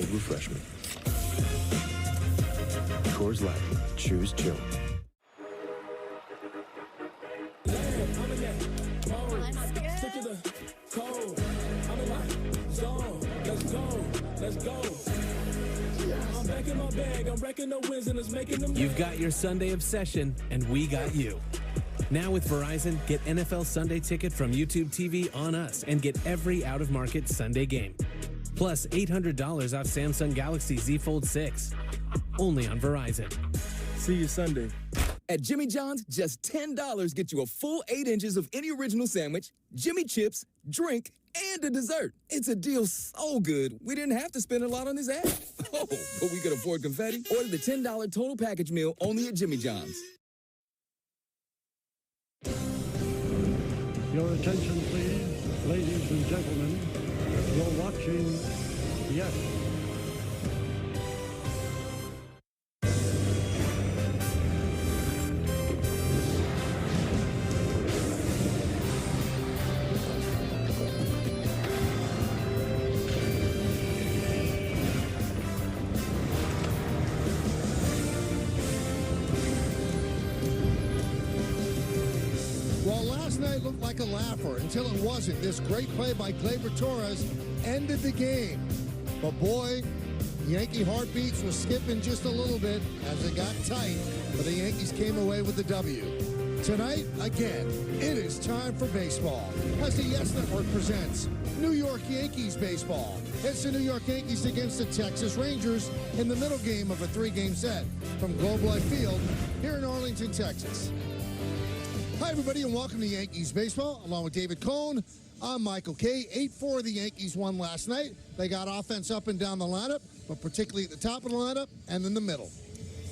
cold refreshment. Coors Light. Choose chill. You've got your Sunday obsession, and we got you. Now with Verizon, get NFL Sunday Ticket from YouTube TV on us and get every out-of-market Sunday game. Plus $800 off Samsung Galaxy Z Fold 6. Only on Verizon. See you Sunday. At Jimmy John's, just $10 get you a full 8 inches of any original sandwich, Jimmy chips, drink, and a dessert. It's a deal so good, we didn't have to spend a lot on this ad. Oh, but we could afford confetti. Order the $10 total package meal only at Jimmy John's. Your attention, please, ladies and gentlemen. You're watching Yes. Well, last night looked like a laugher until it wasn't. This great play by Gleyber Torres ended the game. But boy, Yankee heartbeats were skipping just a little bit as it got tight, but the Yankees came away with the W. Tonight, again, it is time for baseball as the Yes Network presents New York Yankees baseball. It's the New York Yankees against the Texas Rangers in the middle game of a 3-game set from Globe Life Field here in Arlington, Texas. Hi, everybody, and welcome to Yankees Baseball. Along with David Cohn, I'm Michael Kay. 8-4 the Yankees won last night. They got offense up and down the lineup, but particularly at the top of the lineup and in the middle.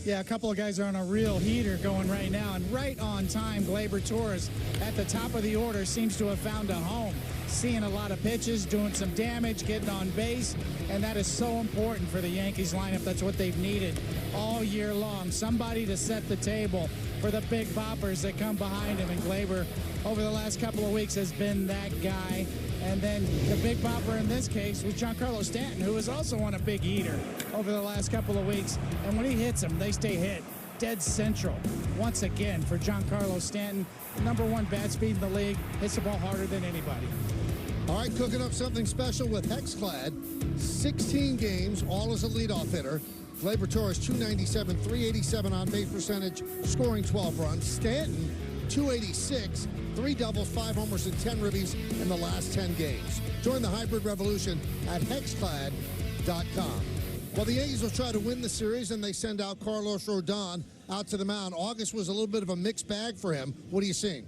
Yeah, a couple of guys are on a real heater going right now, and right on time, Gleyber Torres at the top of the order seems to have found a home. Seeing a lot of pitches, doing some damage, getting on base, and that is so important for the Yankees lineup. That's what they've needed all year long. Somebody to set the table for the big boppers that come behind him, and Gleyber over the last couple of weeks has been that guy. And then the big bopper in this case was Giancarlo Stanton, who is also on a big heater over the last couple of weeks. And when he hits them, they stay hit. Dead central once again for Giancarlo Stanton. #1 bat speed in the league. Hits the ball harder than anybody. All right, cooking up something special with Hexclad. 16 games, all as a leadoff hitter. Gleyber Torres, 297, 387 on base percentage, scoring 12 runs. Stanton, 286, 3 doubles, 5 homers, and 10 ribbies in the last 10 games. Join the hybrid revolution at hexclad.com. Well, the Yankees will try to win the series, and they send out Carlos Rodon out to the mound. August was a little bit of a mixed bag for him. What are you seeing?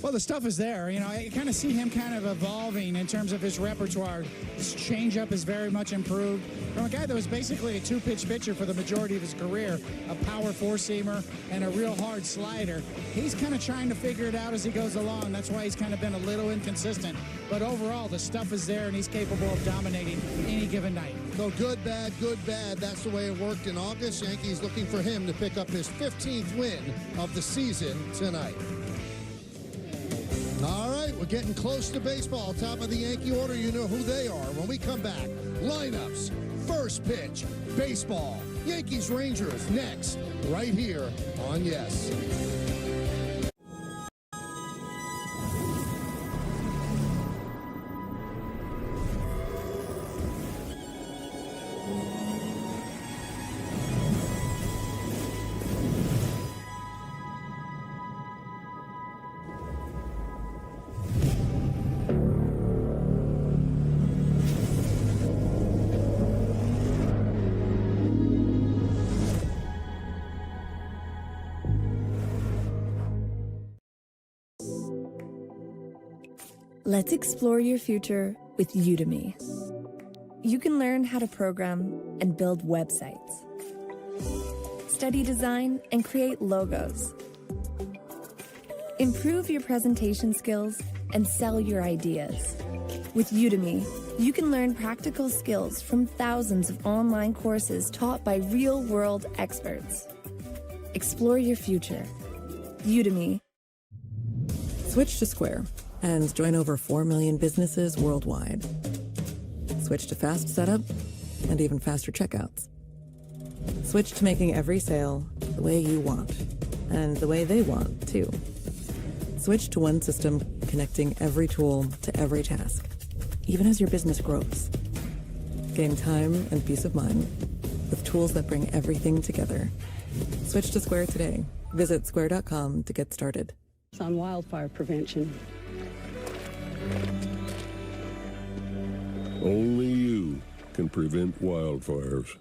Well, the stuff is there. You know, I kind of see him kind of evolving in terms of his repertoire. His changeup is very much improved. From a guy that was basically a 2-pitch pitcher for the majority of his career, a power 4-seamer and a real hard slider, he's kind of trying to figure it out as he goes along. That's why he's kind of been a little inconsistent. But overall, the stuff is there, and he's capable of dominating any given night. So good, bad, good, bad. That's the way it worked in August. Yankees looking for him to pick up his 15th win of the season tonight. All right, we're getting close to baseball. Top of the Yankee order, you know who they are. When we come back, lineups, first pitch, baseball, Yankees Rangers next, right here on Yes. Let's explore your future with Udemy. You can learn how to program and build websites, study design and create logos, improve your presentation skills, and sell your ideas. With Udemy, you can learn practical skills from thousands of online courses taught by real-world experts. Explore your future. Udemy. Switch to Square and join over 4 million businesses worldwide. Switch to fast setup and even faster checkouts. Switch to making every sale the way you want, and the way they want, too. Switch to one system connecting every tool to every task, even as your business grows. Gain time and peace of mind with tools that bring everything together. Switch to Square today. Visit square.com to get started. On wildfire prevention. Only you can prevent wildfires.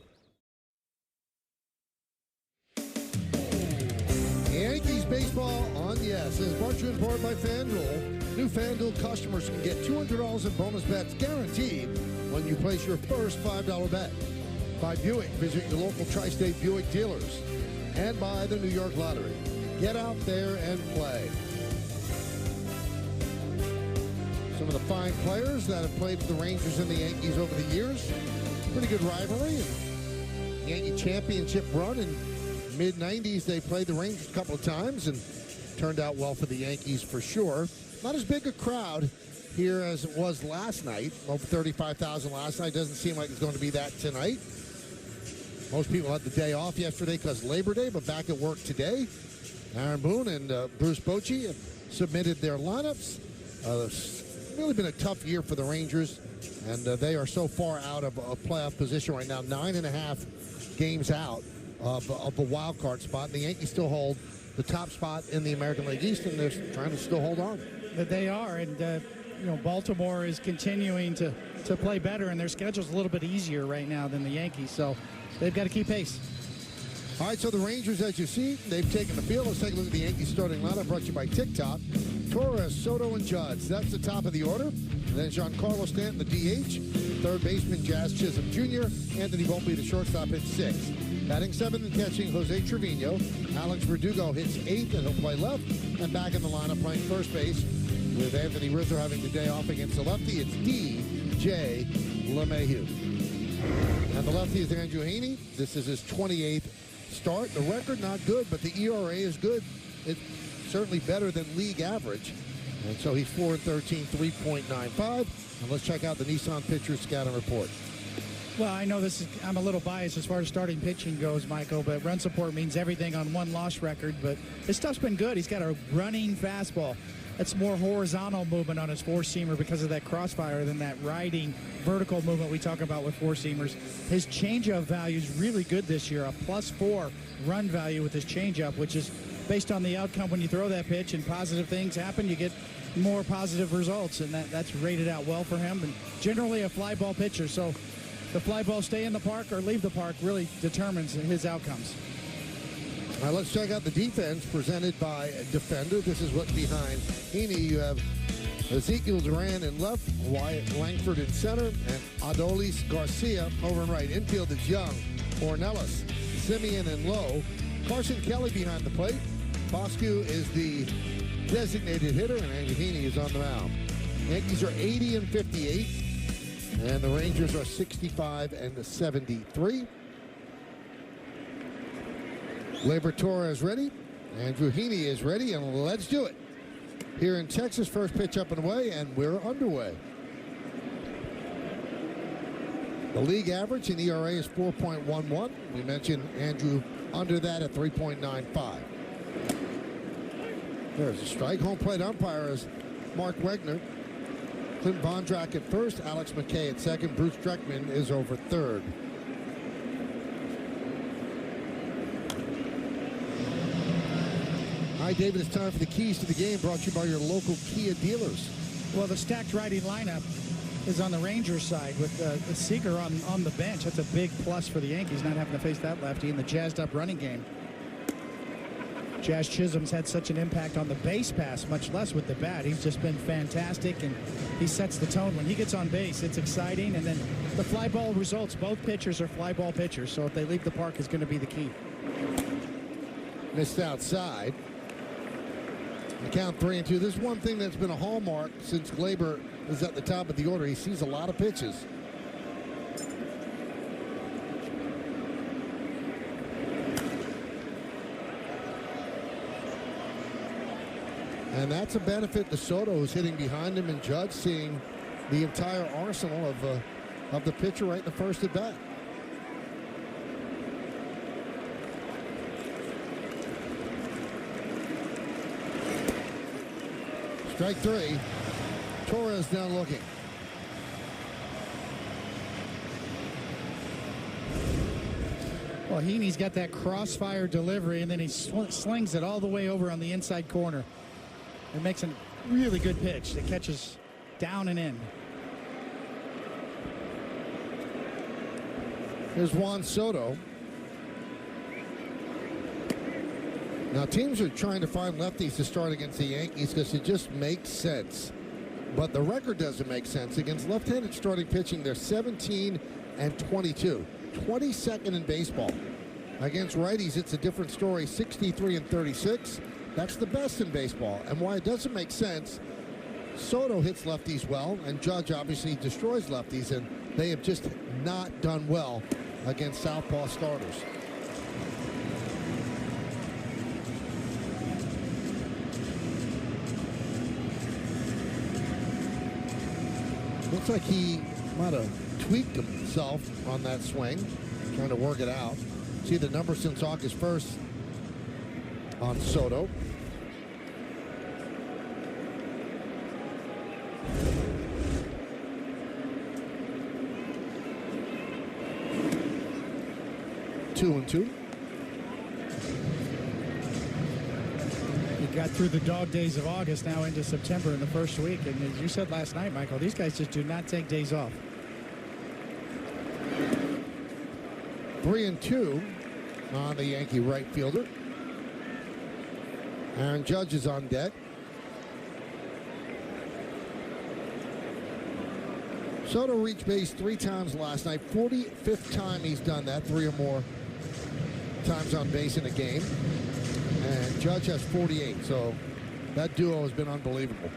Yankees baseball on Yes is brought to you in part by FanDuel. New FanDuel customers can get $200 in bonus bets guaranteed when you place your first $5 bet. By Buick, visit your local tri-state Buick dealers. And by the New York Lottery. Get out there and play. Some of the fine players that have played for the Rangers and the Yankees over the years. Pretty good rivalry. And Yankee championship run in mid-90s. They played the Rangers a couple of times and turned out well for the Yankees for sure. Not as big a crowd here as it was last night. Over 35,000 last night. Doesn't seem like it's going to be that tonight. Most people had the day off yesterday because Labor Day, but back at work today. Aaron Boone and Bruce Bochy have submitted their lineups. It's really been a tough year for the Rangers, and they are so far out of a playoff position right now, 9.5 games out of the wild card spot. And the Yankees still hold the top spot in the American League East, and they're trying to still hold on. But they are, and Baltimore is continuing to play better, and their schedule's a little bit easier right now than the Yankees, so they've got to keep pace. All right, so the Rangers, as you see, they've taken the field. Let's take a look at the Yankees starting lineup, brought to you by TikTok. Torres, Soto, and Judge. That's the top of the order. And then Giancarlo Stanton, the DH. Third baseman, Jazz Chisholm Jr. Anthony Volpe, the shortstop, hits 6th. Batting 7th and catching, Jose Trevino. Alex Verdugo hits 8th, and he'll play left. And back in the lineup playing first base with Anthony Rizzo having the day off against the lefty. It's D.J. LeMahieu. And the lefty is Andrew Heaney. This is his 28th start. The record not good, but the ERA is good. It's certainly better than league average. And so he's 4-13, 3.95. And let's check out the Nissan pitcher scouting report. Well, I know I'm a little biased as far as starting pitching goes, Michael, but run support means everything on one loss record. But his stuff's been good. He's got a running fastball. That's more horizontal movement on his four-seamer because of that crossfire than that riding vertical movement we talk about with four-seamers. His changeup value is really good this year, a +4 run value with his changeup, which is based on the outcome when you throw that pitch and positive things happen, you get more positive results, and that's rated out well for him. And generally a fly ball pitcher, so the fly ball stay in the park or leave the park really determines his outcomes. All right, let's check out the defense presented by Defender. This is what's behind Heaney. You have Ezekiel Duran in left, Wyatt Langford in center, and Adolis Garcia over in right. Infield is Young, Ornelas, Simeon in low, Carson Kelly behind the plate. Boscu is the designated hitter, and Andrew Heaney is on the mound. Yankees are 80-58, and the Rangers are 65-73. Gleyber Torres ready. Andrew Heaney is ready, and let's do it. Here in Texas, first pitch up and away, and we're underway. The league average in ERA is 4.11. We mentioned Andrew under that at 3.95. There's a strike. Home plate umpire is Mark Wegner. Clint Vondrak at first, Alex McKay at second. Bruce Dreckman is over third. All right, David, it's time for the keys to the game, brought to you by your local Kia dealers. Well, the stacked righty lineup is on the Rangers side with Seager on the bench. That's a big plus for the Yankees, not having to face that lefty in the jazzed up running game. Jazz Chisholm's had such an impact on the base pass, much less with the bat. He's just been fantastic, and he sets the tone. When he gets on base, it's exciting. And then the fly ball results, both pitchers are fly ball pitchers, so if they leave the park, it's going to be the key. Missed outside. The count 3-2. This is one thing that's been a hallmark since Gleyber is at the top of the order. He sees a lot of pitches. And that's a benefit to Soto, who's hitting behind him, and Judge seeing the entire arsenal of the pitcher right in the first at bat. Strike three. Torres now looking. Well, Heaney's got that crossfire delivery, and then he slings it all the way over on the inside corner. It makes a really good pitch that catches down and in. Here's Juan Soto. Now, teams are trying to find lefties to start against the Yankees because it just makes sense. But the record doesn't make sense. Against left-handed starting pitching, they're 17 and 22. 22nd in baseball. Against righties, it's a different story. 63 and 36. That's the best in baseball. And why it doesn't make sense, Soto hits lefties well, and Judge obviously destroys lefties, and they have just not done well against southpaw starters. Looks like he might have tweaked himself on that swing, trying to work it out. See the number since August 1st on Soto. Two and two. We got through the dog days of August, now into September in the first week. And as you said last night, Michael, these guys just do not take days off. 3 and 2 on the Yankee right fielder. Aaron Judge is on deck. Soto reached base 3 times last night. 45th time he's done that, 3 or more times on base in a game. And Judge has 48, so that duo has been unbelievable.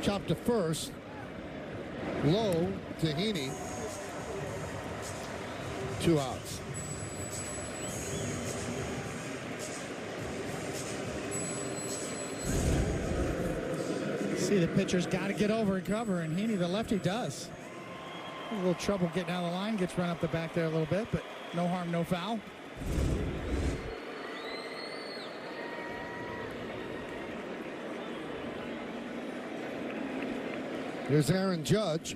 Chopped to first. Low to Heaney. 2 outs. See, the pitcher's got to get over and cover, and Heaney, the lefty, does. A little trouble getting out of the line, gets run up the back there a little bit, but no harm, no foul. Here's Aaron Judge.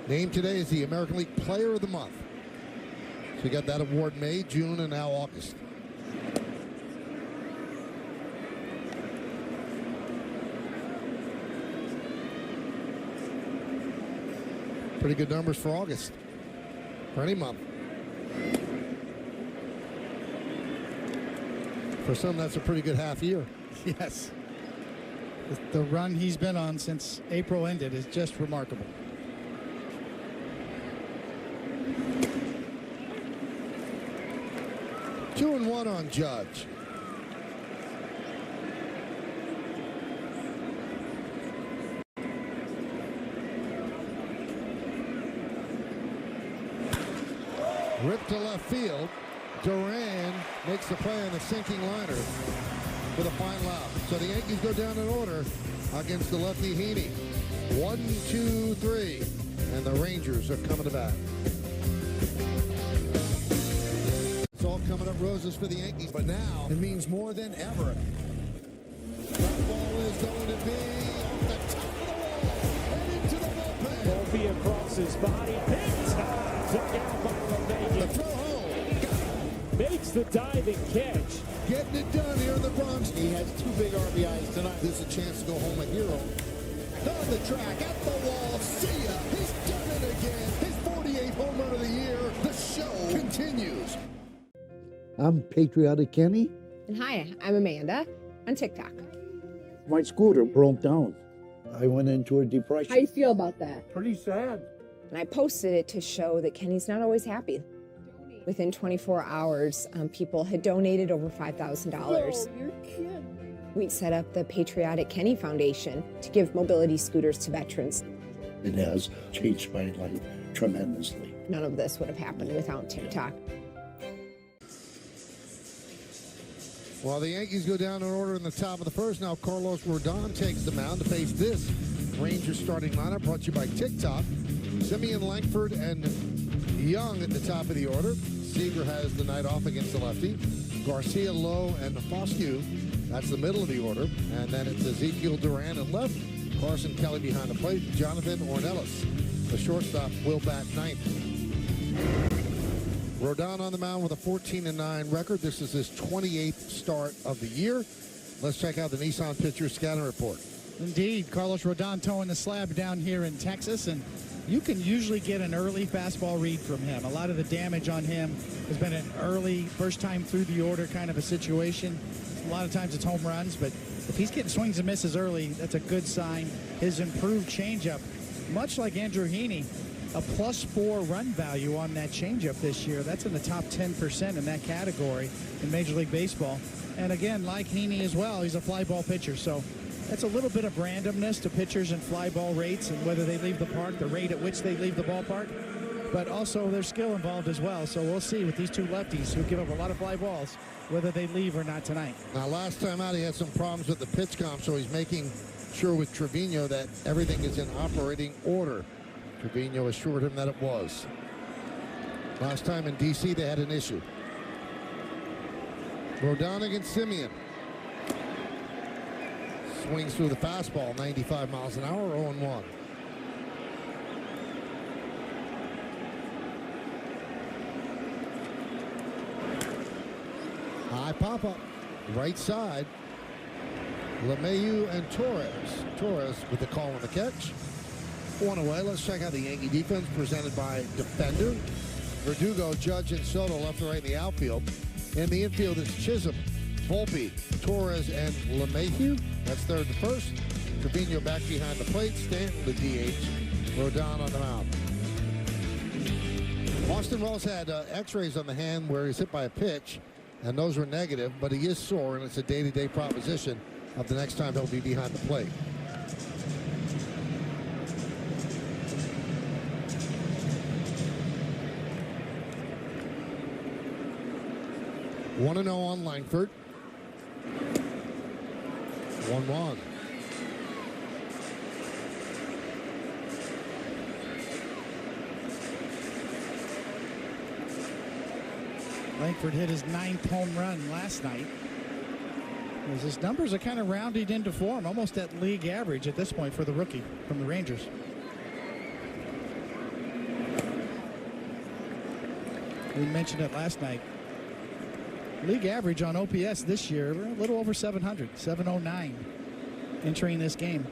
Named today as the American League Player of the Month. So we got that award May, June, and now August. Pretty good numbers for August. For any month. For some, that's a pretty good half year. Yes. The run he's been on since April ended is just remarkable. Two and one on Judge. Ripped to left field. Duran makes the play on the sinking liner for the final out. So the Yankees go down in order against the lefty Heaney. 1, 2, 3. And the Rangers are coming to bat. It's all coming up roses for the Yankees, but now it means more than ever. That ball is going to be off the top of the wall and into the bullpen. Ball across his body. Big time. Took out by LeMay. The throw home. Makes the diving catch. Getting it done here in the Bronx. He has 2 big RBIs tonight. This is a chance to go home a hero. Down the track, at the wall, see ya. He's done it again. His 48th home run of the year. The show continues. I'm Patriotic Kenny. And hi, I'm Amanda on TikTok. My scooter broke down. I went into a depression. How do you feel about that? Pretty sad. And I posted it to show that Kenny's not always happy. Within 24 hours, people had donated over $5,000. Oh, you're kidding. We set up the Patriotic Kenny Foundation to give mobility scooters to veterans. It has changed my life tremendously. None of this would have happened without TikTok. While the Yankees go down in order in the top of the first, now Carlos Rodon takes the mound to face this Rangers starting lineup, brought to you by TikTok. Simeon, Langford, and Young at the top of the order. Seager has the night off against the lefty. Garcia, Lowe, and Foscue That's the middle of the order. And then it's Ezekiel Duran at left, Carson Kelly behind the plate, Jonathan Ornelas, the shortstop, will bat ninth. Rodon on the mound with a 14-9 record. This is his 28th start of the year. Let's check out the Nissan pitcher scouting report. Indeed, Carlos Rodon towing the slab down here in Texas, and you can usually get an early fastball read from him. A lot of the damage on him has been an early, first time through the order kind of a situation. A lot of times it's home runs, but if he's getting swings and misses early, that's a good sign. His improved changeup, much like Andrew Heaney, a +4 run value on that changeup this year. That's in the top 10% in that category in Major League Baseball. And again, like Heaney as well, he's a fly ball pitcher. So that's a little bit of randomness to pitchers and fly ball rates and whether they leave the park, the rate at which they leave the ballpark, but also there's skill involved as well. So we'll see with these two lefties who give up a lot of fly balls, whether they leave or not tonight. Now, last time out, he had some problems with the pitch comp, so he's making sure with Trevino that everything is in operating order. Trevino assured him that it was. Last time in D.C., they had an issue. Rodon against Simeon. Swings through the fastball, 95 miles an hour, 0-1. High pop-up, right side. LeMahieu and Torres. Torres with the call on the catch. One away. Let's check out the Yankee defense presented by Defender. Verdugo, Judge, and Soto left and right in the outfield. In the infield is Chisholm, Volpe, Torres, and LeMahieu. That's third to first. Trevino back behind the plate. Stanton the DH. Rodon on the mound. Austin Wells had x-rays on the hand where he's hit by a pitch, and those were negative, but he is sore, and it's a day-to-day proposition of the next time he'll be behind the plate. One and 0 on Langford. 1-1. Langford hit his 9th home run last night. His numbers are kind of rounded into form, almost at league average at this point for the rookie from the Rangers. We mentioned it last night. League average on OPS this year, a little over 700, 709 entering this game.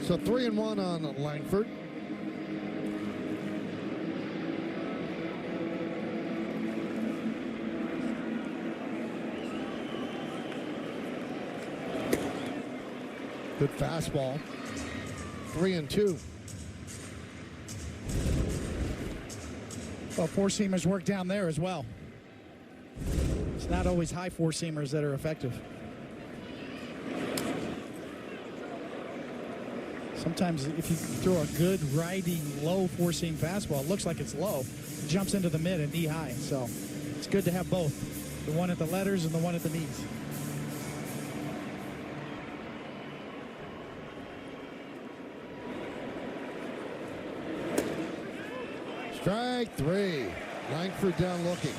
So 3-1 on Langford. Good fastball. 3-2. Well, four-seamers work down there as well. It's not always high four-seamers that are effective. Sometimes if you throw a good righty low four-seam fastball, it looks like it's low. It jumps into the mid and knee high. So it's good to have both. The one at the letters and the one at the knees. Strike three. Langford down looking.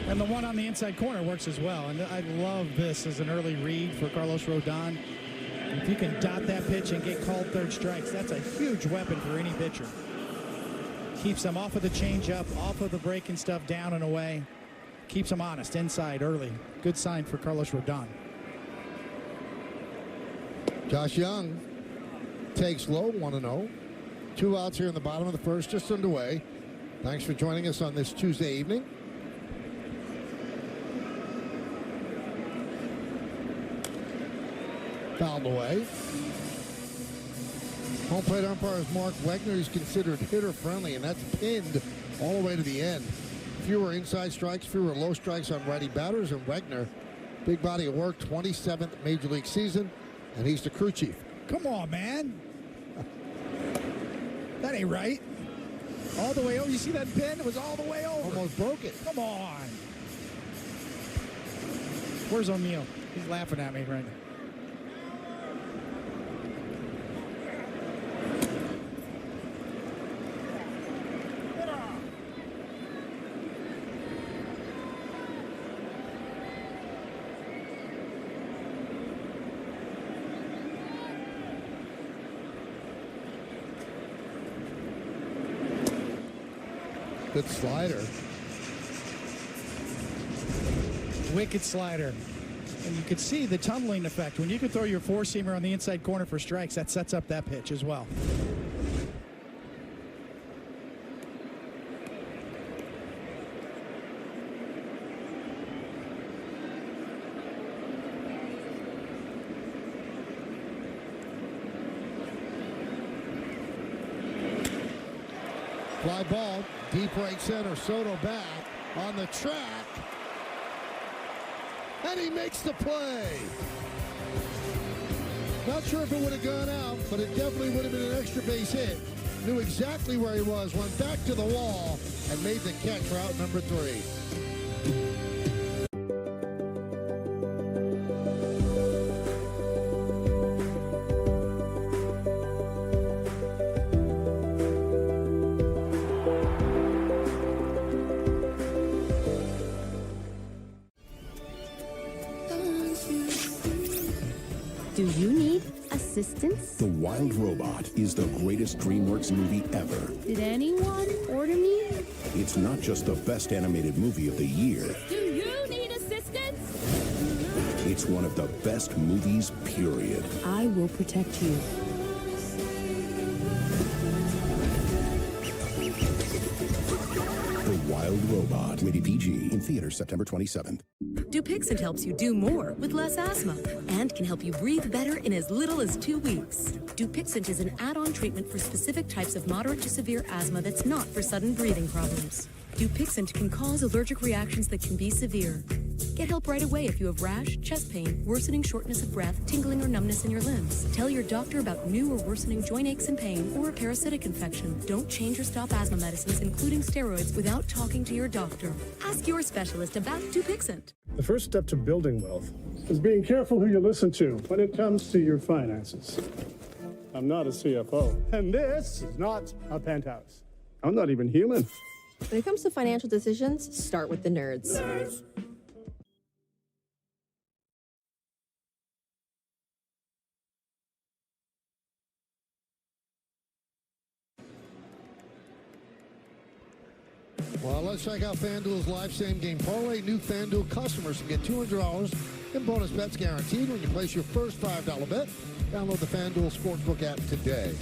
And the one on the inside corner works as well. And I love this as an early read for Carlos Rodon. If you can dot that pitch and get called third strikes, that's a huge weapon for any pitcher. Keeps them off of the changeup, off of the breaking stuff, down and away. Keeps them honest inside early. Good sign for Carlos Rodon. Josh Young takes low, 1-0. 2 outs here in the bottom of the first, just underway. Thanks for joining us on this Tuesday evening. Fouled away. Home plate umpire is Mark Wegner. He's considered hitter friendly, and that's pinned all the way to the end. Fewer inside strikes, fewer low strikes on righty batters, and Wegner, big body of work, 27th Major League season, and he's the crew chief. Come on, man. That ain't right. All the way over. You see that pin? It was all the way over. Almost broke it. Come on. Where's O'Neill? He's laughing at me right now. Good slider. Wicked slider. And you could see the tunneling effect. When you can throw your four-seamer on the inside corner for strikes, that sets up that pitch as well. Fly ball, deep right center, Soto back on the track. And he makes the play. Not sure if it would have gone out, but it definitely would have been an extra base hit. Knew exactly where he was, went back to the wall, and made the catch for out number 3. Do you need assistance? The Wild Robot is the greatest DreamWorks movie ever. Did anyone order me? It's not just the best animated movie of the year. Do you need assistance? It's one of the best movies, period. I will protect you. The Wild Robot. Rated PG. In theaters September 27th. Dupixent helps you do more with less asthma and can help you breathe better in as little as 2 weeks. Dupixent is an add-on treatment for specific types of moderate to severe asthma that's not for sudden breathing problems. Dupixent can cause allergic reactions that can be severe. Get help right away if you have rash, chest pain, worsening shortness of breath, tingling or numbness in your limbs. Tell your doctor about new or worsening joint aches and pain or a parasitic infection. Don't change or stop asthma medicines, including steroids, without talking to your doctor. Ask your specialist about Dupixent. The first step to building wealth is being careful who you listen to when it comes to your finances. I'm not a CFO, and this is not a penthouse. I'm not even human. When it comes to financial decisions, start with the nerds. Nerds. Well, let's check out FanDuel's live same-game parlay. New FanDuel customers can get $200 in bonus bets guaranteed when you place your first $5 bet. Download the FanDuel Sportsbook app today.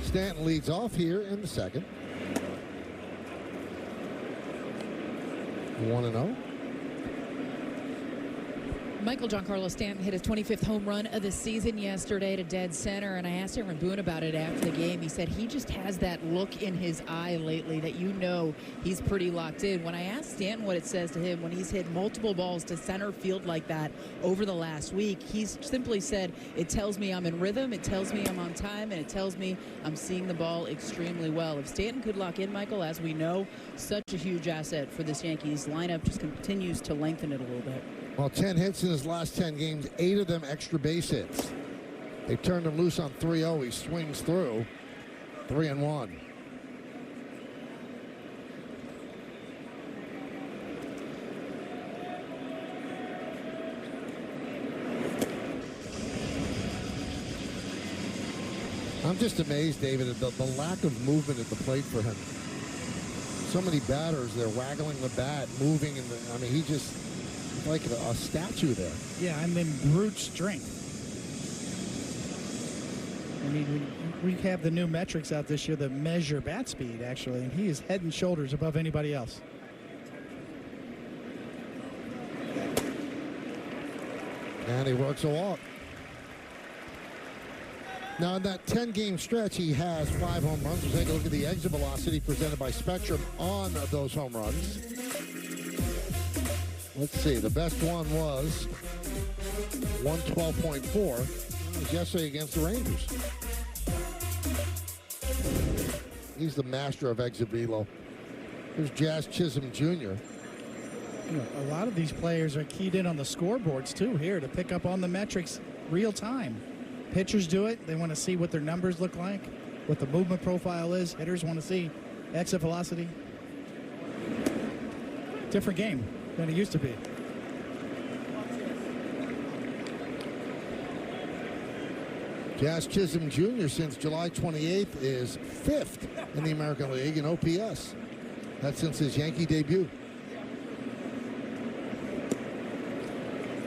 Stanton leads off here in the second. 1-0. Michael Giancarlo Stanton hit his 25th home run of the season yesterday to dead center, and I asked Aaron Boone about it after the game. He said he just has that look in his eye lately that you know he's pretty locked in. When I asked Stanton what it says to him when he's hit multiple balls to center field like that over the last week, he's simply said, it tells me I'm in rhythm, it tells me I'm on time, and it tells me I'm seeing the ball extremely well. If Stanton could lock in, Michael, as we know, such a huge asset for this Yankees lineup, just continues to lengthen it a little bit. Well, 10 hits in his last 10 games, 8 of them extra base hits. They turned him loose on 3-0. He swings through. 3-1. I'm just amazed, David, at the lack of movement at the plate for him. So many batters, they're waggling the bat, moving, and I mean, he just like a statue there. Yeah, and then brute strength. I mean, we have the new metrics out this year that measure bat speed, actually, and he is head and shoulders above anybody else. And he works a walk. Now, in that 10-game stretch, he has 5 home runs. We'll take a look at the exit velocity presented by Spectrum on those home runs. Let's see, the best one was 112.4. It was yesterday against the Rangers. He's the master of exit velo. Here's Jazz Chisholm Jr. You know, a lot of these players are keyed in on the scoreboards, too, here to pick up on the metrics real time. Pitchers do it. They want to see what their numbers look like, what the movement profile is. Hitters want to see exit velocity. Different game than it used to be. Jazz Chisholm Jr. since July 28th is 5th in the American League in OPS. That's since his Yankee debut.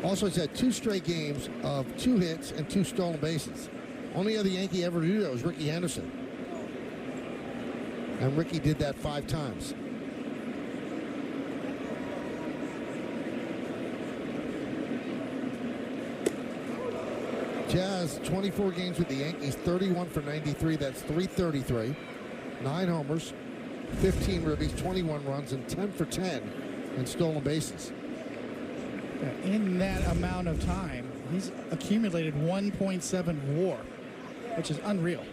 Also, he's had 2 straight games of 2 hits and 2 stolen bases. Only other Yankee ever to do that was Ricky Henderson. And Ricky did that 5 times. Jazz, 24 games with the Yankees, 31 for 93. That's .333. 9 homers, 15 ribbies, 21 runs, and 10 for 10 in stolen bases. In that amount of time, he's accumulated 1.7 WAR, which is unreal.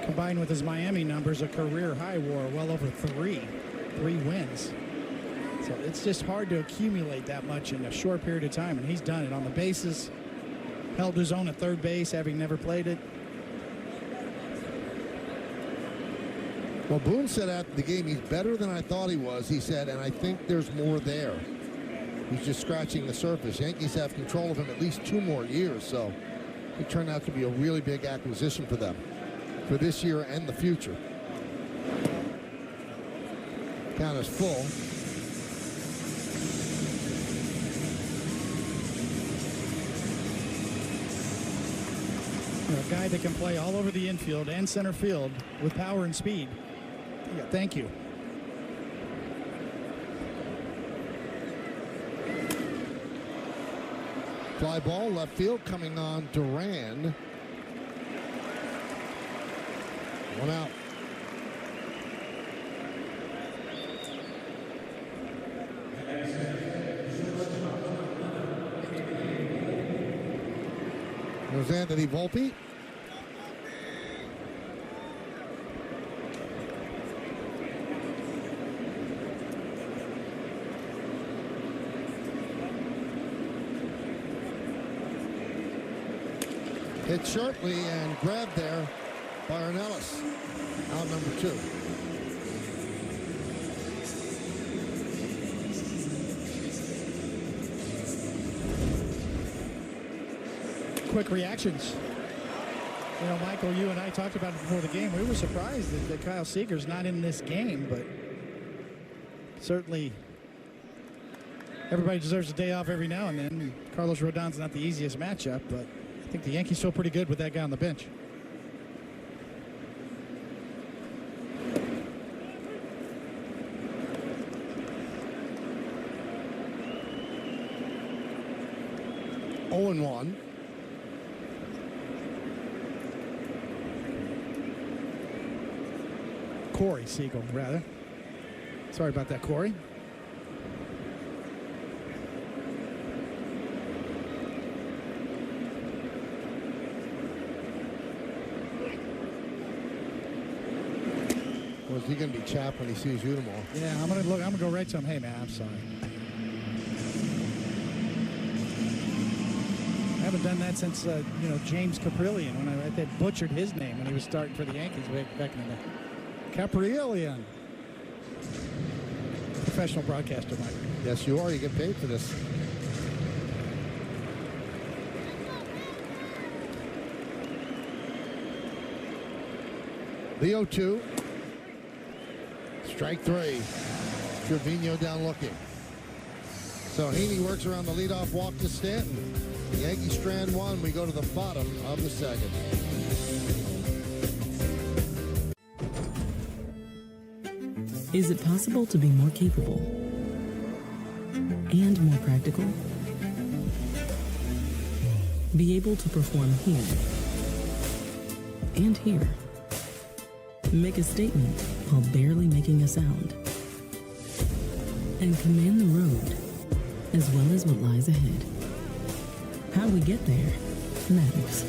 Combined with his Miami numbers, a career high WAR, well over 3 wins. So it's just hard to accumulate that much in a short period of time, and he's done it on the bases. Held his own at third base, having never played it. Well, Boone said after the game, he's better than I thought he was, he said, and I think there's more there. He's just scratching the surface. Yankees have control of him at least 2 more years, so it turned out to be a really big acquisition for them for this year and the future. Count is full. A guy that can play all over the infield and center field with power and speed. Yeah, thank you. Fly ball, left field, coming on Duran. 1 out. There's Anthony Volpe. Hit sharply and grabbed there by Ornelas. Out number 2. Quick reactions. You know, Michael, you and I talked about it before the game. We were surprised that Kyle Seager's not in this game, but certainly everybody deserves a day off every now and then. Carlos Rodon's not the easiest matchup, but I think the Yankees feel pretty good with that guy on the bench. Oh and 1. Corey Siegel, rather. Sorry about that, Corey. Or is he going to be chapped when he sees you tomorrow? Yeah, I'm gonna go right to him. Hey, man, I'm sorry. I haven't done that since James Caprillion, when I had butchered his name when he was starting for the Yankees back in the day. Caprillion. Professional broadcaster, Mike. Yes, you are. You get paid for this. The 0-2. Strike 3. Trevino down looking. So Heaney works around the leadoff walk to Stanton. The Yankees strand 1. We go to the bottom of the 2nd. Is it possible to be more capable and more practical? Be able to perform here and here. Make a statement while barely making a sound. And command the road as well as what lies ahead. How we get there matters.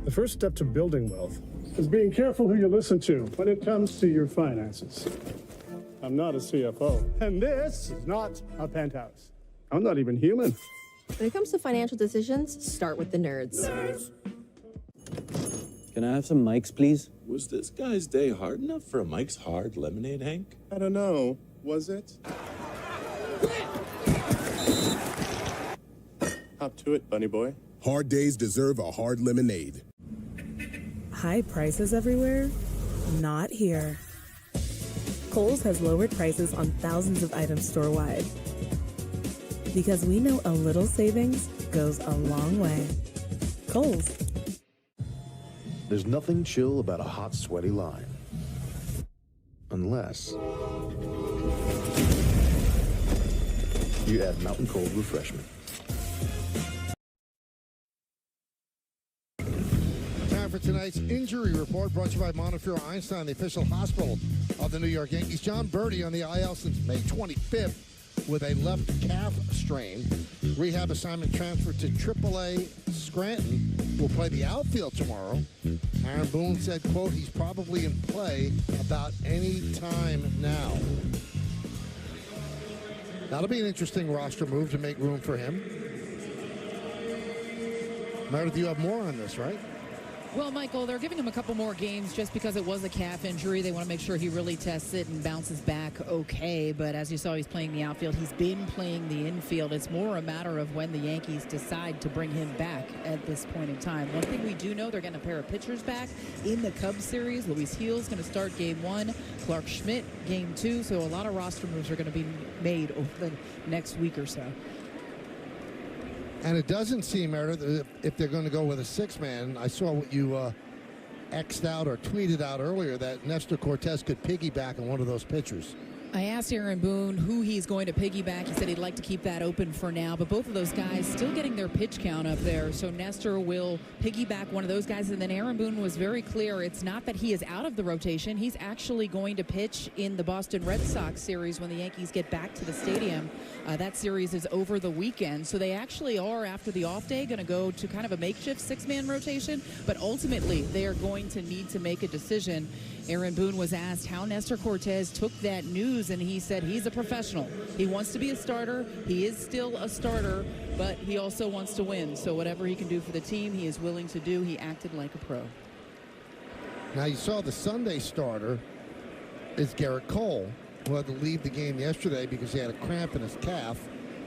The first step to building wealth is being careful who you listen to when it comes to your finances. I'm not a CFO, and this is not a penthouse. I'm not even human. When it comes to financial decisions, start with the nerds. Can I have some mics, please? Was this guy's day hard enough for a Mike's Hard Lemonade, Hank? I don't know. Was it? Hop to it, bunny boy. Hard days deserve a hard lemonade. High prices everywhere? Not here. Kohl's has lowered prices on thousands of items store-wide. Because we know a little savings goes a long way. Kohl's. There's nothing chill about a hot, sweaty line. Unless you add Mountain Cold Refreshment. Time for tonight's injury report, brought to you by Montefiore Einstein, the official hospital of the New York Yankees. John Birdie on the IL since May 25th with a left calf strain. Rehab assignment transferred to AAA Scranton. Will play the outfield tomorrow. Aaron Boone said, quote, he's probably in play about any time now. That'll be an interesting roster move to make room for him. Meredith, you have more on this, right? Well, Michael, they're giving him a couple more games just because it was a calf injury. They want to make sure he really tests it and bounces back okay. But as you saw, he's playing the outfield. He's been playing the infield. It's more a matter of when the Yankees decide to bring him back at this point in time. One thing we do know, they're getting a pair of pitchers back in the Cubs series. Luis Gil's going to start game 1. Clark Schmidt game 2. So a lot of roster moves are going to be made over the next week or so. And it doesn't seem, Meredith, if they're going to go with a 6-man. I saw what you X'd out or tweeted out earlier, that Nestor Cortez could piggyback on one of those pitchers. I asked Aaron Boone who he's going to piggyback. He said he'd like to keep that open for now, but both of those guys still getting their pitch count up there. So Nestor will piggyback one of those guys. And then Aaron Boone was very clear. It's not that he is out of the rotation. He's actually going to pitch in the Boston Red Sox series when the Yankees get back to the stadium. That series is over the weekend. So they actually are, after the off day, going to go to kind of a makeshift 6-man rotation. But ultimately, they are going to need to make a decision. Aaron Boone was asked how Nestor Cortez took that news, and he said he's a professional. He wants to be a starter. He is still a starter, but he also wants to win. So whatever he can do for the team, he is willing to do. He acted like a pro. Now, you saw the Sunday starter is Garrett Cole, who had to leave the game yesterday because he had a cramp in his calf.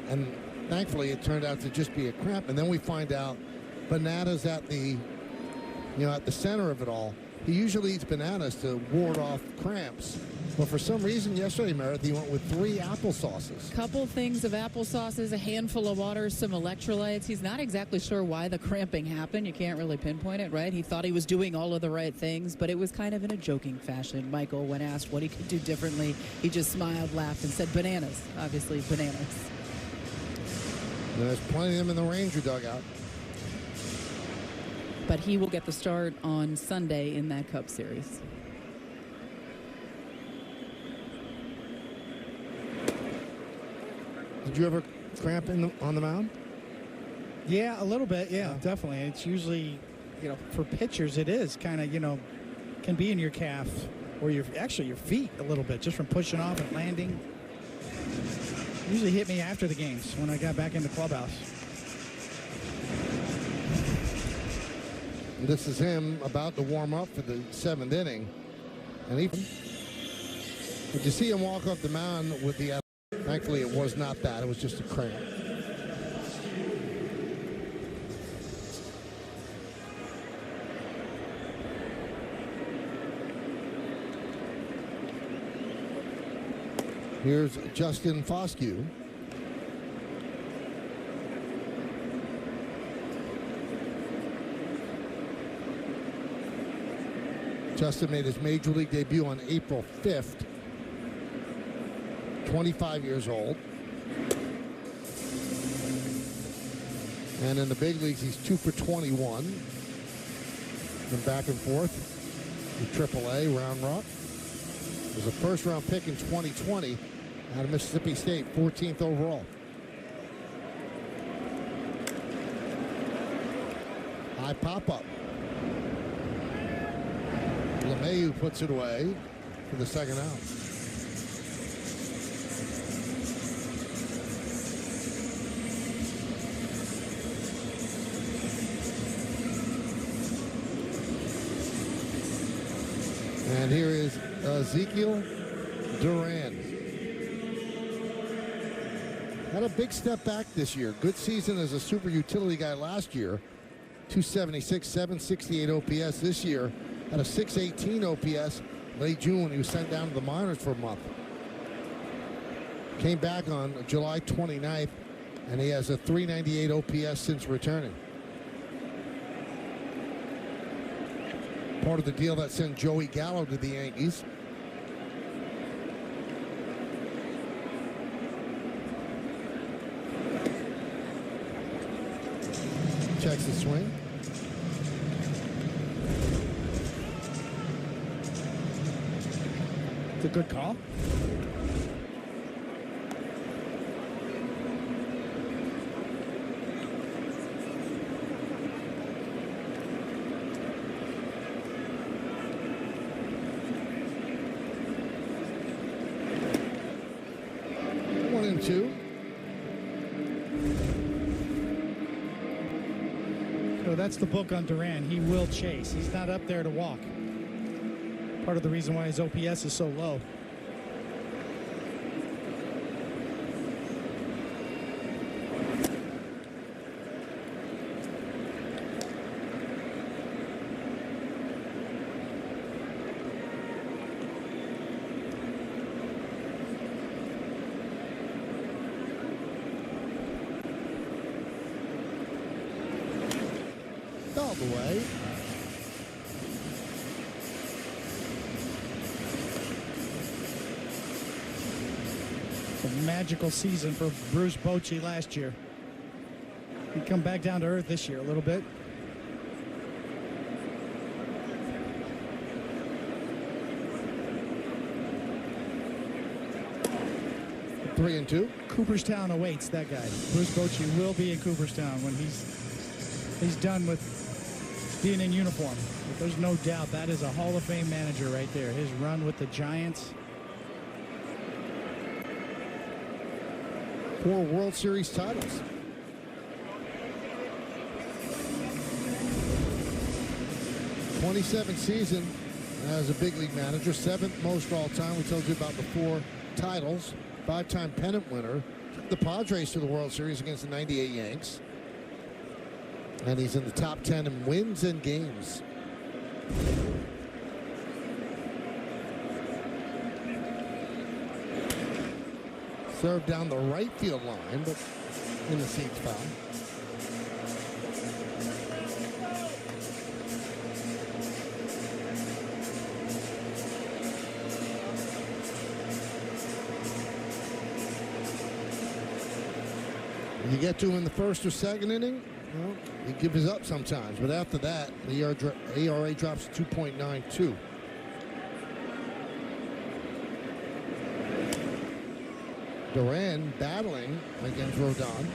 And thankfully, it turned out to just be a cramp. And then we find out Bananas at the center of it all. He usually eats bananas to ward off cramps. But for some reason yesterday, Meredith, he went with 3 applesauces. Couple things of applesauces, a handful of water, some electrolytes. He's not exactly sure why the cramping happened. You can't really pinpoint it, right? He thought he was doing all of the right things, but it was kind of in a joking fashion. Michael, when asked what he could do differently, he just smiled, laughed, and said bananas. Obviously, bananas. There's plenty of them in the Ranger dugout. But he will get the start on Sunday in that Cubs series. Did you ever cramp on the mound? Yeah, a little bit. Yeah, definitely. It's usually, for pitchers, it is kind of, can be in your calf or your feet a little bit, just from pushing off and landing. Usually hit me after the games when I got back in the clubhouse. This is him about to warm up for the 7th inning. And did you see him walk up the mound with the, thankfully it was not that, it was just a cramp. Here's Justin Foscue. Justin made his major league debut on April 5th. 25 years old. And in the big leagues, he's 2 for 21. And back and forth with AAA, Round Rock. Was a first-round pick in 2020 out of Mississippi State, 14th overall. High pop-up. LeMahieu puts it away for the second out. And here is Ezekiel Duran. Had a big step back this year. Good season as a super utility guy last year. 276, 768 OPS this year. Had a 618 OPS late June when he was sent down to the minors for a month. Came back on July 29th, and he has a 398 OPS since returning. Part of the deal that sent Joey Gallo to the Yankees. Checks the swing. It's a good call. One and two. So that's the book on Duran. He will chase. He's not up there to walk. Part of the reason why his OPS is so low. All the way. A magical season for Bruce Bochy last year. He'd come back down to earth this year a little bit. Three and two. Cooperstown awaits that guy. Bruce Bochy will be in Cooperstown when he's done with being in uniform. But there's no doubt that is a Hall of Fame manager right there. His run with the Giants. 4 World Series titles. '27 season as a big league manager, 7th most all time. We told you about the 4 titles. 5-time pennant winner. Took the Padres to the World Series against the '98 Yanks. And he's in the top 10 in wins and games. Served down the right field line, but in the seats foul. When you get to him in the first or second inning, well, he gives up sometimes, but after that, the ERA drops to 2.92. Duran battling against Rodon.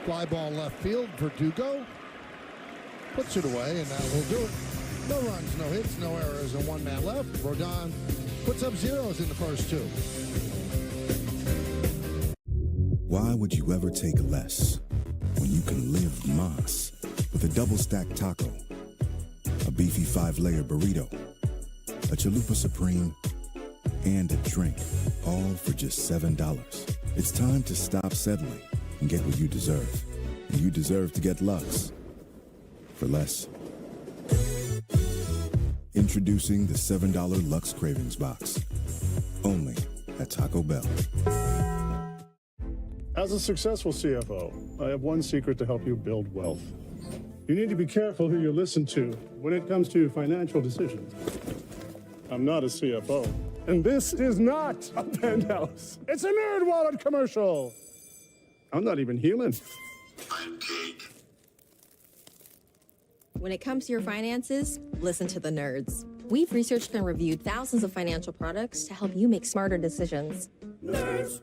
Fly ball left field. Verdugo puts it away, and that will do it. No runs, no hits, no errors, and 1 man left. Rodon puts up zeros in the first 2. Why would you ever take less when you can live más with a double-stacked taco, a beefy 5-layer burrito, a chalupa supreme, and a drink, all for just $7? It's time to stop settling and get what you deserve. And you deserve to get Lux for less. Introducing the $7 Lux Cravings Box. Only at Taco Bell. As a successful CFO, I have one secret to help you build wealth. You need to be careful who you listen to when it comes to financial decisions. I'm not a CFO, and this is not a penthouse. It's a Nerd Wallet commercial. I'm not even human. When it comes to your finances, listen to the nerds. We've researched and reviewed thousands of financial products to help you make smarter decisions. Nerds.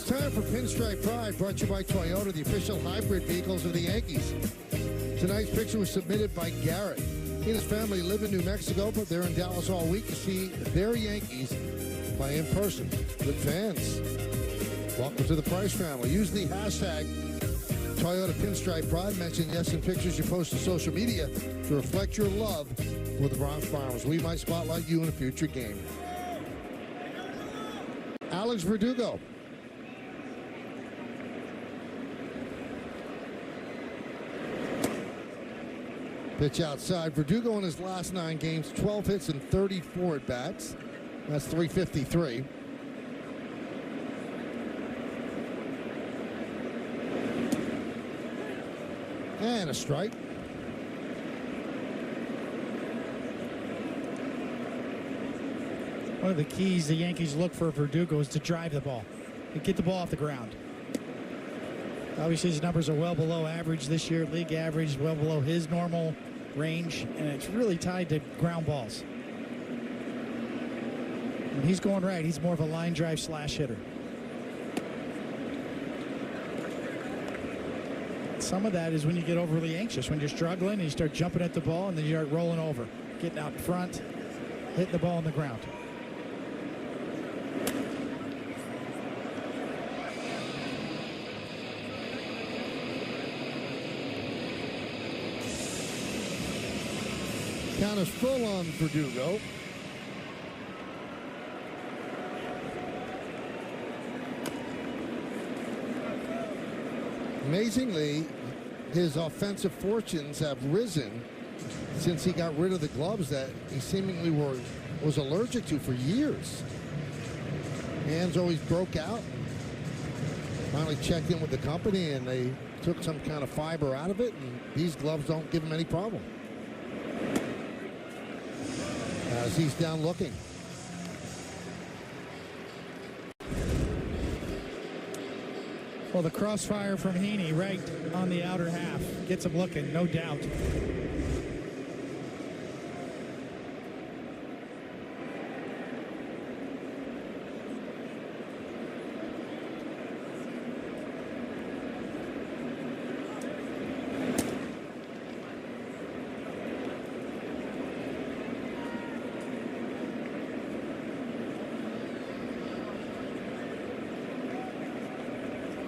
It's time for Pinstripe Pride, brought to you by Toyota, the official hybrid vehicles of the Yankees. Tonight's picture was submitted by Garrett. He and his family live in New Mexico, but they're in Dallas all week to see their Yankees play in person with fans. Welcome to the Price family. Use the hashtag Toyota Pinstripe Pride. Mention yes in pictures you post to social media to reflect your love for the Bronx Bombers. We might spotlight you in a future game. Alex Verdugo. Pitch outside. Verdugo in his last 9 games, 12 hits and 34 at-bats. That's .353. And a strike. One of the keys the Yankees look for Verdugo is to drive the ball and get the ball off the ground. Obviously, his numbers are well below average this year. League average well below his normal range, and it's really tied to ground balls. When he's going right, he's more of a line drive slash hitter. Some of that is when you get overly anxious, when you're struggling and you start jumping at the ball and then you start rolling over, getting out in front, hitting the ball on the ground. Count is full on Verdugo. Amazingly, his offensive fortunes have risen since he got rid of the gloves that he seemingly was allergic to for years. Hands always broke out. Finally checked in with the company and they took some kind of fiber out of it, and these gloves don't give him any problem. As he's down looking. Well, the crossfire from Heaney right on the outer half gets him looking, no doubt.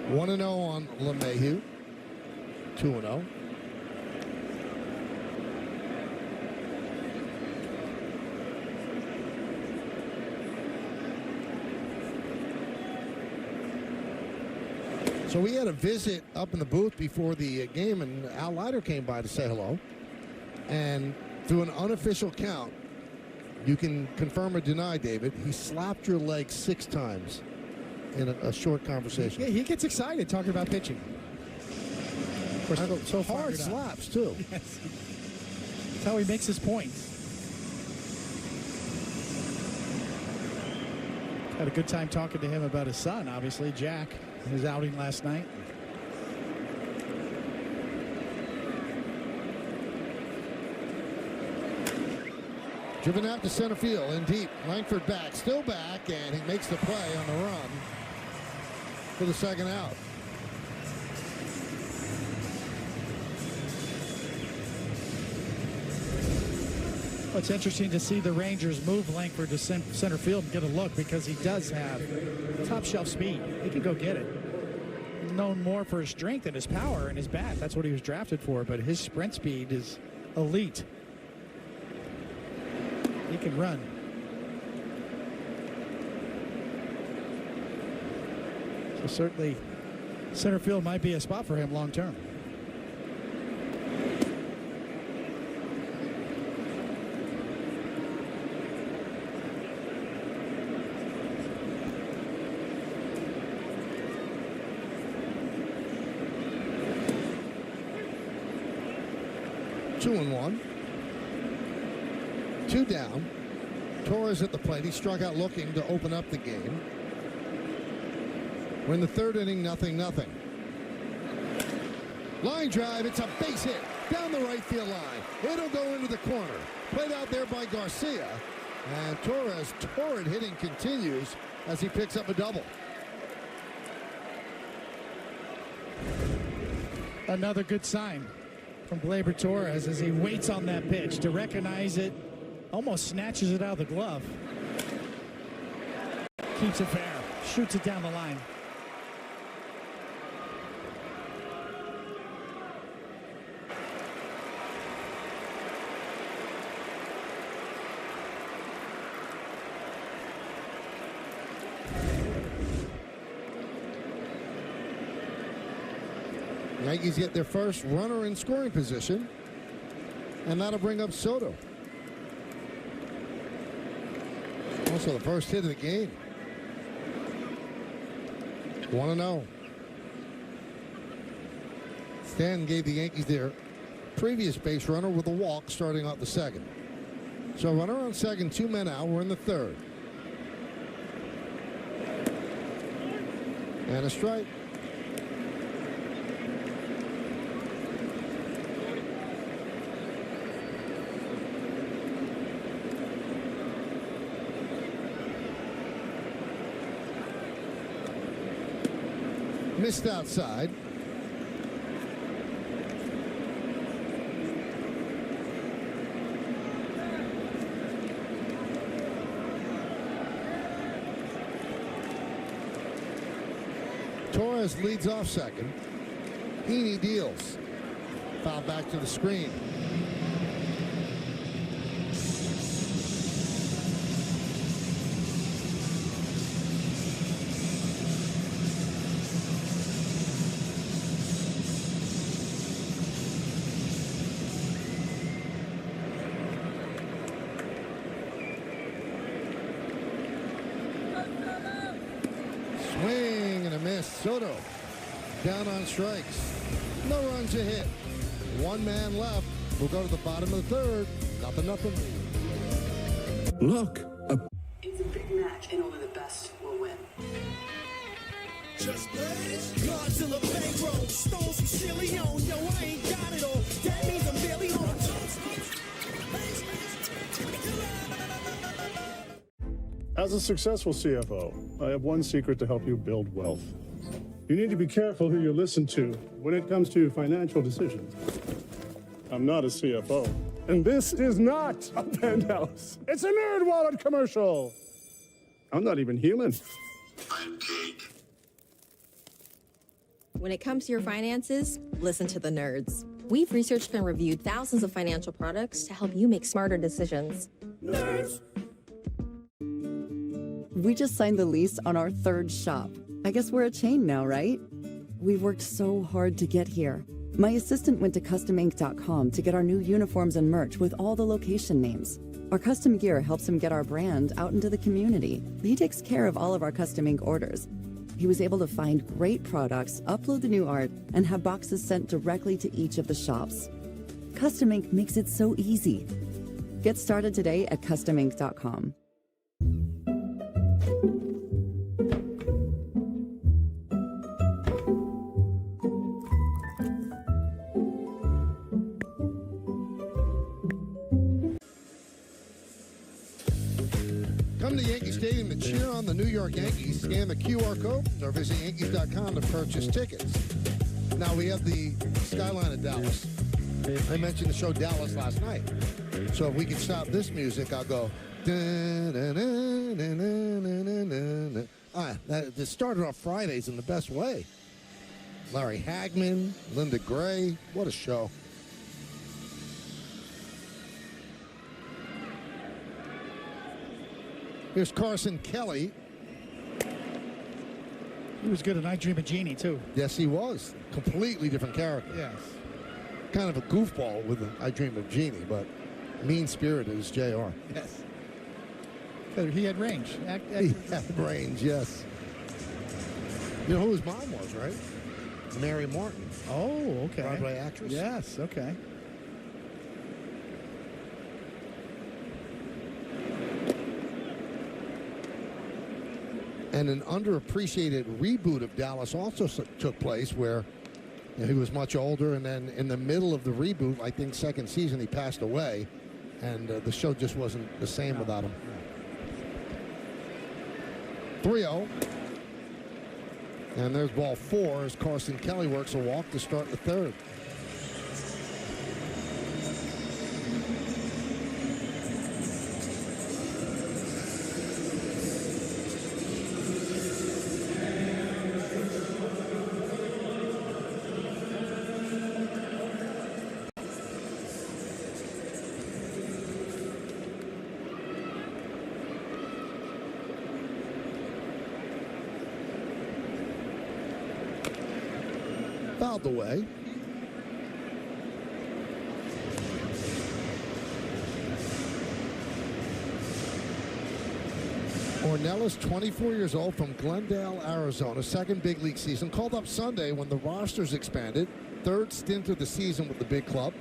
One 1-0 on LeMahieu. 2-0. So we had a visit up in the booth before the game, and Al Leiter came by to say hello. And through an unofficial count, you can confirm or deny, David, he slapped your leg 6 times in a short conversation. Yeah, he gets excited talking about pitching. Of course, so hard slaps, too. Yes. That's how he makes his points. Had a good time talking to him about his son, obviously, Jack, his outing last night. Driven out to center field in deep. Langford back, still back, and he makes the play on the run for the second out. Well, it's interesting to see the Rangers move Langford to center field and get a look, because he does have top shelf speed. He can go get it. Known more for his strength and his power and his bat. That's what he was drafted for, but his sprint speed is elite. He can run. So certainly center field might be a spot for him long term. Two and one. 2 down. Torres at the plate. He struck out looking to open up the game. We're in the 3rd inning, 0-0. Line drive. It's a base hit down the right field line. It'll go into the corner. Played out there by Garcia. And Torres' torrid hitting continues as he picks up a double. Another good sign from Gleyber Torres as he waits on that pitch to recognize it, almost snatches it out of the glove. Keeps it fair, shoots it down the line. Yankees get their first runner in scoring position, and that'll bring up Soto. Also the first hit of the game. 1-0. Stanton gave the Yankees their previous base runner with a walk starting out the second. So runner on second, 2 men out. We're in the third. And a strike. Missed outside. Torres leads off second. Heaney deals. Foul back to the screen. Swing and a miss. Soto down on strikes. No runs a hit. 1 man left. We'll go to the bottom of the third. 0-0. Look, It's a big match, and only the best will win. Just blaze. Godzilla bankroll. Stole some chili on. Yo, I ain't got it all. That means I'm barely on. As a successful CFO, I have one secret to help you build wealth. You need to be careful who you listen to when it comes to financial decisions. I'm not a CFO, and this is not a penthouse. It's a Nerd Wallet commercial. I'm not even human. I'm cake. When it comes to your finances, listen to the nerds. We've researched and reviewed thousands of financial products to help you make smarter decisions. Nerds! We just signed the lease on our 3rd shop. I guess we're a chain now, right? We've worked so hard to get here. My assistant went to CustomInk.com to get our new uniforms and merch with all the location names. Our custom gear helps him get our brand out into the community. He takes care of all of our Custom Ink orders. He was able to find great products, upload the new art, and have boxes sent directly to each of the shops. Custom Ink makes it so easy. Get started today at CustomInk.com. Come to Yankee Stadium to cheer on the New York Yankees. Scan the QR code or visit Yankees.com to purchase tickets. Now we have the skyline of Dallas. I mentioned the show Dallas last night. So if we can stop this music, I'll go. This started off Fridays in the best way. Larry Hagman, Linda Gray. What a show. Here's Carson Kelly. He was good at I Dream of Jeannie, too. Yes, he was. Completely different character. Yes. Kind of a goofball with I Dream of Jeannie, but mean-spirited as JR. Yes. He had range. He had range, yes. You know who his mom was, right? Mary Martin. Oh, okay. Broadway actress. Yes, okay. And an underappreciated reboot of Dallas also took place where he was much older, and then in the middle of the reboot, I think 2nd season, he passed away, and the show just wasn't the same without him. 3-0. And there's ball 4 as Carson Kelly works a walk to start the 3rd. Fouled away. Ornelas, 24 years old, from Glendale, Arizona. Second big league season. Called up Sunday when the rosters expanded. Third stint of the season with the big club.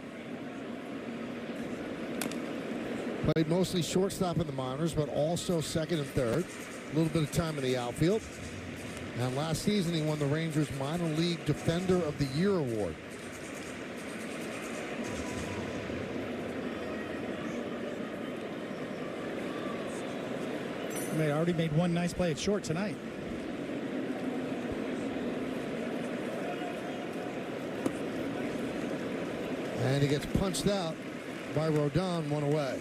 Played mostly shortstop in the minors, but also second and third. A little bit of time in the outfield. And last season, he won the Rangers Minor League Defender of the Year award. They already made one nice play at short tonight. And he gets punched out by Rodon, one away.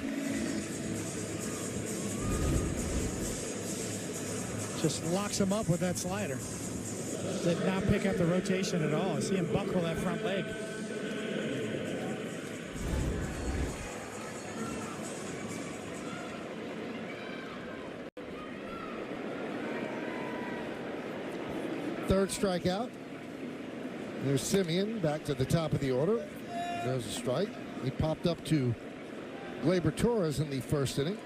Just locks him up with that slider. Did not pick up the rotation at all. I see him buckle that front leg. Third strikeout. There's Simeon back to the top of the order. There's a strike. He popped up to Gleyber Torres in the first inning.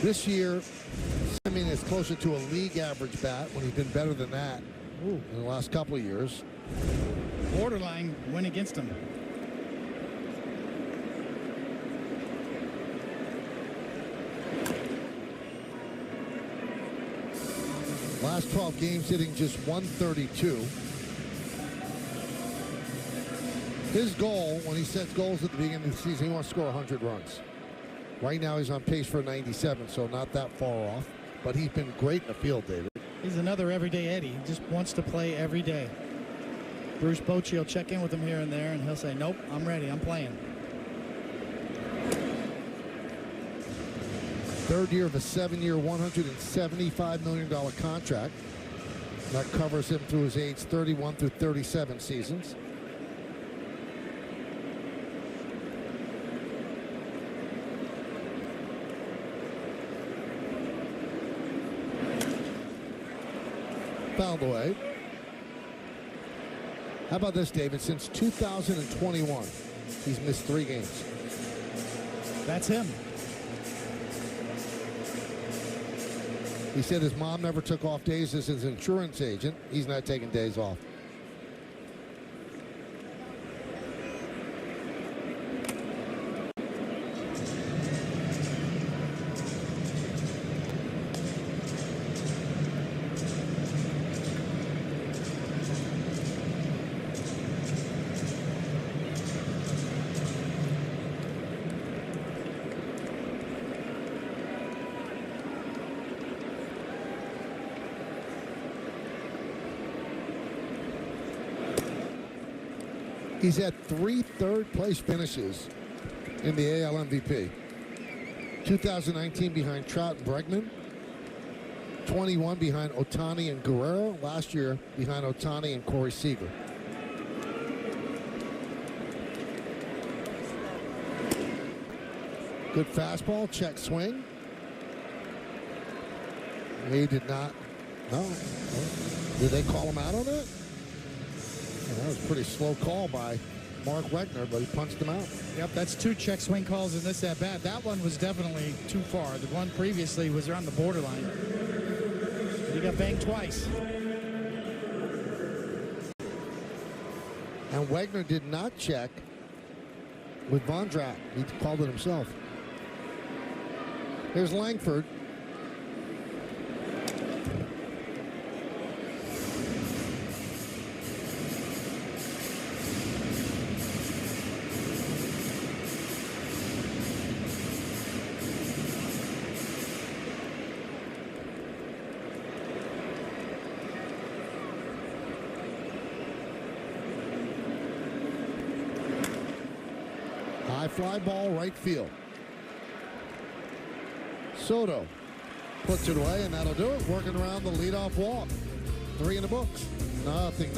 This year, Simeon is closer to a league average bat when he's been better than that in the last couple of years. Borderline went against him. Last 12 games hitting just 132. His goal, when he sets goals at the beginning of the season, he wants to score 100 runs. Right now he's on pace for 97, so not that far off. But he's been great in the field, David. He's another everyday Eddie. He just wants to play every day. Bruce Bochy will check in with him here and there, and he'll say, nope, I'm ready, I'm playing. Third year of a 7-year, $175 million contract. That covers him through his age 31 through 37 seasons. Fouled away. How about this, David? Since 2021, he's missed 3 games. That's him. He said his mom never took off days as his insurance agent. He's not taking days off. He's had 3 third-place finishes in the AL MVP. 2019 behind Trout and Bregman. 21 behind Ohtani and Guerrero. Last year behind Ohtani and Corey Seager. Good fastball, check swing. He did not. No. Did they call him out on it? That was a pretty slow call by Mark Wegner, but he punched him out. Yep, that's 2 check swing calls in this at-bat. That one was definitely too far. The one previously was around the borderline. He got banged twice. And Wegner did not check with Vondrack. He called it himself. Here's Langford. High fly ball, right field. Soto puts it away, and that'll do it. Working around the leadoff walk. 3 in the books. Nothing.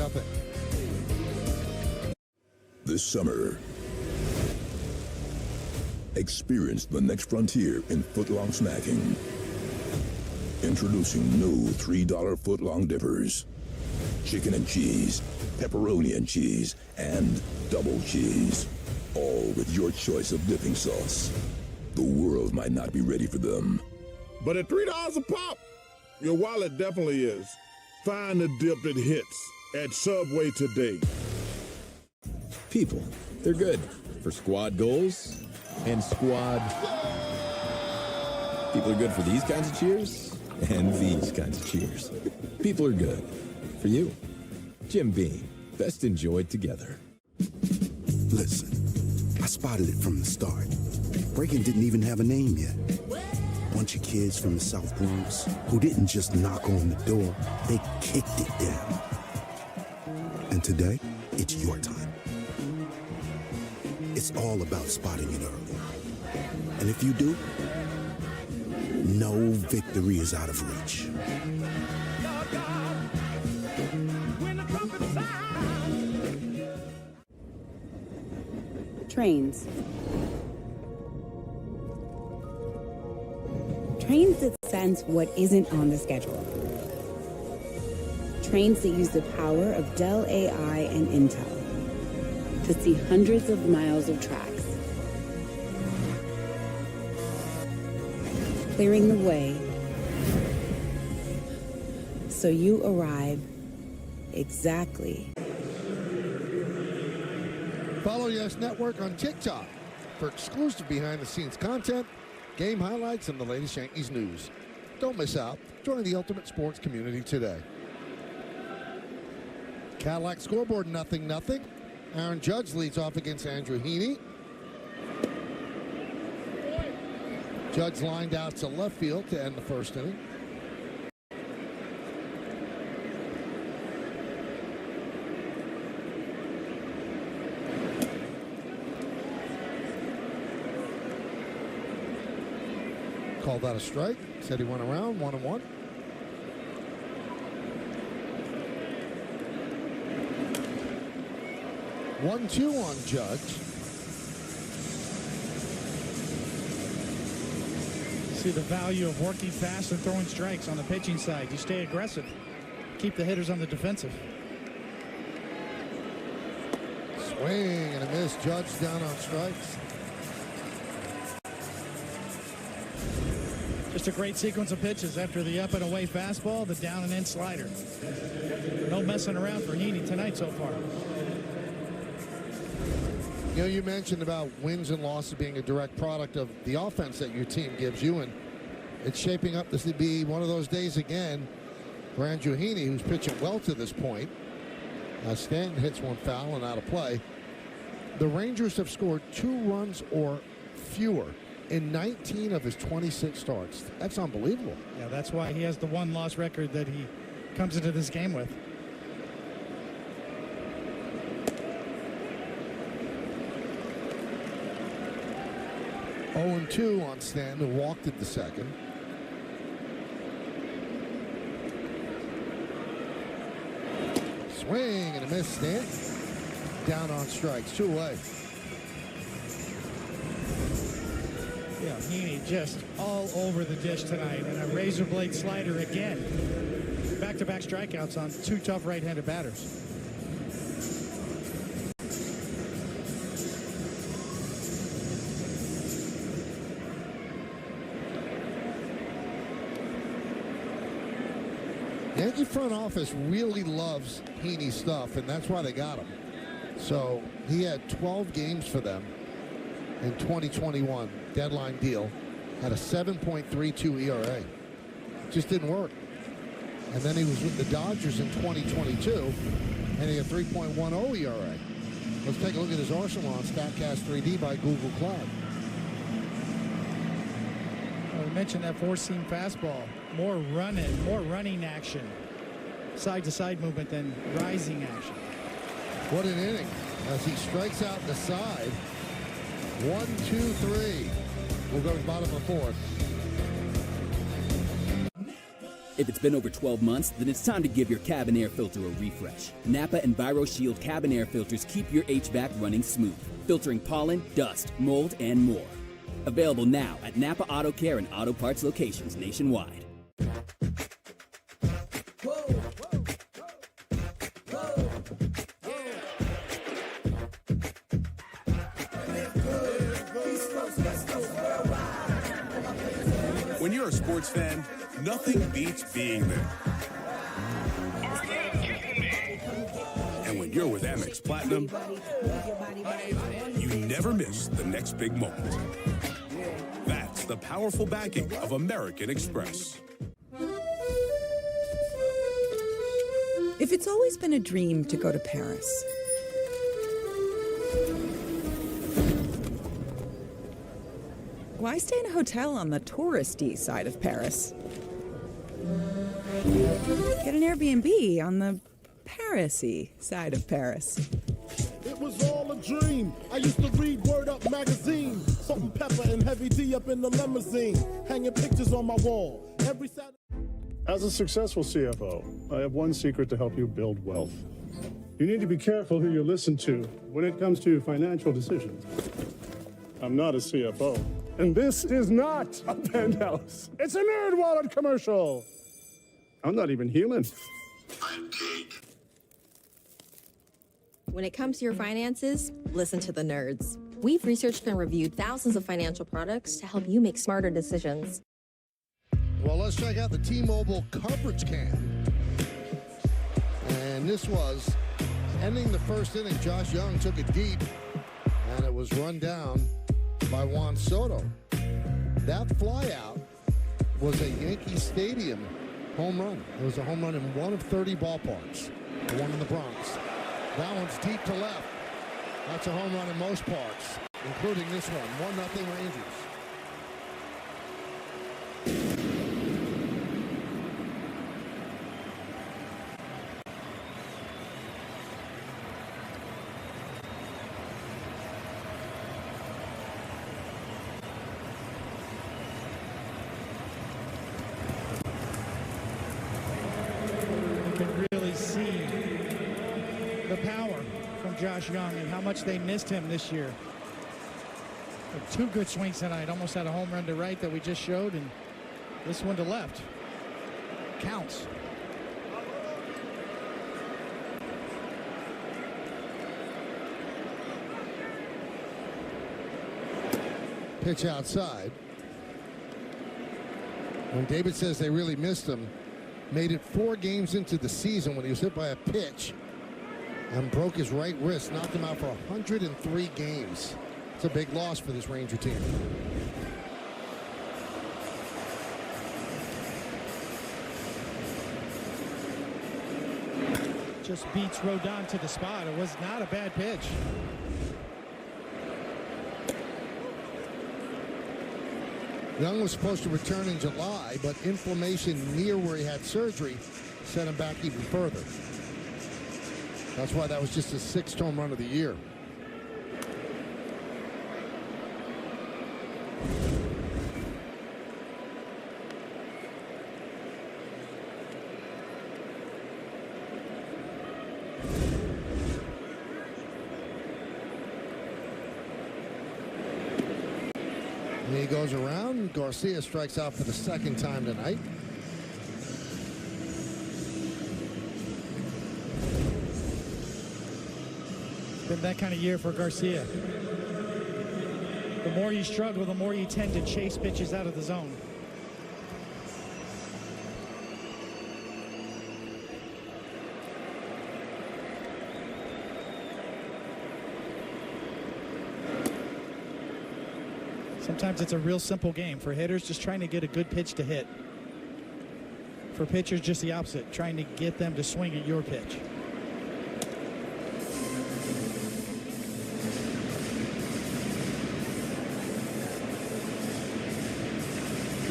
This summer, experience the next frontier in footlong snacking. Introducing new $3 footlong dippers. Chicken and cheese, pepperoni and cheese, and double cheese. All with your choice of dipping sauce. The world might not be ready for them. But at $3 a pop, your wallet definitely is. Find the dip that hits at Subway today. People, they're good for squad goals and squad. People are good for these kinds of cheers and these kinds of cheers. People are good for you. Jim Beam, best enjoyed together. Listen, I spotted it from the start. Breaking didn't even have a name yet. Bunch of kids from the South Bronx who didn't just knock on the door, they kicked it down. And today, it's your time. It's all about spotting it early. And if you do, no victory is out of reach. Trains. Trains that sense what isn't on the schedule. Trains that use the power of Dell AI and Intel to see hundreds of miles of tracks, clearing the way so you arrive exactly. Follow Yes Network on TikTok for exclusive behind-the-scenes content, game highlights, and the latest Yankees news. Don't miss out. Join the ultimate sports community today. Cadillac scoreboard, 0-0. Aaron Judge leads off against Andrew Heaney. Judge lined out to left field to end the first inning. Called that a strike. Said he went around 1-1. One-two on Judge. See the value of working fast and throwing strikes on the pitching side. You stay aggressive. Keep the hitters on the defensive. Swing and a miss. Judge down on strikes. Just a great sequence of pitches after the up and away fastball, the down and in slider. No messing around for Heaney tonight so far. You know, you mentioned about wins and losses being a direct product of the offense that your team gives you, and it's shaping up to be one of those days again for Andrew Heaney, who's pitching well to this point. Stanton hits one foul and out of play. The Rangers have scored 2 runs or fewer in 19 of his 26 starts. That's unbelievable. Yeah, that's why he has the 1-loss record that he comes into this game with. Oh, 2 on Stanton, who walked at the second. Swing and a miss. Stanton down on strikes. 2 away. Yeah, Heaney just all over the dish tonight, and a razor blade slider again. Back-to-back strikeouts on 2 tough right-handed batters. Yankee front office really loves Heaney's stuff, and that's why they got him. So he had 12 games for them in 2021, deadline deal, had a 7.32 ERA. Just didn't work. And then he was with the Dodgers in 2022, and he had 3.10 ERA. Let's take a look at his arsenal on StatCast 3D by Google Cloud. Well, we mentioned that 4-seam fastball. More running action. Side-to-side movement than rising action. What an inning as he strikes out the side. 1, 2, 3. We'll go to the bottom of the fourth. If it's been over 12 months, then it's time to give your cabin air filter a refresh. Napa EnviroShield cabin air filters keep your HVAC running smooth, filtering pollen, dust, mold, and more. Available now at Napa Auto Care and Auto Parts locations nationwide. When you're a sports fan, nothing beats being there. And when you're with Amex Platinum, you never miss the next big moment. That's the powerful backing of American Express. If it's always been a dream to go to Paris, why stay in a hotel on the touristy side of Paris? Get an Airbnb on the Paris-y side of Paris. It was all a dream. I used to read Word Up magazine. Salt and pepper and Heavy D up in the limousine. Hanging pictures on my wall. Every Saturday. As a successful CFO, I have one secret to help you build wealth. You need to be careful who you listen to when it comes to financial decisions. I'm not a CFO, and this is not a penthouse. It's a NerdWallet commercial. I'm not even human. When it comes to your finances, listen to the nerds. We've researched and reviewed thousands of financial products to help you make smarter decisions. Well, let's check out the T-Mobile coverage cam. And this was ending the first inning. Josh Young took it deep, and it was run down by Juan Soto. That flyout was a Yankee Stadium home run. It was a home run in one of 30 ballparks, the one in the Bronx. That one's deep to left. That's a home run in most parks, including this one. 1-0 Rangers. Josh Young and how much they missed him this year. But two good swings tonight. Almost had a home run to right that we just showed, and this one to left. Counts. Pitch outside. When David says they really missed him, made it 4 games into the season when he was hit by a pitch and broke his right wrist, knocked him out for 103 games. It's a big loss for this Ranger team. Just beats Rodon to the spot. It was not a bad pitch. Young was supposed to return in July, but inflammation near where he had surgery set him back even further. That's why that was just his 6th home run of the year. And he goes around. Garcia strikes out for the 2nd time tonight. Been that kind of year for Garcia. The more you struggle, the more you tend to chase pitches out of the zone. Sometimes it's a real simple game. For hitters, just trying to get a good pitch to hit. For pitchers, just the opposite, trying to get them to swing at your pitch.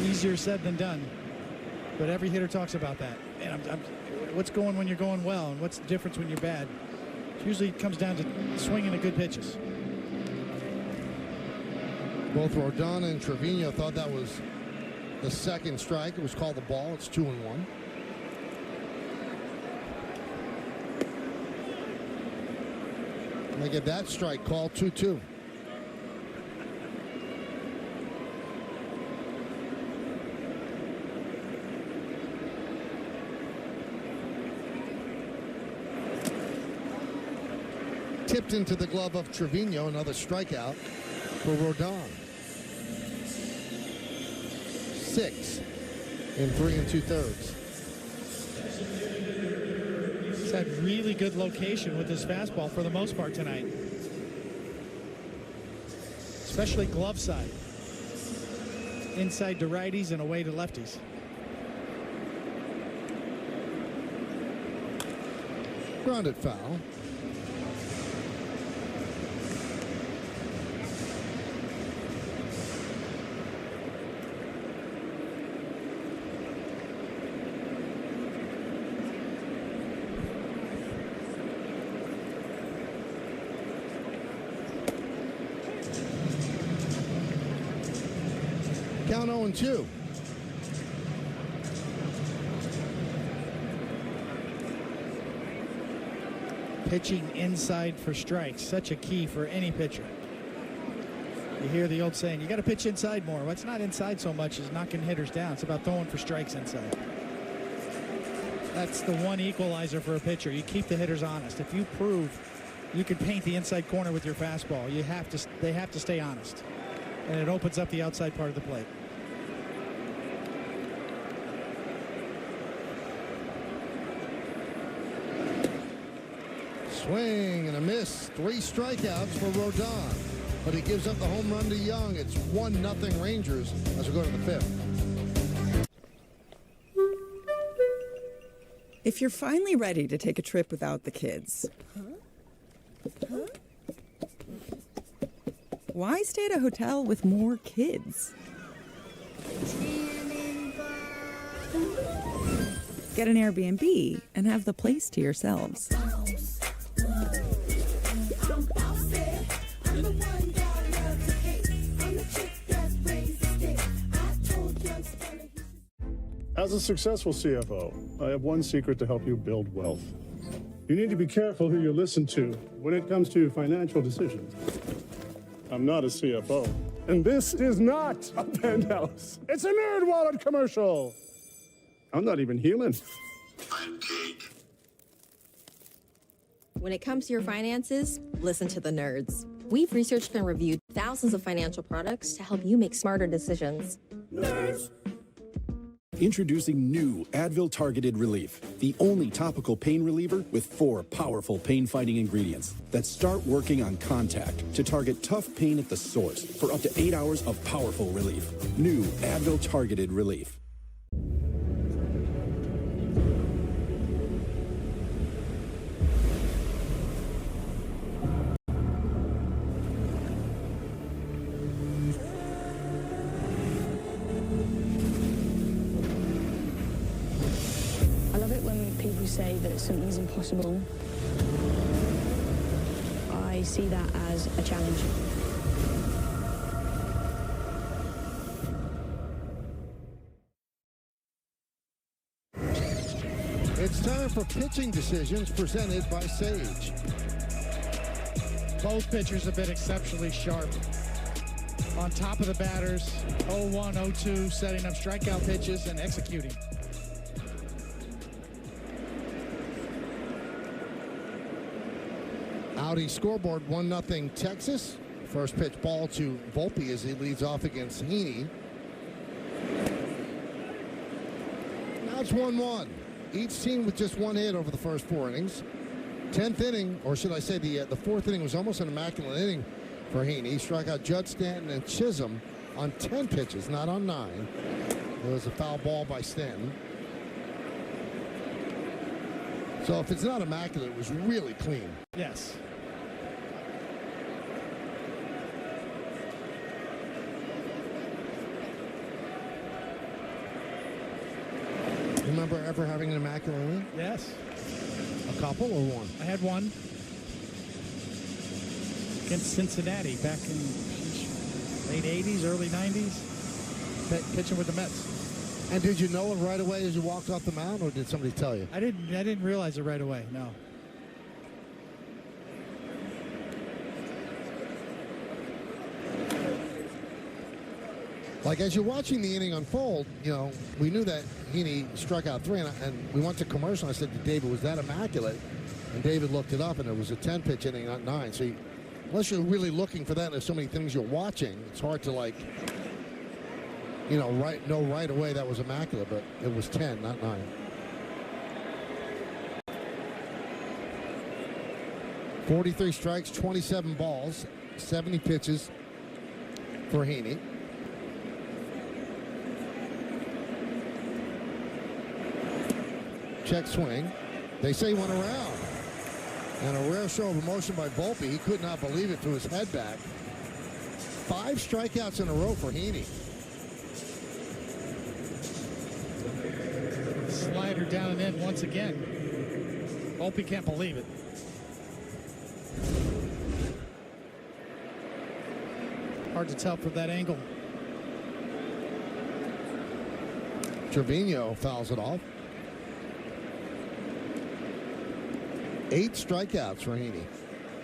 Easier said than done, but every hitter talks about that. And what's going when you're going well, and what's the difference when you're bad? It usually comes down to swinging at good pitches. Both Rodon and Trevino thought that was the second strike. It was called the ball. It's 2-1. They get that strike called 2-2. Tipped into the glove of Trevino, another strikeout for Rodon. 6 in 3 2/3. He's had really good location with his fastball for the most part tonight. Especially glove side. Inside to righties and away to lefties. Grounded foul. Count 0-2. Pitching inside for strikes, such a key for any pitcher. You hear the old saying, you got to pitch inside more. What's not inside so much is knocking hitters down. It's about throwing for strikes inside. That's the one equalizer for a pitcher. You keep the hitters honest. If you prove you can paint the inside corner with your fastball, they have to stay honest. And it opens up the outside part of the plate. Swing and a miss. 3 strikeouts for Rodon. But he gives up the home run to Young. It's 1-0 Rangers as we go to the 5th. If you're finally ready to take a trip without the kids, why stay at a hotel with more kids? Get an Airbnb and have the place to yourselves. As a successful CFO, I have one secret to help you build wealth. You need to be careful who you listen to when it comes to financial decisions. I'm not a CFO, and this is not a penthouse. It's a Nerd Wallet commercial. I'm not even human. When it comes to your finances, listen to the nerds. We've researched and reviewed thousands of financial products to help you make smarter decisions. Nerds. Introducing new Advil Targeted Relief, the only topical pain reliever with 4 powerful pain-fighting ingredients that start working on contact to target tough pain at the source for up to 8 hours of powerful relief. New Advil Targeted Relief. Say that something's impossible. I see that as a challenge. It's time for pitching decisions presented by Sage. Both pitchers have been exceptionally sharp. On top of the batters, 0-1, 0-2, setting up strikeout pitches and executing. Audi scoreboard 1-0 Texas. First pitch ball to Volpe as he leads off against Heaney. Now it's 1-1. Each team with just 1 hit over the first 4 innings. 10th inning, or should I say the 4th inning was almost an immaculate inning for Heaney. He struck out Judd Stanton and Chisholm on 10 pitches, not on 9. There was a foul ball by Stanton. So if it's not immaculate, it was really clean. Yes. Remember ever having an immaculate inning? Yes. A couple or one? I had one against Cincinnati back in late 80s, early 90s, pitching with the Mets. And did you know it right away as you walked off the mound, or did somebody tell you? I didn't realize it right away, no. Like, as you're watching the inning unfold, you know, we knew that Heaney struck out 3, and we went to commercial, and I said to David, was that immaculate? And David looked it up, and it was a 10-pitch inning, not 9. So unless you're really looking for that, and there's so many things you're watching, it's hard to, like, you know, know right away that was immaculate, but it was 10, not 9. .43 strikes, 27 balls, 70 pitches for Heaney. Check swing. They say he went around. And a rare show of emotion by Volpe. He could not believe it, threw his head back. 5 strikeouts in a row for Heaney. Slider down and in once again. Volpe can't believe it. Hard to tell from that angle. Trevino fouls it off. 8 strikeouts for Heaney.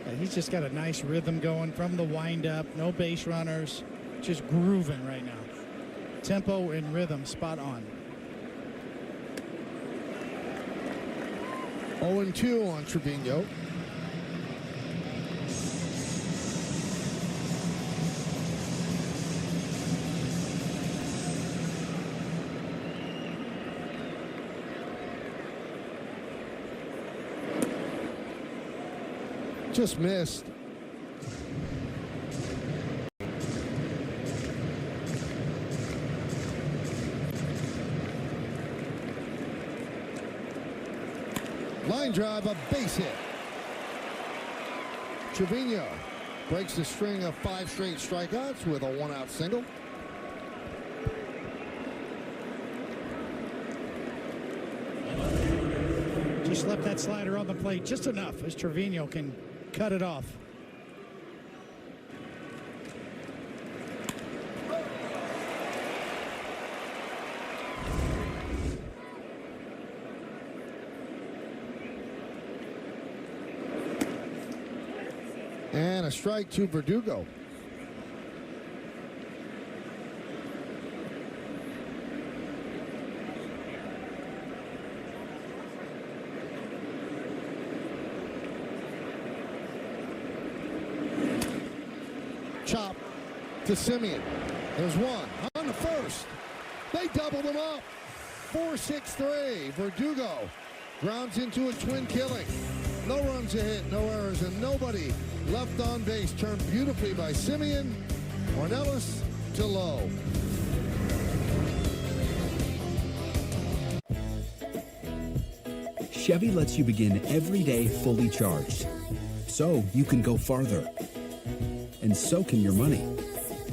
Yeah, he's just got a nice rhythm going from the windup. No base runners. Just grooving right now. Tempo and rhythm spot on. 0-2 on Trevino. Just missed. Line drive, a base hit. Trevino breaks the string of 5 straight strikeouts with a 1-out single. Just left that slider on the plate just enough as Trevino can cut it off. And a strike to Verdugo. Chop to Simeon. There's one on the first. They doubled him up. 4-6-3. Verdugo grounds into a twin killing. No runs a hit, no errors, and nobody left on base. Turned beautifully by Simeon. Ornelas to Lowe. Chevy lets you begin every day fully charged, so you can go farther. And so can your money.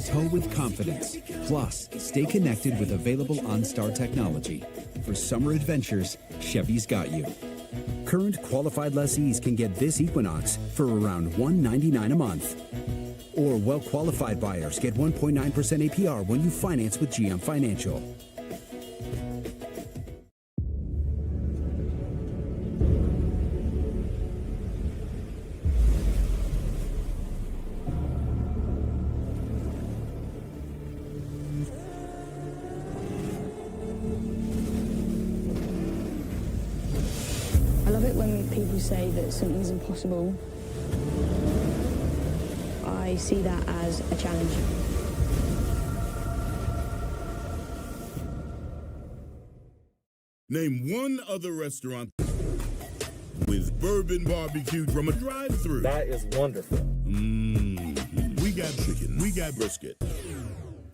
Tow with confidence. Plus, stay connected with available OnStar technology. For summer adventures, Chevy's got you. Current qualified lessees can get this Equinox for around $199 a month. Or well-qualified buyers get 1.9% APR when you finance with GM Financial. I love it when people say that something's impossible. I see that as a challenge. Name one other restaurant with bourbon barbecue from a drive-thru. That is wonderful. We got chicken. We got brisket.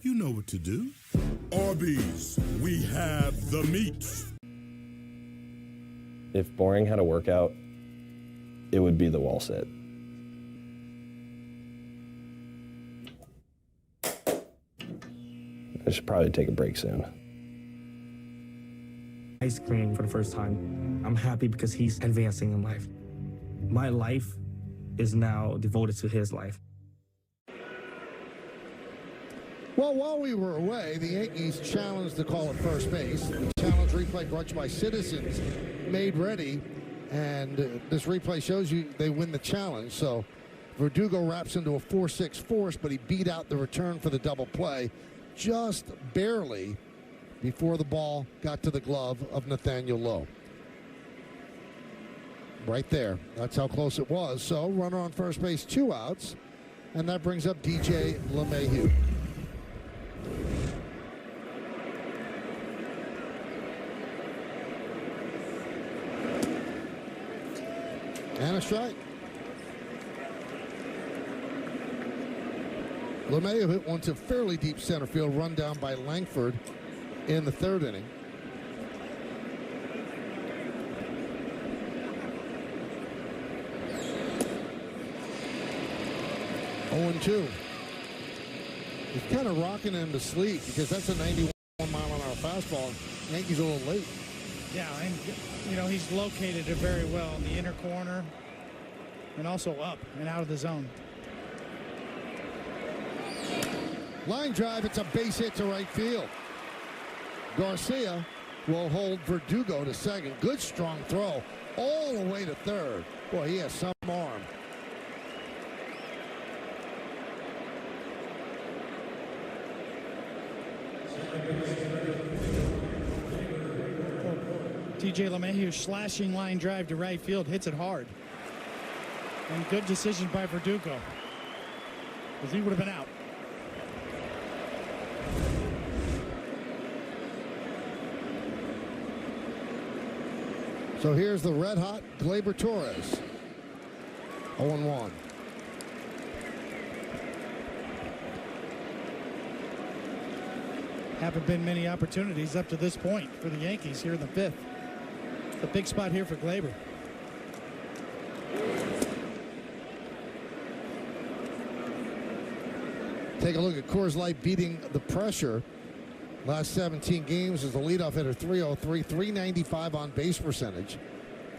You know what to do. Arby's. We have the meat. If boring had a workout, it would be the wall sit. I should probably take a break soon. Ice cream for the first time. I'm happy because he's advancing in life. My life is now devoted to his life. Well, while we were away, the Yankees challenged the call at first base. The challenge replay brought to you by Citizens, made ready. And this replay shows you they win the challenge. So Verdugo wraps into a 4-6 force, but he beat out the return for the double play just barely before the ball got to the glove of Nathaniel Lowe. Right there. That's how close it was. So runner on first base, 2 outs. And that brings up DJ LeMahieu. And a strike. LeMahieu hit one to fairly deep center field, run down by Langford in the 3rd inning. Oh, 2. He's kind of rocking him to sleep because that's a 91-mile-an-hour fastball. Yankees a little late. Yeah, and you know, he's located it very well in the inner corner and also up and out of the zone. Line drive, it's a base hit to right field. Garcia will hold Verdugo to second. Good strong throw all the way to third. Boy, he has some arm. DJ LeMahieu slashing line drive to right field, hits it hard. And good decision by Verdugo, because he would have been out. So here's the red-hot Gleyber Torres. 0-1. Haven't been many opportunities up to this point for the Yankees here in the 5th. It's a big spot here for Gleyber. Take a look at Coors Light beating the pressure. Last 17 games as the leadoff hitter, 303, 395 on base percentage.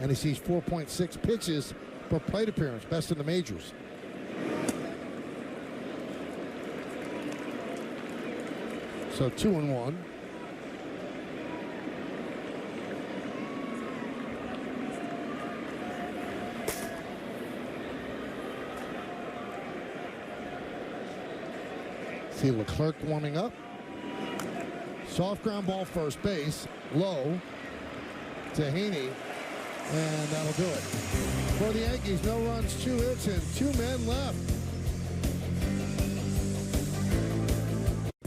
And he sees 4.6 pitches per plate appearance, best in the majors. So 2-1. See Leclerc warming up. Soft ground ball first base. Low to Haney. And that'll do it. For the Yankees, no runs, 2 hits, and 2 men left.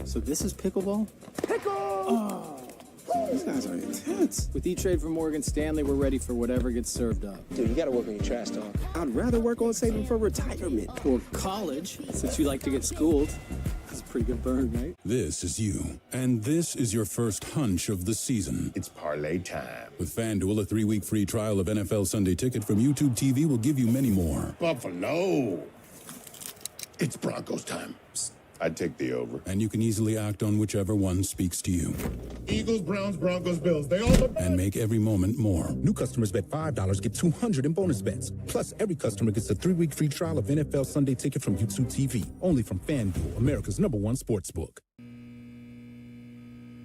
So this is pickleball? Pickle! Oh, these guys are intense. With E-Trade from Morgan Stanley, we're ready for whatever gets served up. Dude, you gotta work on your trash talk. I'd rather work on saving for retirement or college, since you like to get schooled. That's a pretty good burn, right? This is you, and this is your first hunch of the season. It's parlay time. With FanDuel, a 3-week free trial of NFL Sunday Ticket from YouTube TV will give you many more. Buffalo. It's Broncos time. I'd take the over. And you can easily act on whichever one speaks to you. Eagles, Browns, Broncos, Bills. They all the best. And make every moment more. New customers bet $5, get $200 in bonus bets. Plus, every customer gets a 3-week free trial of NFL Sunday Ticket from YouTube TV. Only from FanDuel, America's #1 sportsbook.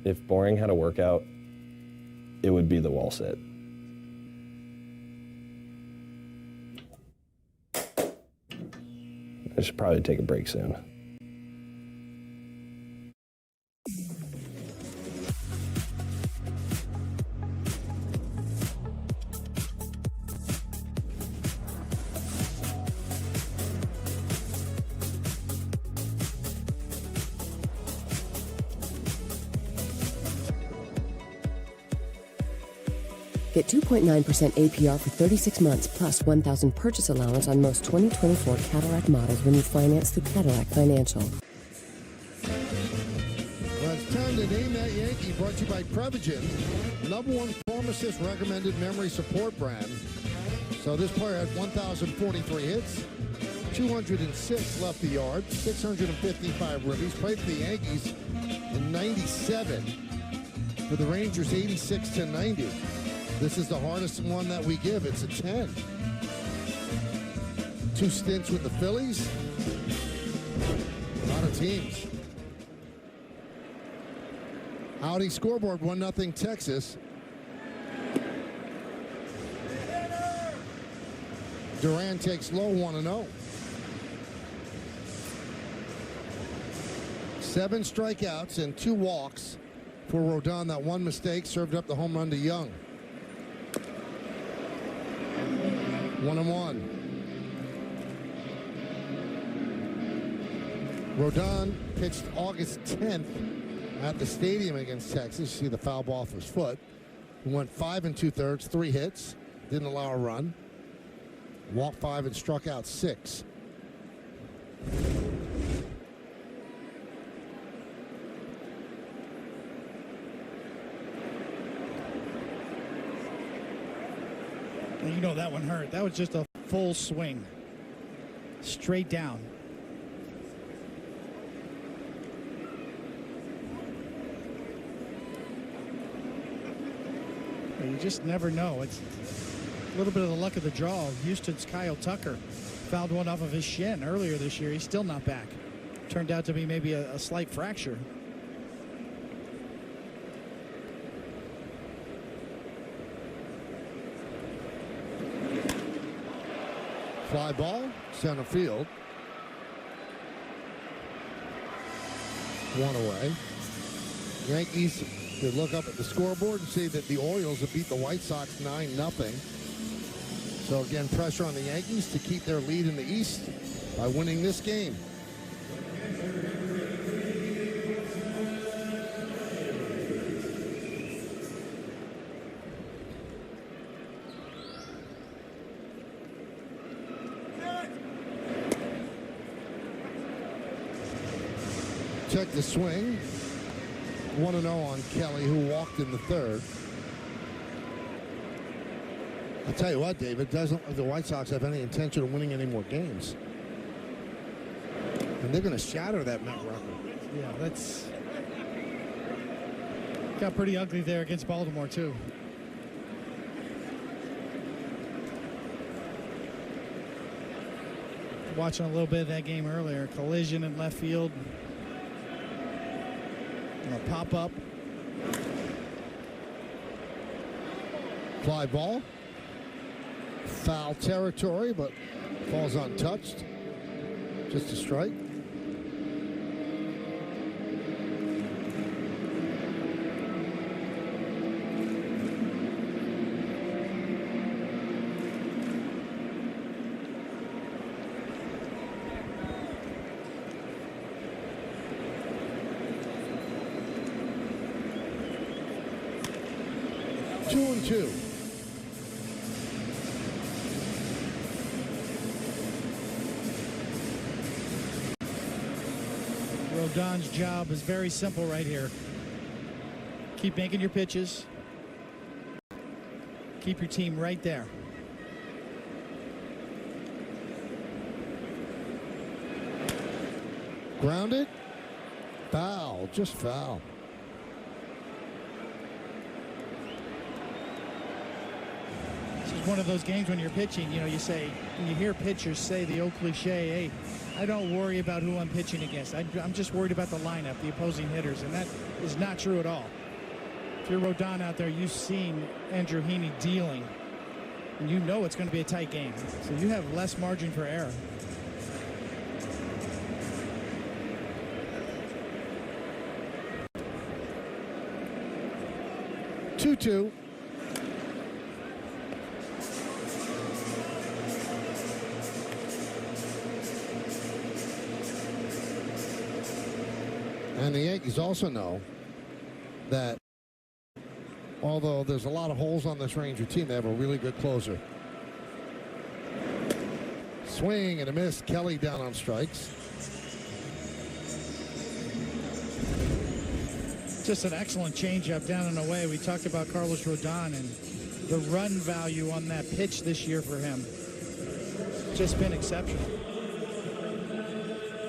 If Boring had a workout, it would be the wall sit. I should probably take a break soon. Get 2.9% APR for 36 months plus $1,000 purchase allowance on most 2024 Cadillac models when you finance through Cadillac Financial. Well, it's time to name that Yankee, brought to you by Prevagen, #1 pharmacist recommended memory support brand. So this player had 1,043 hits, 206 left the yard, 655 ribbies, played for the Yankees in 97, for the Rangers 86-90. This is the hardest one that we give. It's a 10. 2 stints with the Phillies. A lot of teams. Audi scoreboard 1-0 Texas. Duran takes low 1-0. 7 strikeouts and 2 walks for Rodon. That one mistake served up the home run to Young. 1-1. Rodon pitched August 10th at the stadium against Texas. See the foul ball off his foot. He went 5 2/3, 3 hits, didn't allow a run. Walked 5 and struck out 6. You know that one hurt. That was just a full swing. Straight down. You just never know. It's a little bit of the luck of the draw. Houston's Kyle Tucker fouled one off of his shin earlier this year. He's still not back. Turned out to be maybe a slight fracture. Fly ball, center field. 1 away. Yankees could look up at the scoreboard and see that the Orioles have beat the White Sox 9-0. So again, pressure on the Yankees to keep their lead in the East by winning this game. Check the swing. 1-0 on Kelly, who walked in the 3rd. I'll tell you what, David, doesn't look like the White Sox have any intention of winning any more games. And they're going to shatter that Met record. Yeah, that's got pretty ugly there against Baltimore, too. Watching a little bit of that game earlier. Collision in left field. A pop up. Fly ball. Foul territory, but falls untouched. Just a strike. Two. Rodon's job is very simple right here. Keep making your pitches. Keep your team right there. Grounded. Foul. Just foul. One of those games when you're pitching, you know, you say, when you hear pitchers say the old cliche, hey, I don't worry about who I'm pitching against. I'm just worried about the lineup, the opposing hitters, and that is not true at all. If you're Rodon out there, you've seen Andrew Heaney dealing, and you know it's going to be a tight game. So you have less margin for error. Two. And the Yankees also know that although there's a lot of holes on this Ranger team, they have a really good closer. Swing and a miss. Kelly down on strikes. Just an excellent changeup down and away. We talked about Carlos Rodon and the run value on that pitch this year for him. Just been exceptional.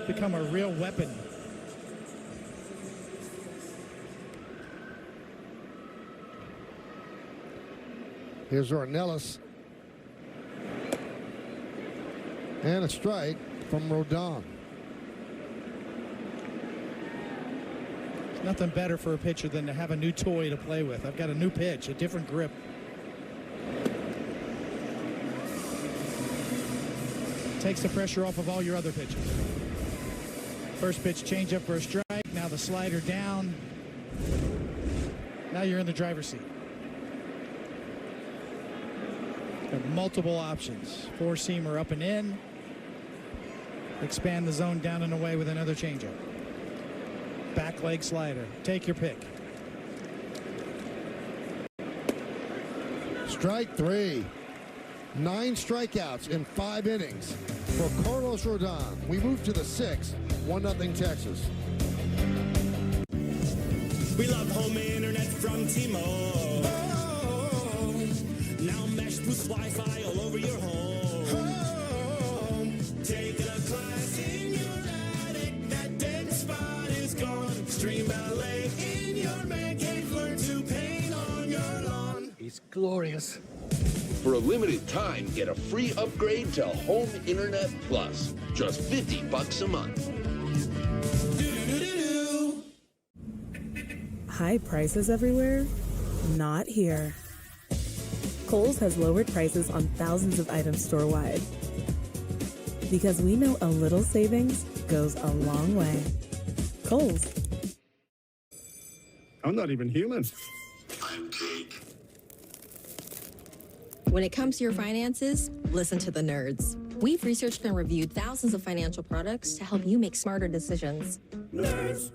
Become a real weapon. Here's Ornelas. And a strike from Rodon. Nothing better for a pitcher than to have a new toy to play with. I've got a new pitch, a different grip. Takes the pressure off of all your other pitches. First pitch, change up for a strike. Now the slider down. Now you're in the driver's seat. Got multiple options. Four-seamer up and in. Expand the zone down and away with another changeup. Back leg slider. Take your pick. Strike three. 9 strikeouts in 5 innings for Carlos Rodon. We move to the 6th. 1-0 Texas. We love home internet from T-Mobile. Oh, now Mesh boosts Wi-Fi all over your home. Taking a class in your attic, that dead spot is gone. Stream ballet in your man cave, learn to paint on your lawn. It's glorious. For a limited time, get a free upgrade to Home Internet Plus. Just $50 a month. High prices everywhere? Not here. Kohl's has lowered prices on thousands of items store-wide. Because we know a little savings goes a long way. Kohl's. I'm not even human. When it comes to your finances, listen to the nerds. We've researched and reviewed thousands of financial products to help you make smarter decisions. Nerds.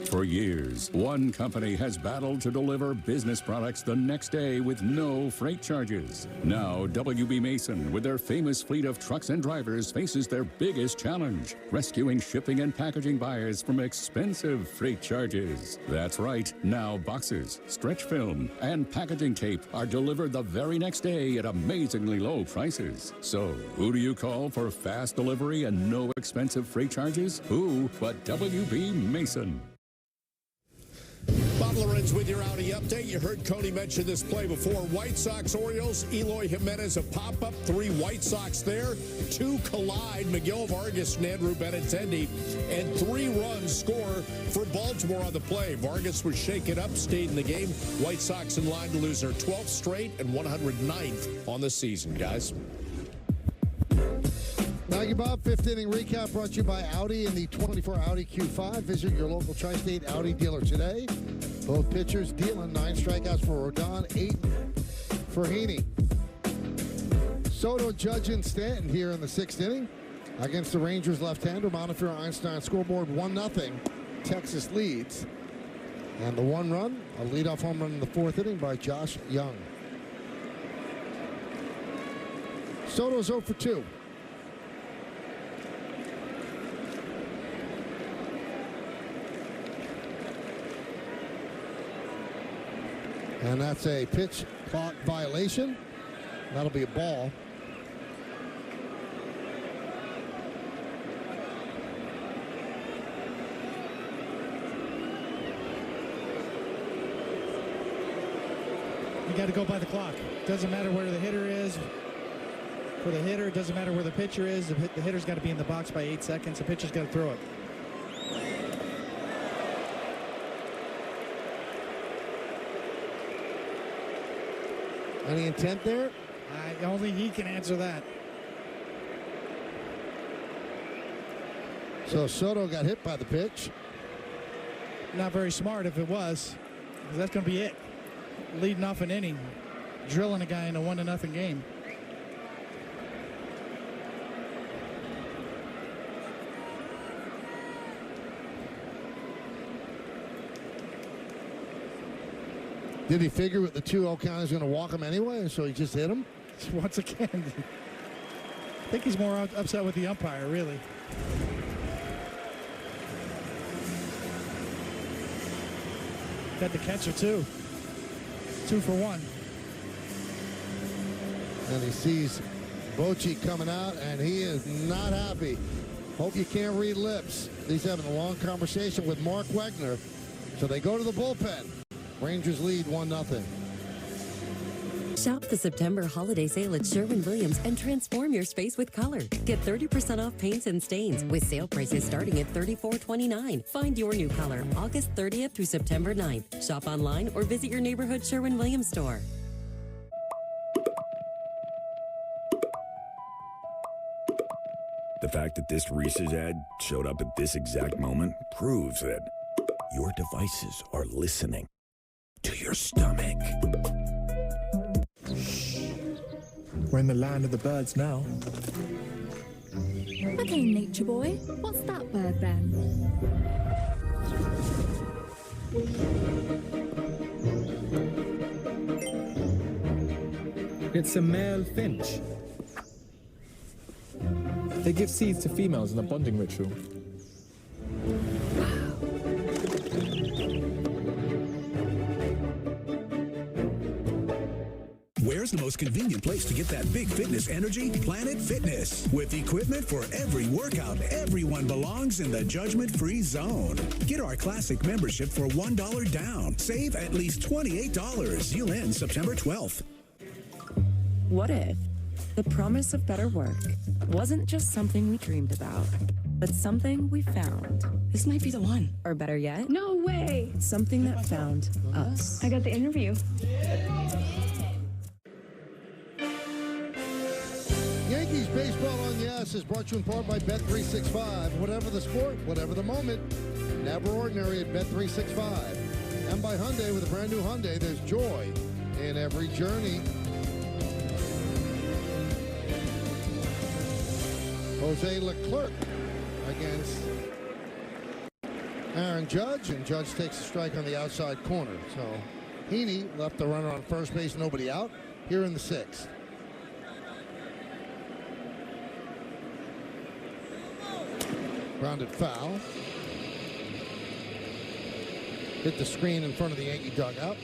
For years, one company has battled to deliver business products the next day with no freight charges. Now, WB Mason, with their famous fleet of trucks and drivers, faces their biggest challenge, rescuing shipping and packaging buyers from expensive freight charges. That's right. Now, boxes, stretch film, and packaging tape are delivered the very next day at amazingly low prices. So, who do you call for fast delivery and no expensive freight charges? Who but WB Mason? Bob Lorenz with your Audi update. You heard Cody mention this play before. White Sox, Orioles, Eloy Jimenez, a pop-up. 3 White Sox there. 2 collide. Miguel Vargas and Andrew Benintendi. And 3 runs score for Baltimore on the play. Vargas was shaken up, stayed in the game. White Sox in line to lose their 12th straight and 109th on the season, guys. Thank you, Bob. 5th inning recap brought to you by Audi in the 24 Audi Q5. Visit your local Tri-State Audi dealer today. Both pitchers dealing 9 strikeouts for Rodon, 8 for Heaney. Soto, Judge, and Stanton here in the 6th inning against the Rangers left-hander. Montefiore Einstein scoreboard 1-0. Texas leads. And the 1 run, a leadoff home run in the 4th inning by Josh Young. Soto's 0 for 2. And that's a pitch clock violation. That'll be a ball. You got to go by the clock. Doesn't matter where the hitter is. For the hitter, it doesn't matter where the pitcher is. The hitter's got to be in the box by 8 seconds. The pitcher's got to throw it. Any intent there? Only he can answer that. So Soto got hit by the pitch. Not very smart if it was, because that's going to be it. Leading off an inning, drilling a guy in a 1-0 game. Did he figure with the 2-0 count he's going to walk him anyway, and so he just hit him? Once again, I think he's more upset with the umpire, really. Got the catcher, too. 2 for 1. And he sees Bochy coming out, and he is not happy. Hope you can't read lips. He's having a long conversation with Mark Wegner. So they go to the bullpen. Rangers lead 1-0. Shop the September holiday sale at Sherwin-Williams and transform your space with color. Get 30% off paints and stains with sale prices starting at $34.29. Find your new color August 30th through September 9th. Shop online or visit your neighborhood Sherwin-Williams store. The fact that this Reese's ad showed up at this exact moment proves that your devices are listening to your stomach. We're in the land of the birds now. Okay, nature boy, what's that bird then? It's a male finch. They give seeds to females in a bonding ritual. Where's the most convenient place to get that big fitness energy? Planet Fitness. With equipment for every workout, everyone belongs in the judgment-free zone. Get our classic membership for $1 down. Save at least $28. Deal ends September 12th. What if the promise of better work wasn't just something we dreamed about, but something we found? This might be the one. Or better yet, No way! something that found us. I got the interview. Yankees Baseball on Yes is brought to you in part by Bet365. Whatever the sport, whatever the moment, never ordinary at Bet365. And by Hyundai, with a brand new Hyundai, there's joy in every journey. Jose Leclerc against Aaron Judge, and Judge takes a strike on the outside corner. So Heaney left the runner on first base, nobody out, here in the sixth. Grounded foul. Hit the screen in front of the Yankee dugout.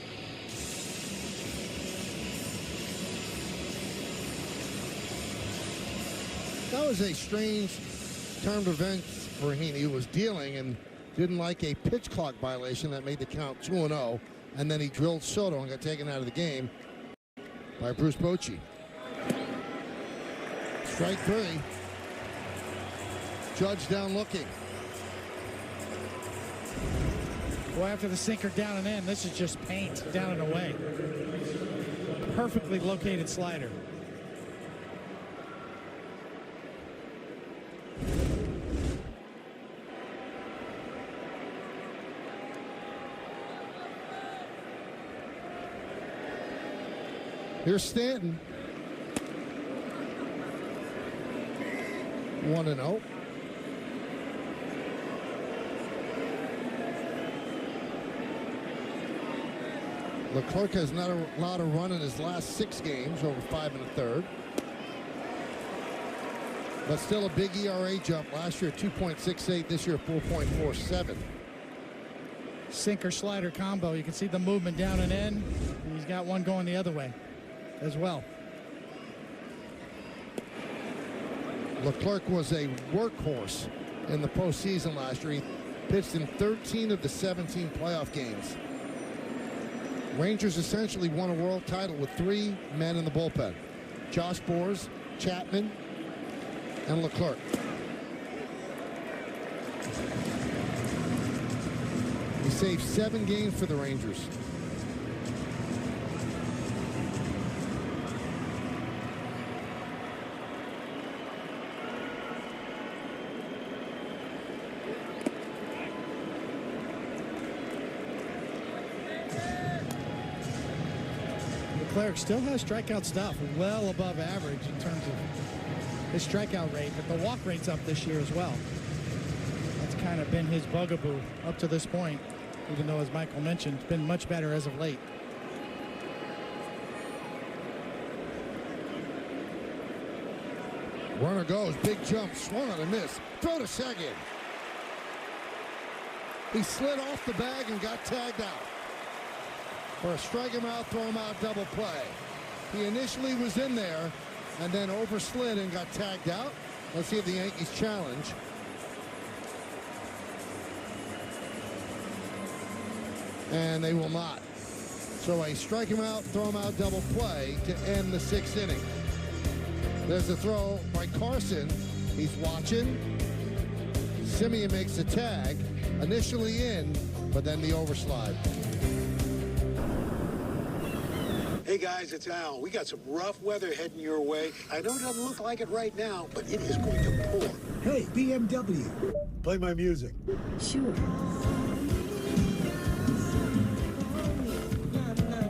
That was a strange turn of events for Heaney, who was dealing and didn't like a pitch clock violation that made the count 2-0, and then he drilled Soto and got taken out of the game by Bruce Bochy. Strike three. Judge down looking. Well, after the sinker down and in, this is just paint down and away. Perfectly located slider. Here's Stanton. 1-0. Leclerc has not allowed a run in his last 6 games, over 5 1/3. But still a big ERA jump. Last year 2.68, this year 4.47. Sinker slider combo. You can see the movement down and in. And he's got one going the other way as well. Leclerc was a workhorse in the postseason last year. He pitched in 13 of the 17 playoff games. Rangers essentially won a world title with 3 men in the bullpen: Josh Boers, Chapman, and Leclerc. He saved 7 games for the Rangers. Leclerc still has strikeout stuff, well above average in terms of his strikeout rate, but the walk rate's up this year as well. That's kind of been his bugaboo up to this point, even though, as Michael mentioned, it's been much better as of late. Runner goes, big jump, swung on a miss, throw to second. He slid off the bag and got tagged out. For a strike him out, throw him out, double play. He initially was in there and then overslid and got tagged out. Let's see if the Yankees challenge. And they will not. So a strike him out, throw him out double play to end the 6th inning. There's a throw by Carson. He's watching. Simeon makes the tag. Initially in, but then the overslide. Hey guys, it's Al. We got some rough weather heading your way. I know it doesn't look like it right now, but it is going to pour. Hey, BMW. Play my music. Sure.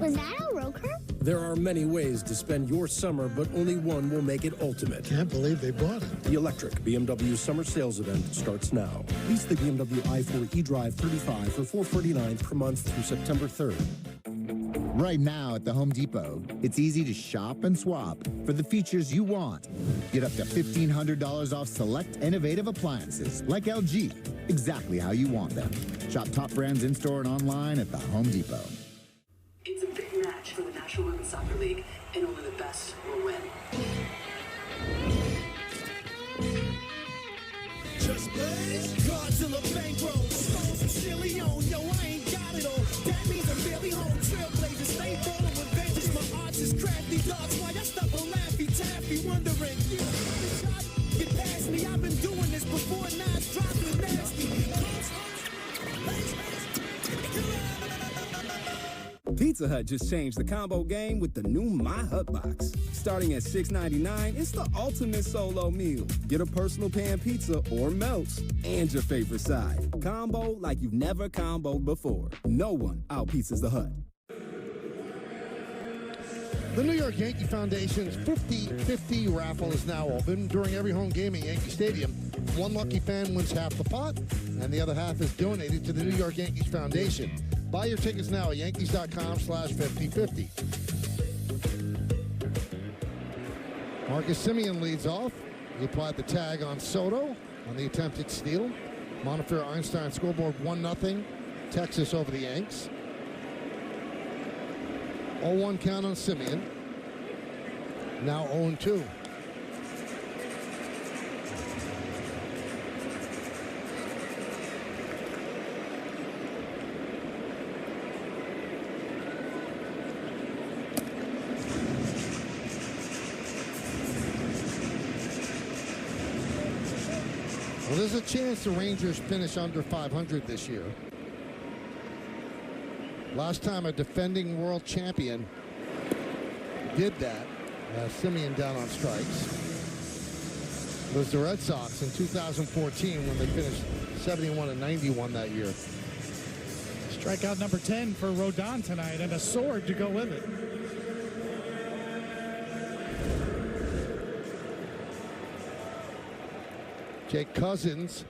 Was that a roker? There are many ways to spend your summer, but only one will make it ultimate. Can't believe they bought it. The electric BMW summer sales event starts now. Lease the BMW i4 eDrive 35 for $449 per month through September 3rd. Right now at the Home Depot, it's easy to shop and swap for the features you want. Get up to $1,500 off select innovative appliances like LG, exactly how you want them. Shop top brands in-store and online at the Home Depot. It's a big match for the National Women's Soccer League, and only the best will win. Just blaze, Godzilla bankroll, stones from Leone. Yo, I ain't got it all. That means I'm barely home. Trailblazers, stay rolling with vengeance. My arts is crafty, dogs. Why I stop a Laffy Taffy, wondering. You shot, get past me. I've been doing this before. Now it's dropping nasty. Pizza Hut just changed the combo game with the new My Hut Box. Starting at $6.99, it's the ultimate solo meal. Get a personal pan pizza or melts and your favorite side. Combo like you've never comboed before. No one out-pizzas the Hut. The New York Yankee Foundation's 50-50 raffle is now open. During every home game at Yankee Stadium, one lucky fan wins half the pot, and the other half is donated to the New York Yankees Foundation. Buy your tickets now at Yankees.com/5050. Marcus Simeon leads off. He applied the tag on Soto on the attempted steal. Montefiore Einstein scoreboard 1-0. Texas over the Yanks. 0-1 count on Simeon. Now 0-2. Well, there's a chance the Rangers finish under 500 this year. Last time a defending world champion did that, Simeon down on strikes, was the Red Sox in 2014 when they finished 71-91 that year. Strikeout number 10 for Rodon tonight, and a sword to go with it. Jake Cousins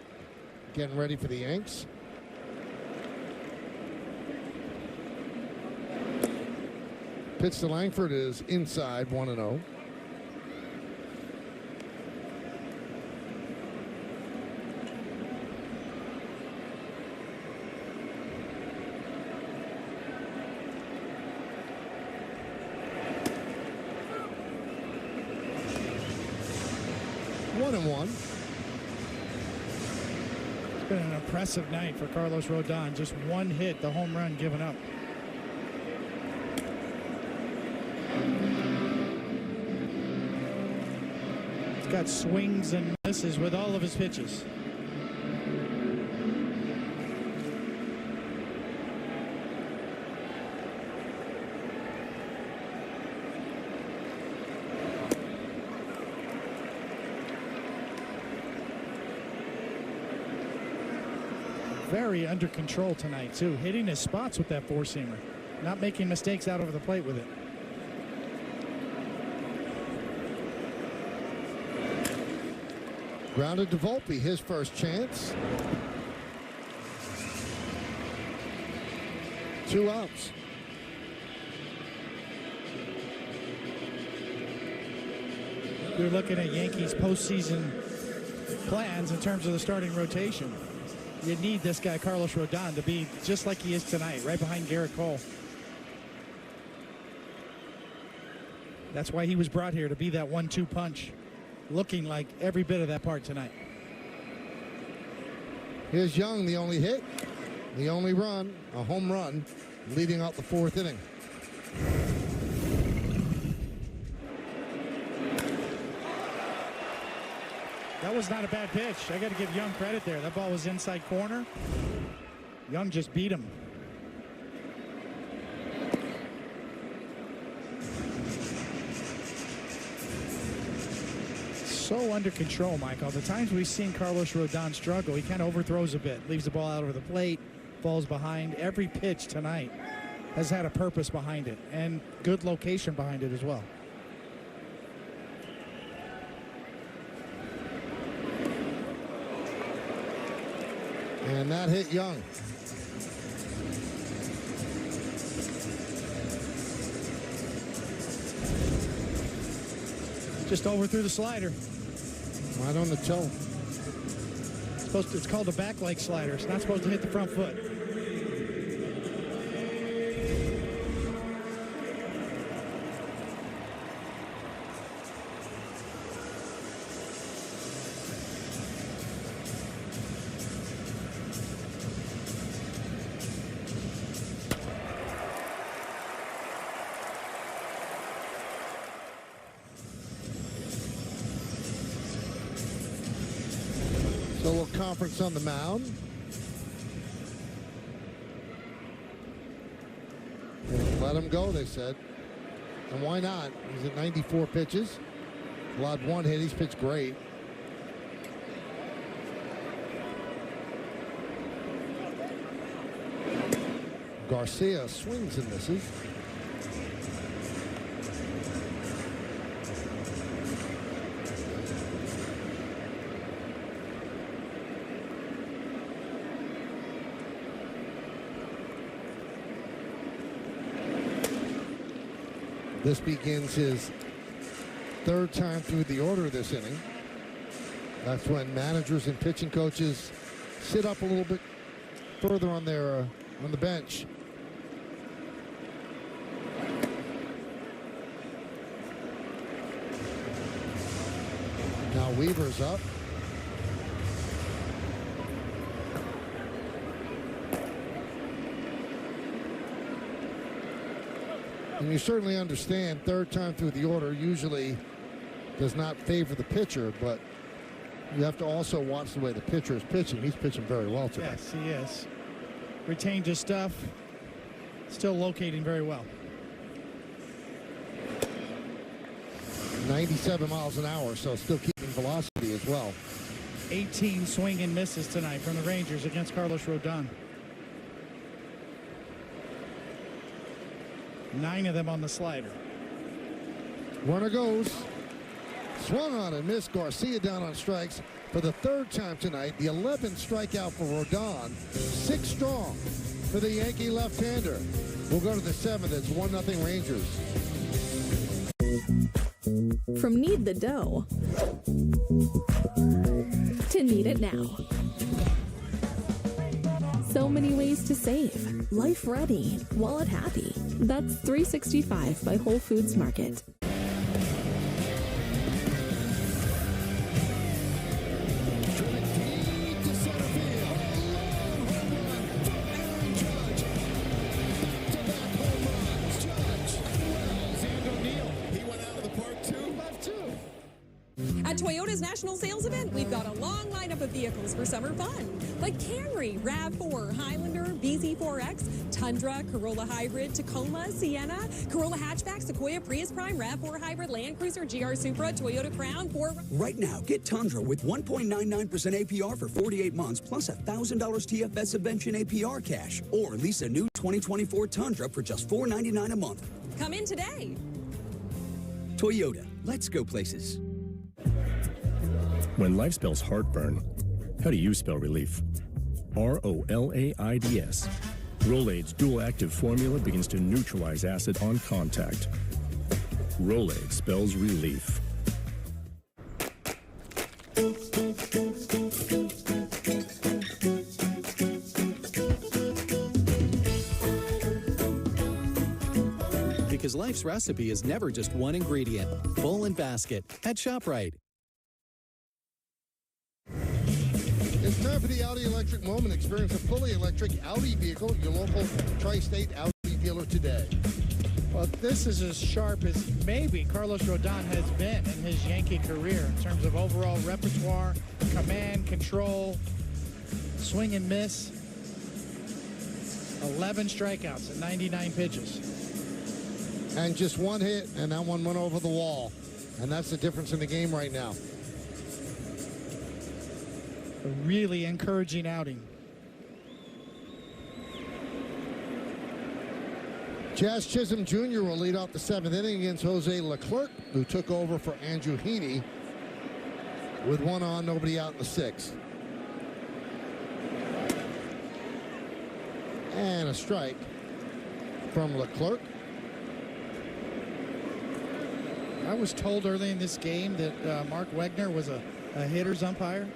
getting ready for the Yanks. Pitch to Langford is inside, 1-0. It's been an impressive night for Carlos Rodon. Just one hit, the home run given up. He's got swings and misses with all of his pitches. Very under control tonight, too. Hitting his spots with that four-seamer. Not making mistakes out over the plate with it. Grounded to Volpe, his first chance. 2 outs. You're looking at Yankees postseason plans in terms of the starting rotation. You need this guy, Carlos Rodon, to be just like he is tonight, right behind Garrett Cole. That's why he was brought here, to be that 1-2 punch, looking like every bit of that part tonight. Here's Young, the only hit, the only run, a home run, leading out the 4th inning. That was not a bad pitch. I got to give Young credit there. That ball was inside corner. Young just beat him. So under control, Michael. The times we've seen Carlos Rodon struggle, he kind of overthrows a bit, leaves the ball out over the plate, falls behind. Every pitch tonight has had a purpose behind it and good location behind it as well. And that hit Young. Just overthrew the slider. Right on the toe. It's called a back leg slider. It's not supposed to hit the front foot. So a little conference on the mound. Let him go, they said. And why not? He's at 94 pitches. Allowed one hit. He's pitched great. Garcia swings and misses. This begins his third time through the order this inning. That's when managers and pitching coaches sit up a little bit further on their on the bench. Now Weaver's up. And you certainly understand third time through the order usually does not favor the pitcher, but you have to also watch the way the pitcher is pitching. He's pitching very well today. Yes, he is. Retained his stuff. Still locating very well. 97 miles an hour, so still keeping velocity as well. 18 swing and misses tonight from the Rangers against Carlos Rodon. 9 of them on the slider. Runner goes. Swung on and missed. Garcia down on strikes for the third time tonight. The 11th strikeout for Rodon. 6 strong for the Yankee left-hander. We'll go to the 7th. It's 1-0 Rangers. From need the dough to need it now. So many ways to save. Life ready, wallet happy. That's 365 by Whole Foods Market. At Toyota's National Sales Event, we've got a long lineup of vehicles for summer fun, like Camry, RAV4, Highlander, BZ4X, Tundra, Corolla Hybrid, Tacoma, Sienna, Corolla Hatchback, Sequoia, Prius Prime, RAV4 Hybrid, Land Cruiser, GR Supra, Toyota Crown, Ford. Right now, get Tundra with 1.99% APR for 48 months, plus $1,000 TFS subvention APR cash, or lease a new 2024 Tundra for just $499 a month. Come in today. Toyota, let's go places. When life spells heartburn, how do you spell relief? ROLAIDS. Rolaids dual active formula begins to neutralize acid on contact. Rolaids spells relief. Because life's recipe is never just one ingredient. Bowl and basket at ShopRite. It's time for the Audi Electric Moment. Experience a fully electric Audi vehicle at your local tri-state Audi dealer today. Well, this is as sharp as maybe Carlos Rodon has been in his Yankee career in terms of overall repertoire, command, control, swing and miss. 11 strikeouts and 99 pitches. And just one hit, and that one went over the wall. And that's the difference in the game right now. A really encouraging outing. Jazz Chisholm Jr. will lead off the 7th inning against Jose Leclerc, who took over for Andrew Heaney with one on, nobody out in the 6th. And a strike from Leclerc. I was told early in this game that Mark Wegner was a hitter's umpire.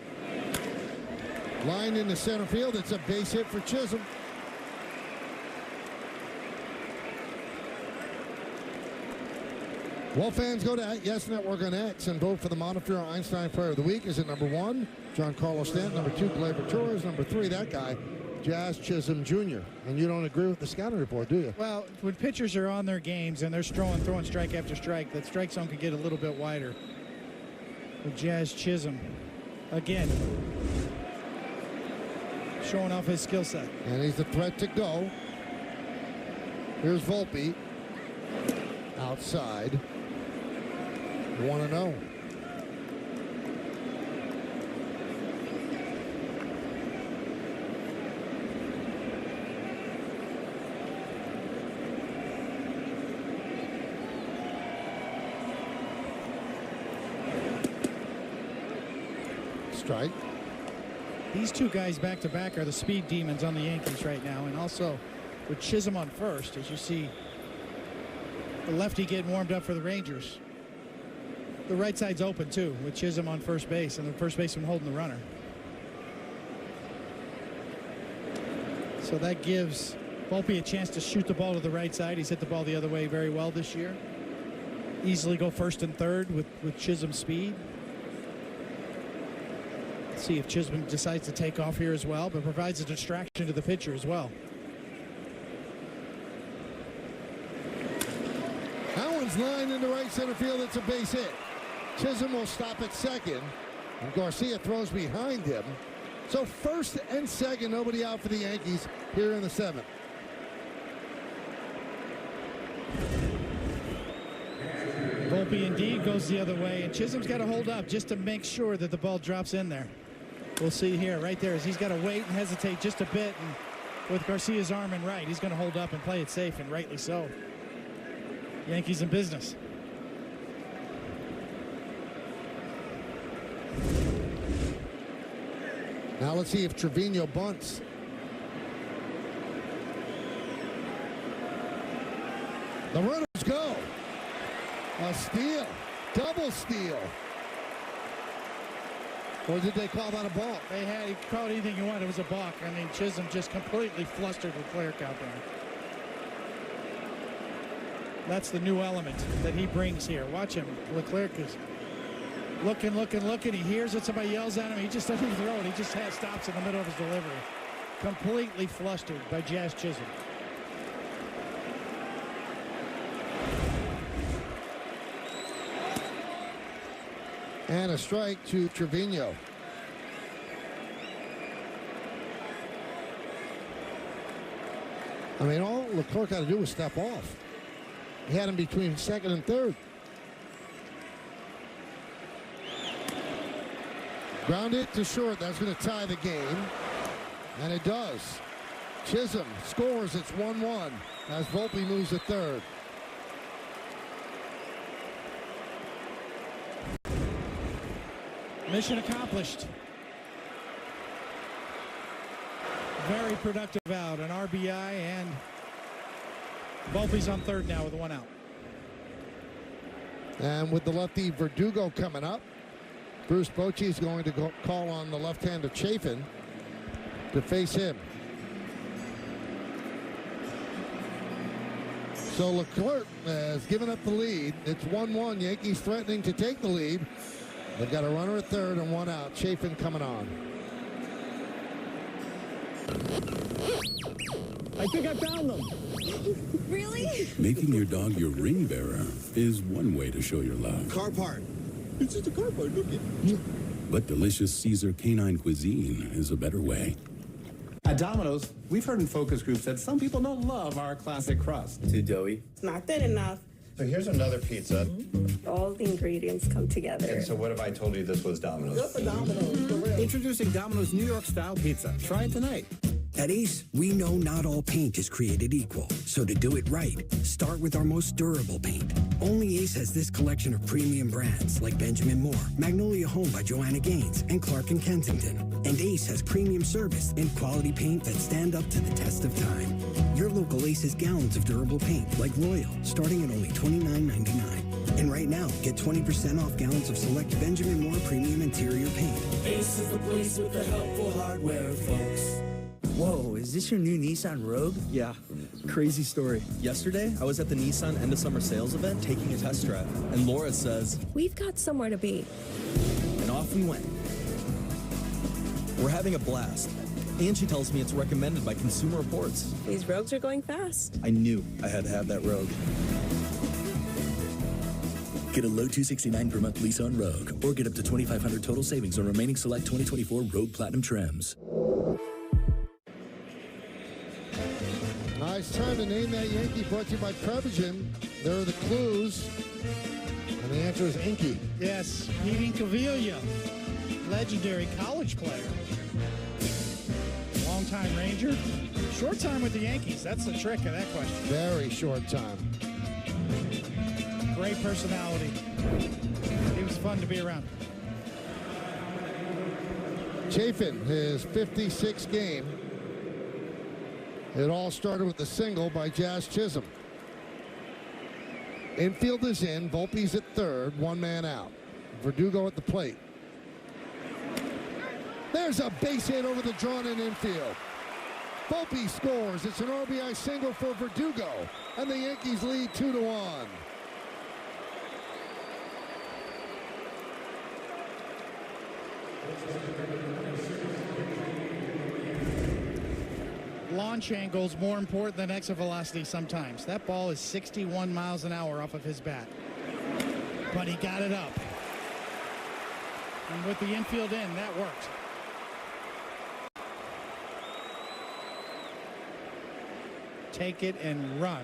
Line into center field. It's a base hit for Chisholm. Well, fans, go to Yes Network on X and vote for the Montefiore Einstein Player of the Week. Is it number 1, Giancarlo Stanton? Number 2, Gleyber Torres? Number 3, that guy, Jazz Chisholm Jr. And you don't agree with the scouting report, do you? Well, when pitchers are on their games and they're throwing strike after strike, that strike zone can get a little bit wider. With Jazz Chisholm, again, showing off his skill set. And he's a threat to go. Here's Volpe. Outside. 1-0. Strike. These two guys back to back are the speed demons on the Yankees right now, and also with Chisholm on first, as you see the lefty getting warmed up for the Rangers. The right side's open too, with Chisholm on first base and the first baseman holding the runner. So that gives Volpe a chance to shoot the ball to the right side. He's hit the ball the other way very well this year. Easily go first and third with Chisholm's speed. Let's see if Chisholm decides to take off here as well, but provides a distraction to the pitcher as well. That one's lined into right center field. It's a base hit. Chisholm will stop at second, and Garcia throws behind him. So first and second, nobody out for the Yankees here in the 7th. Volpe indeed goes the other way, and Chisholm's got to hold up just to make sure that the ball drops in there. We'll see here, right there, as he's got to wait and hesitate just a bit, and with Garcia's arm in right, he's going to hold up and play it safe, and rightly so. Yankees in business. Now let's see if Trevino bunts. The runners go. A steal. Double steal. Or did they call that a balk? He called anything you want. It was a balk. I mean, Chisholm just completely flustered Leclerc out there. That's the new element that he brings here. Watch him. Leclerc is looking. He hears that somebody yells at him. He just doesn't throw it. He just stops in the middle of his delivery. Completely flustered by Jazz Chisholm. And a strike to Trevino. I mean, all Leclerc had to do was step off. He had him between second and third. Grounded to short. That's going to tie the game. And it does. Chisholm scores. It's 1-1 as Volpe moves to third. Mission accomplished. Very productive out. An RBI, and Volpe's on third now with one out. And with the lefty Verdugo coming up, Bruce Bochy is going to call on the left-hander Chafin to face him. So Leclerc has given up the lead. It's 1-1. Yankees threatening to take the lead. They've got a runner at third and one out. Chafin coming on. I think I found them. Really? Making your dog your ring bearer is one way to show your love. Car part. It's just a car part. Look at. But delicious Caesar canine cuisine is a better way. At Domino's, we've heard in focus groups that some people don't love our classic crust. Too doughy. It's not thin enough. So here's another pizza. All the ingredients come together. And so what if I told you this was Domino's? Good for Domino's. Introducing Domino's New York Style Pizza. Try it tonight. At Ace, we know not all paint is created equal. So to do it right, start with our most durable paint. Only Ace has this collection of premium brands like Benjamin Moore, Magnolia Home by Joanna Gaines, and Clark & Kensington. And Ace has premium service and quality paint that stand up to the test of time. Your local Ace has gallons of durable paint like Royal, starting at only $29.99. And right now, get 20% off gallons of select Benjamin Moore premium interior paint. Ace is the place with the helpful hardware, folks. Whoa, is this your new Nissan Rogue? Yeah, crazy story. Yesterday, I was at the Nissan end of summer sales event taking a test drive, and Laura says, We've got somewhere to be. and off we went. We're having a blast. And she tells me it's recommended by Consumer Reports. These Rogues are going fast. I knew I had to have that Rogue. Get a low $269 per month lease on Rogue, or get up to $2,500 total savings on remaining select 2024 Rogue Platinum trims. It's time to name that Yankee, brought to you by Prevagen. There are the clues, and the answer is Inky. Yes, Pete Cavilla, legendary college player. Long-time Ranger. Short time with the Yankees. That's the trick of that question. Very short time. Great personality. He was fun to be around. Chafin, his 56th game. It all started with a single by Jazz Chisholm. Infield is in. Volpe's at third. One man out. Verdugo at the plate. There's a base hit over the drawn-in infield. Volpe scores. It's an RBI single for Verdugo. And the Yankees lead 2-1. Launch angle is more important than exit velocity sometimes. That ball is 61 miles an hour off of his bat. But he got it up. And with the infield in, that worked. Take it and run.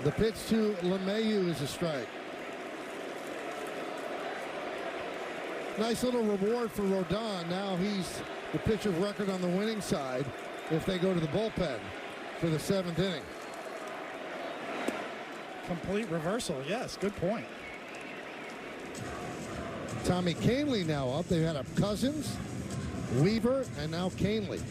The pitch to LeMahieu is a strike. Nice little reward for Rodon. Now he's the pitcher's record on the winning side if they go to the bullpen for the 7th inning. Complete reversal. Yes, good point. Tommy Kahnle now up. They've had a Cousins, Weaver, and now Kahnle.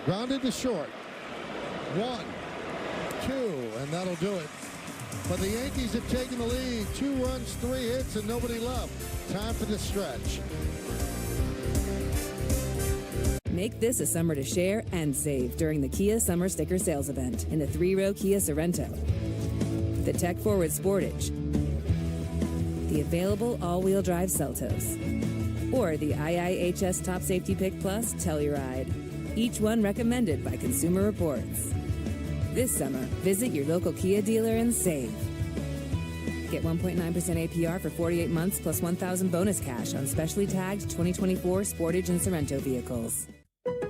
Grounded to short. 1, 2, and that'll do it. But the Yankees have taken the lead. 2 runs, 3 hits, and nobody left. Time for the stretch. Make this a summer to share and save during the Kia Summer Sticker Sales Event in the 3-row Kia Sorrento, the tech-forward Sportage, the available all-wheel drive Seltos, or the IIHS Top Safety Pick Plus Telluride. Each one recommended by Consumer Reports. This summer, visit your local Kia dealer and save. Get 1.9% APR for 48 months plus $1,000 bonus cash on specially tagged 2024 Sportage and Sorrento vehicles.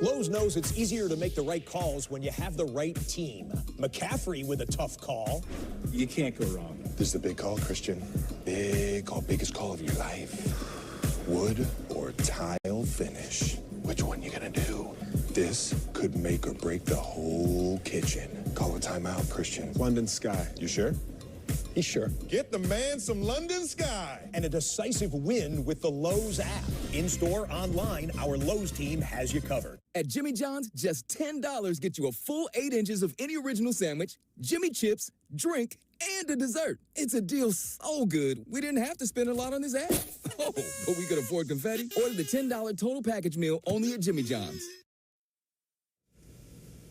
Lowe's knows it's easier to make the right calls when you have the right team. McCaffrey with a tough call. You can't go wrong. This is the big call, Christian. Big call, biggest call of your life. Wood or tile finish. Which one you gonna do? This could make or break the whole kitchen. Call a timeout, Christian. London Sky. You sure? He's sure. Get the man some London Sky. And a decisive win with the Lowe's app. In-store, online, our Lowe's team has you covered. At Jimmy John's, just $10 gets you a full 8 inches of any original sandwich, Jimmy chips, drink, and a dessert. It's a deal so good, we didn't have to spend a lot on this ad. Oh, but we could afford confetti. Order the $10 total package meal only at Jimmy John's.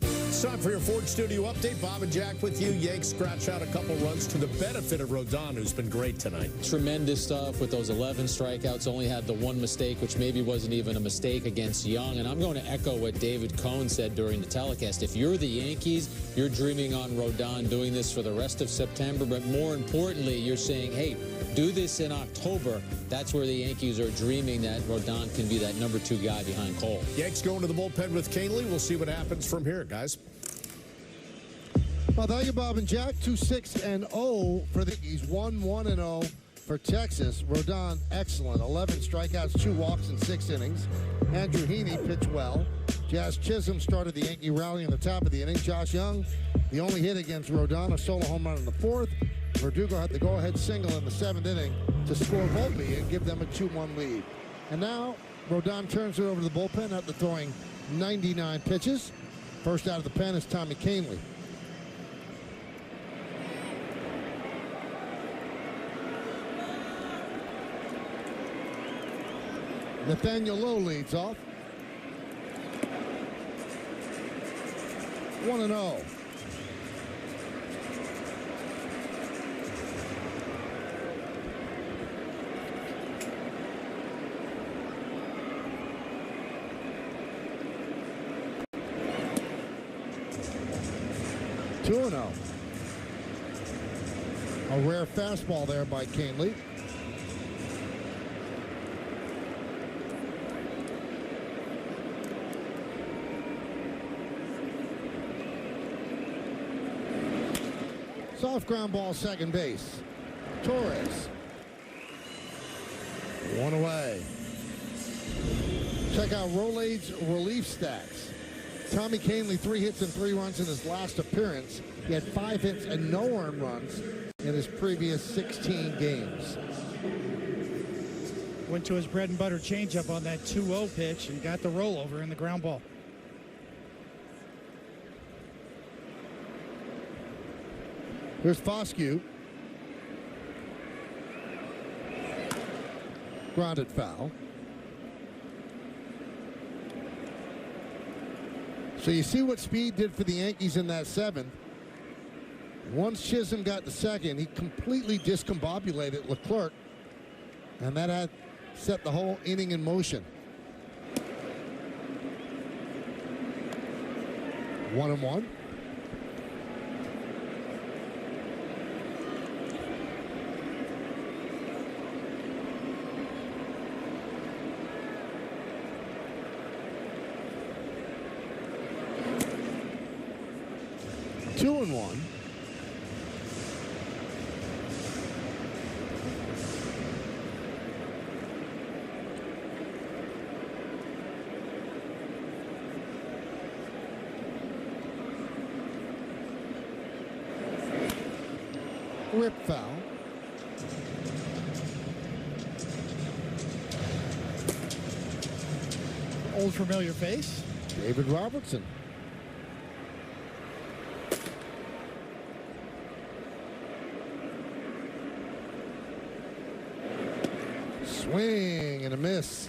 It's time for your Ford Studio update. Bob and Jack with you. Yanks scratch out a couple runs to the benefit of Rodon, who's been great tonight. Tremendous stuff with those 11 strikeouts. Only had the one mistake, which maybe wasn't even a mistake against Young. And I'm going to echo what David Cohn said during the telecast. If you're the Yankees, you're dreaming on Rodon doing this for the rest of September. But more importantly, you're saying, hey, do this in October. That's where the Yankees are dreaming that Rodon can be that number 2 guy behind Cole. Yanks going to the bullpen with Canely. We'll see what happens from here, guys. Well, thank you, Bob and Jack. 2-6-0 for the Yankees. 1-1-0 for Texas. Rodon, excellent. 11 strikeouts, 2 walks in 6 innings. Andrew Heaney pitched well. Jazz Chisholm started the Yankee rally in the top of the inning. Josh Young, the only hit against Rodon, a solo home run in the 4th. Verdugo had the go-ahead single in the 7th inning to score Volpe and give them a 2-1 lead. And now Rodon turns it over to the bullpen after throwing 99 pitches. First out of the pen is Tommy Canely. Nathaniel Lowe leads off. 1-0. A rare fastball there by Canely. Soft ground ball, second base. Torres. 1 away. Check out Rolaids relief stats. Tommy Canely, 3 hits and 3 runs in his last appearance. He had 5 hits and no earned runs in his previous 16 games. Went to his bread and butter changeup on that 2-0 pitch and got the rollover in the ground ball. Here's Foscue. Grounded foul. So you see what speed did for the Yankees in that 7th. Once Chisholm got to second, he completely discombobulated Leclerc, and that had set the whole inning in motion. 1-1. Two and one. Rip foul. Old familiar face. David Robertson. Swing and a miss.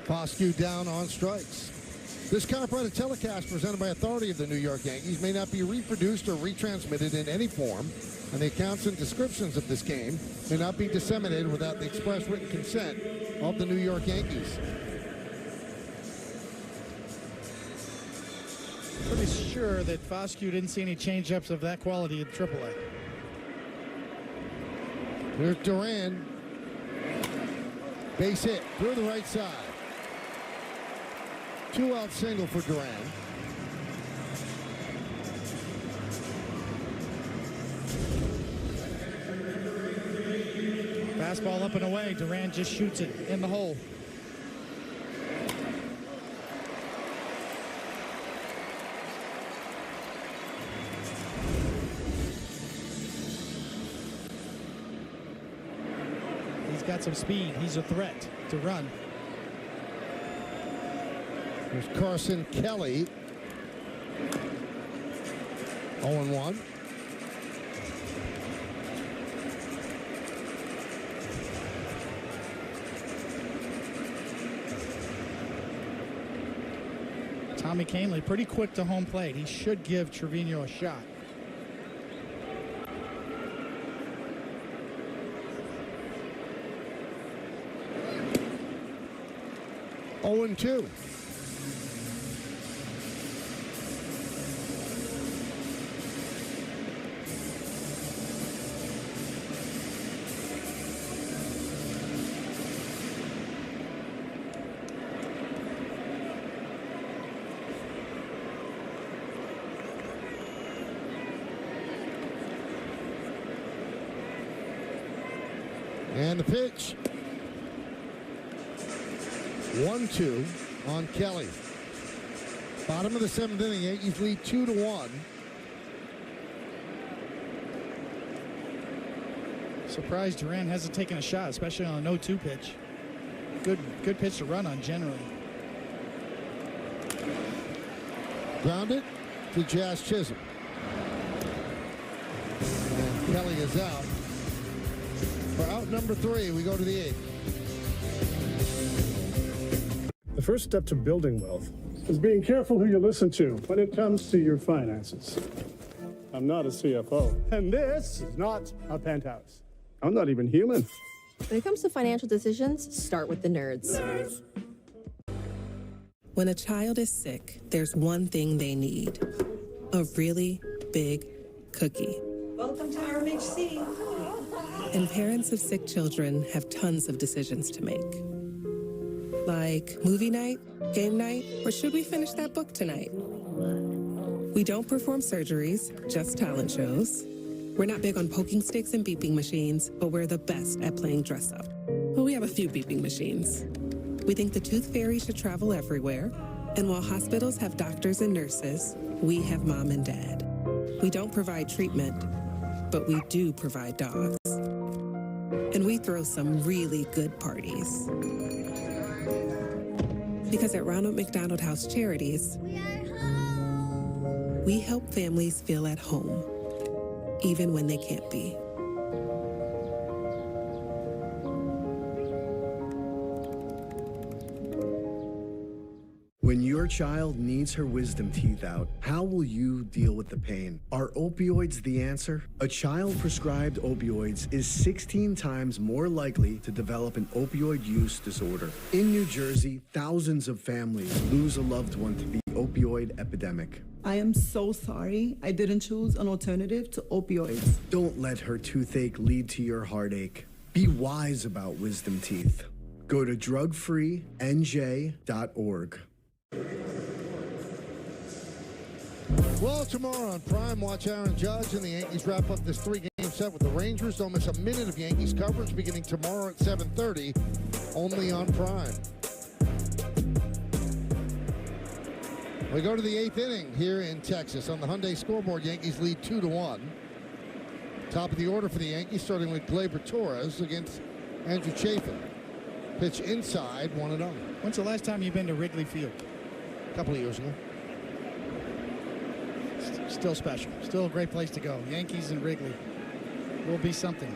Foscue down on strikes. This copyrighted telecast presented by authority of the New York Yankees may not be reproduced or retransmitted in any form, and the accounts and descriptions of this game may not be disseminated without the express written consent of the New York Yankees. Pretty sure that Foscue didn't see any changeups of that quality in AAA. Here's Duran. Base hit through the right side. 2-out single for Duran. Fastball up and away. Duran just shoots it in the hole. He's got some speed. He's a threat to run. There's Carson Kelly. 0-1. Tommy Kahnle pretty quick to home plate. He should give Trevino a shot. Oh, and 2. And the pitch. 1-2 on Kelly. Bottom of the 7th inning, Yankees lead 2-1. Surprised Duran hasn't taken a shot, especially on a 0-2 pitch. Good pitch to run on generally. Grounded to Jazz Chisholm. And Kelly is out. For out number 3, we go to the 8th. The first step to building wealth is being careful who you listen to when it comes to your finances. I'm not a CFO, and this is not a penthouse. I'm not even human. When it comes to financial decisions, start with the nerds. When a child is sick, there's one thing they need: a really big cookie. Welcome to RMHC. And parents of sick children have tons of decisions to make. Like movie night, game night, or should we finish that book tonight? We don't perform surgeries, just talent shows. We're not big on poking sticks and beeping machines, but we're the best at playing dress up. Well, we have a few beeping machines. We think the tooth fairy should travel everywhere. And while hospitals have doctors and nurses, we have mom and dad. We don't provide treatment, but we do provide dogs. And we throw some really good parties. Because at Ronald McDonald House Charities, we help families feel at home, even when they can't be. When your child needs her wisdom teeth out, how will you deal with the pain? Are opioids the answer? A child prescribed opioids is 16 times more likely to develop an opioid use disorder. In New Jersey, thousands of families lose a loved one to the opioid epidemic. I am so sorry. I didn't choose an alternative to opioids. Don't let her toothache lead to your heartache. Be wise about wisdom teeth. Go to drugfreenj.org. Well, tomorrow on Prime, watch Aaron Judge and the Yankees wrap up this 3-game set with the Rangers. Don't miss a minute of Yankees coverage beginning tomorrow at 7:30, only on Prime. We go to the 8th inning here in Texas. On the Hyundai Scoreboard, Yankees lead 2-1. Top of the order for the Yankees, starting with Gleyber Torres against Andrew Chafin. Pitch inside, 1-0. When's the last time you've been to Wrigley Field? A couple of years ago. Still special. Still a great place to go. Yankees and Wrigley will be something.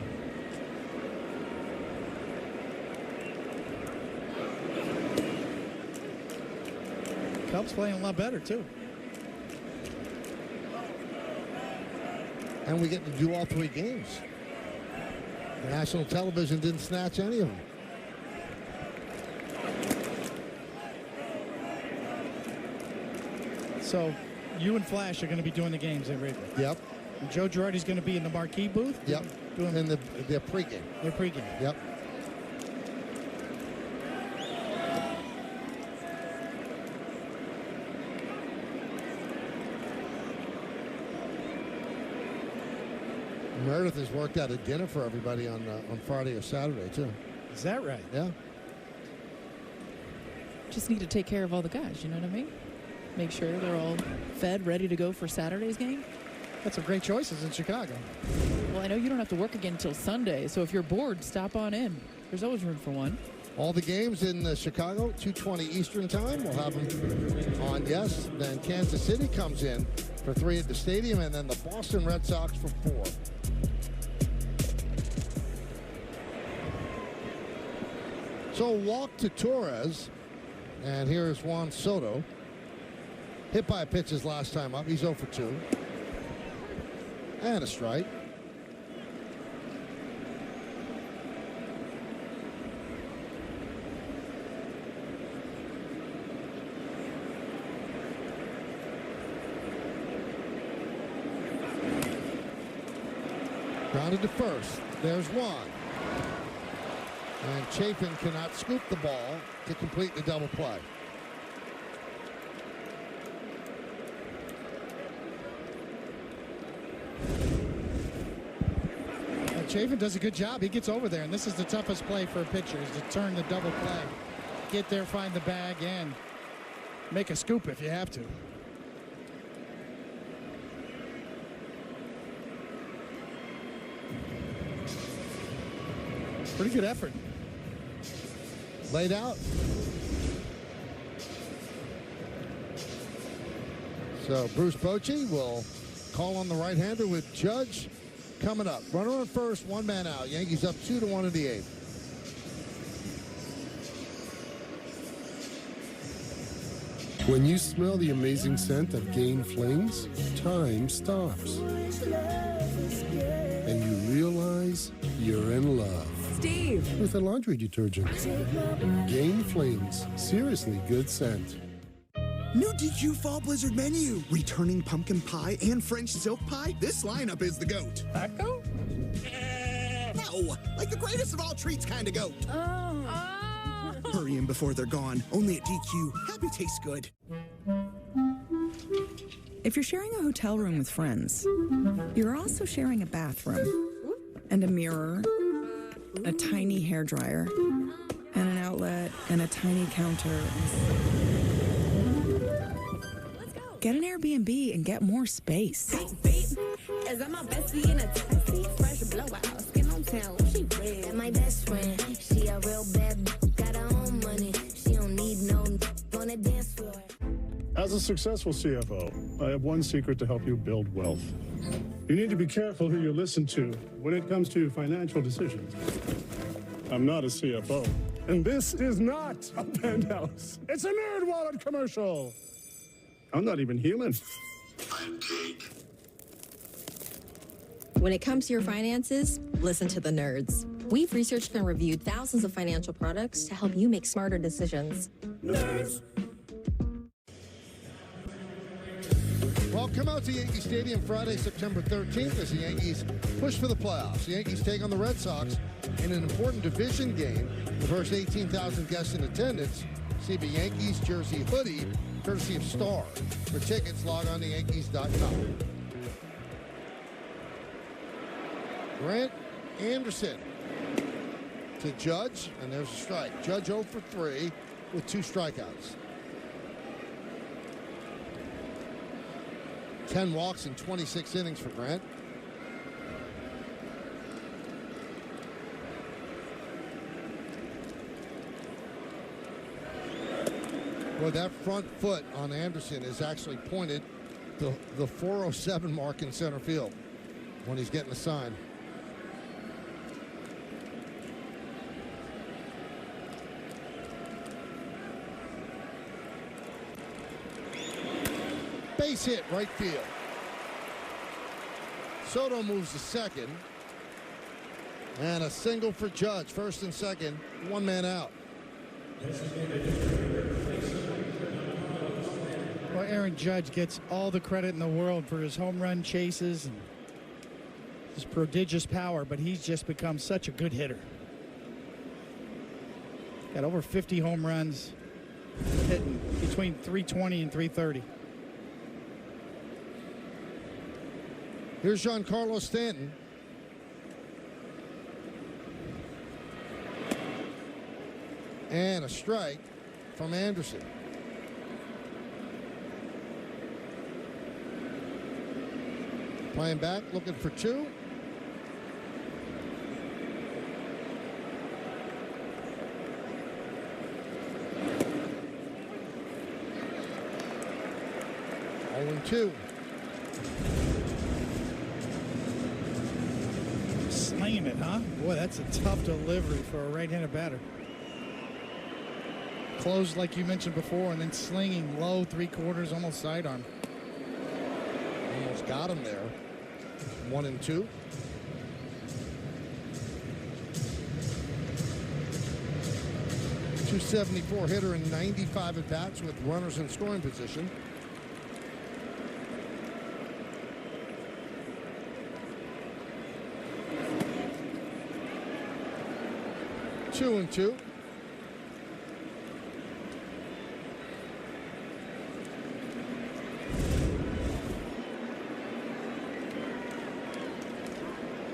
Cubs playing a lot better, too. And we get to do all 3 games. The national television didn't snatch any of them. So you and Flash are going to be doing the games at Wrigley. Yep. And Joe Girardi's going to be in the marquee booth. Yep. Doing their pregame. Their pregame. Yep. Meredith has worked out a dinner for everybody on Friday or Saturday too. Is that right? Yeah. Just need to take care of all the guys, you know what I mean? Make sure they're all fed, ready to go for Saturday's game. That's some great choices in Chicago. Well, I know you don't have to work again until Sunday, so if you're bored, stop on in. There's always room for one. All the games in Chicago, 2:20 Eastern time. We'll have them on, yes. Then Kansas City comes in for 3 at the stadium, and then the Boston Red Sox for 4. So walk to Torres, and here is Juan Soto. Hit by a pitch his last time up. He's 0 for 2. And a strike. Grounded to first. There's one. And Chafin cannot scoop the ball to complete the double play. Chafin does a good job. He gets over there, and this is the toughest play for a pitcher, is to turn the double play. Get there, find the bag, and make a scoop if you have to. Pretty good effort. Laid out. So Bruce Bochy will call on the right-hander with Judge coming up. Runner on first, one man out. Yankees up 2-1 in the 8th. When you smell the amazing scent of Gain Flings, time stops. And you realize you're in love. Steve! With a laundry detergent. Gain Flings. Seriously good scent. New DQ Fall Blizzard menu. Returning pumpkin pie and French silk pie. This lineup is the GOAT. That goat? No, like the greatest of all treats kind of goat. Hurry in before they're gone. Only at DQ. Happy tastes good. If you're sharing a hotel room with friends, you're also sharing a bathroom and a mirror, a tiny hairdryer, and an outlet, and a tiny counter. Get an Airbnb and get more space. Is that my bestie in a taxi? Fresh blowout, skin on town, she red. My best friend, she a real bad, got her own money. She don't need no on the dance floor. As a successful CFO, I have one secret to help you build wealth. You need to be careful who you listen to when it comes to financial decisions. I'm not a CFO, and this is not a penthouse. It's a Nerd Wallet commercial. I'm not even human. I'm cake. When it comes to your finances, listen to the nerds. We've researched and reviewed thousands of financial products to help you make smarter decisions. Nerds. Well, come out to Yankee Stadium Friday, September 13th as the Yankees push for the playoffs. The Yankees take on the Red Sox in an important division game. The first 18,000 guests in attendance receive a Yankees jersey hoodie, courtesy of Star. For tickets, log on to Yankees.com. Grant Anderson to Judge, and there's a strike. Judge 0 for 3 with 2 strikeouts. 10 walks in 26 innings for Grant. Boy, that front foot on Anderson is actually pointed to the 407 mark in center field when he's getting the sign. Base hit, right field. Soto moves to second. And a single for Judge, first and second, one man out. Well, Aaron Judge gets all the credit in the world for his home run chases and his prodigious power, but he's just become such a good hitter. Got over 50 home runs, hitting between 320 and 330. Here's Giancarlo Stanton. And a strike from Anderson. Playing back, looking for 2. All in 2. Slinging it, huh? Boy, that's a tough delivery for a right-handed batter. closed like you mentioned before, and then slinging low 3/4, almost sidearm. Almost got him there. 1-2. .274 hitter and 95 at bats with runners in scoring position. Two and two.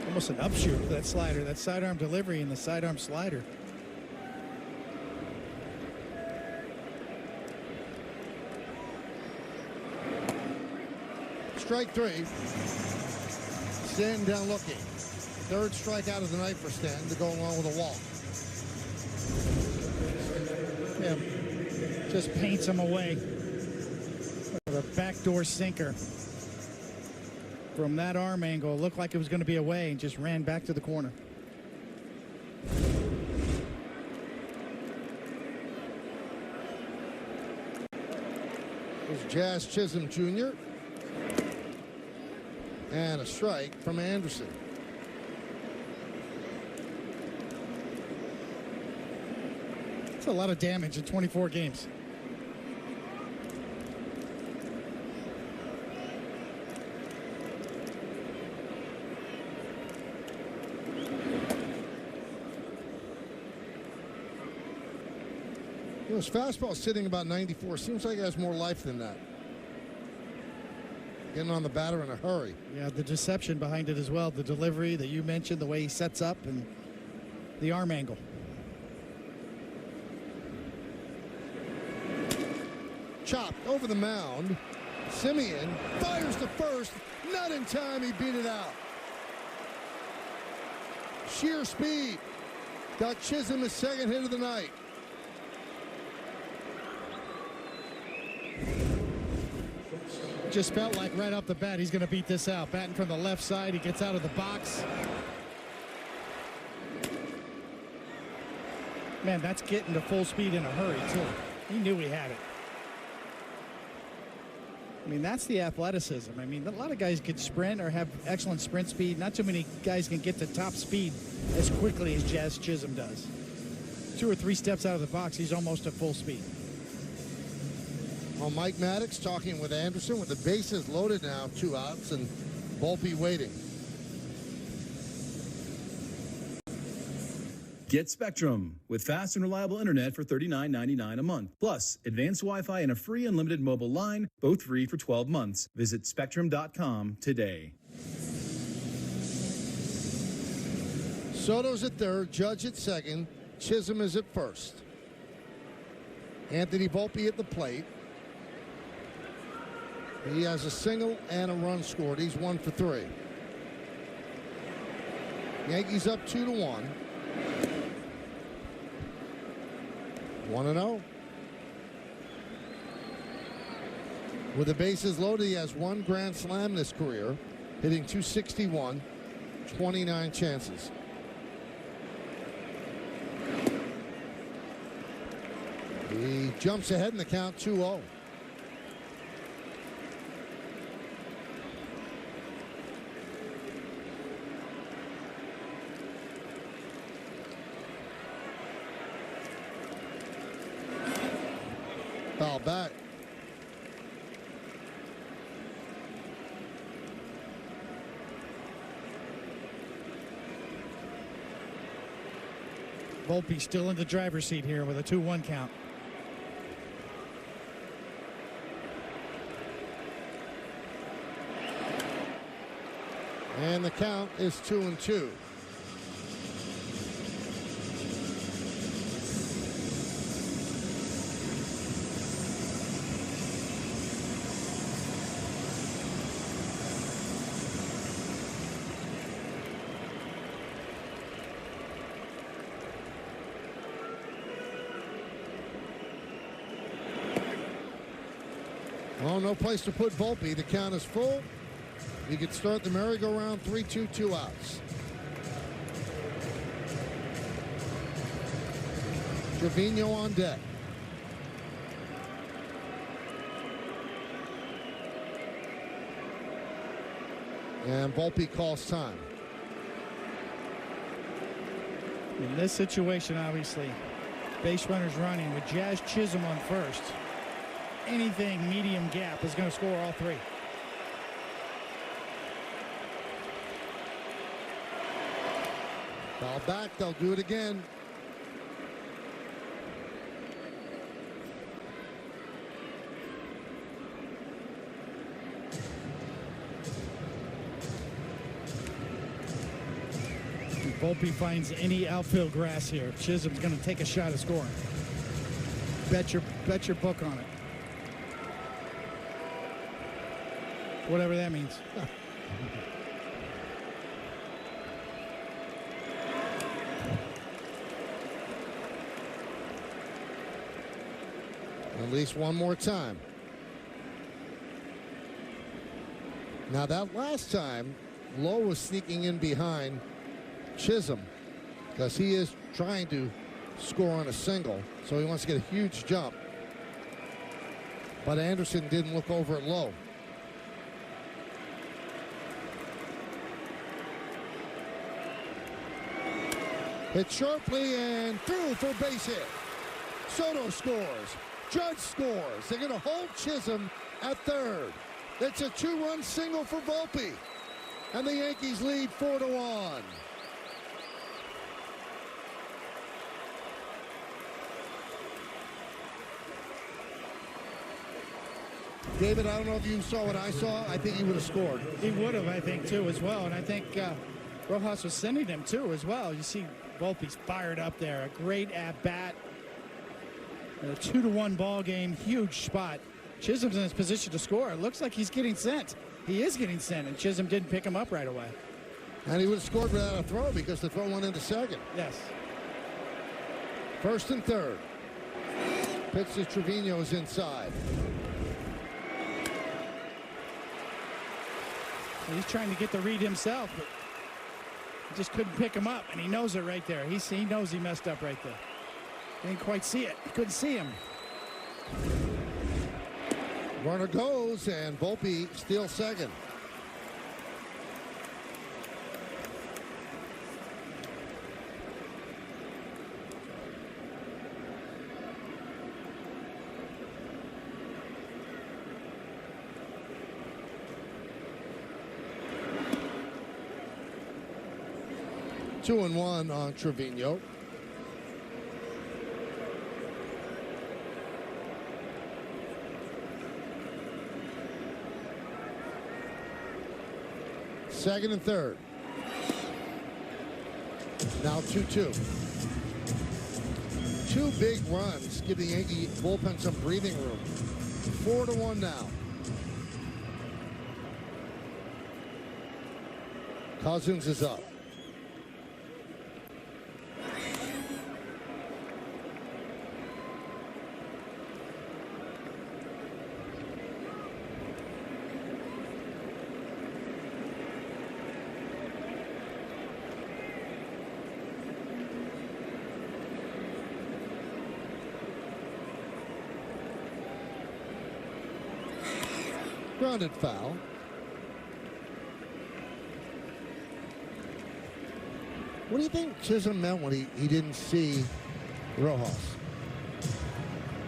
Almost an upshoot for that slider, that sidearm delivery and the sidearm slider. Strike three. Stanton down looking. Third strikeout of the night for Stanton to go along with a walk. Yeah, just paints him away with a backdoor sinker. From that arm angle, it looked like it was going to be away and just ran back to the corner. There's Jazz Chisholm Jr. And a strike from Anderson. That's a lot of damage in 24 games. You know, his fastball is sitting about 94. Seems like it has more life than that. Getting on the batter in a hurry. Yeah, the deception behind it as well. The delivery that you mentioned, the way he sets up, and the arm angle. Chopped over the mound. Simeon fires to first. Not in time. He beat it out. Sheer speed. Got Chisholm his second hit of the night. Just felt like right off the bat he's going to beat this out. Batting from the left side, he gets out of the box. Man, that's getting to full speed in a hurry too. He knew he had it. I mean, that's the athleticism. I mean, a lot of guys can sprint or have excellent sprint speed. Not too many guys can get to top speed as quickly as Jazz Chisholm does. 2 or 3 steps out of the box, he's almost at full speed. Well, Mike Maddox talking with Anderson with the bases loaded now, 2 outs, and Volpe waiting. Get Spectrum with fast and reliable internet for $39.99 a month. Plus, advanced Wi-Fi and a free unlimited mobile line, both free for 12 months. Visit Spectrum.com today. Soto's at third, Judge at second, Chisholm is at first. Anthony Volpe at the plate. He has a single and a run scored. He's 1 for 3. Yankees up 2-1. 1-0. With the bases loaded, he has 1 grand slam this career, hitting .261, 29 chances. He jumps ahead in the count 2-0. Foul back. Volpe still in the driver's seat here with a 2-1 count. And the count is 2-2. Well, no place to put Volpe. The count is full. You could start the merry-go-round 3-2, 2 outs. Trevino on deck. And Volpe calls time. In this situation, obviously, base runners running with Jazz Chisholm on first. Anything medium gap is going to score all three. Ball back, they'll do it again. If Volpe finds any outfield grass here, Chisholm's going to take a shot at scoring. Bet your book on it. Whatever that means. At least one more time. Now that last time, Lowe was sneaking in behind Chisholm because he is trying to score on a single, so he wants to get a huge jump. But Anderson didn't look over at Lowe. Hit sharply and through for a base hit. Soto scores. Judge scores. They're going to hold Chisholm at third. It's a 2-run single for Volpe. And the Yankees lead 4-1. David, I don't know if you saw what I saw. I think he would have scored. He would have, I think, too, as well. And I think Rojas was sending him, too, as well. You see Volpe's fired up there. A great at-bat. A 2-1 ball game. Huge spot. Chisholm's in his position to score. It looks like he's getting sent. He is getting sent, and Chisholm didn't pick him up right away. And he would have scored without a throw because the throw went into second. Yes. First and third. Pitch to Trevino is inside. He's trying to get the read himself, but he just couldn't pick him up, and he knows it right there. He knows he messed up right there. Didn't quite see it. He couldn't see him. Runner goes, and Volpe steals second. Two and one on Trevino. Second and third. Now 2-2. Two big runs give the Yankee bullpen some breathing room. 4-1 now. Cousins is up. Grounded foul. What do you think Chisholm meant when he didn't see Rojas?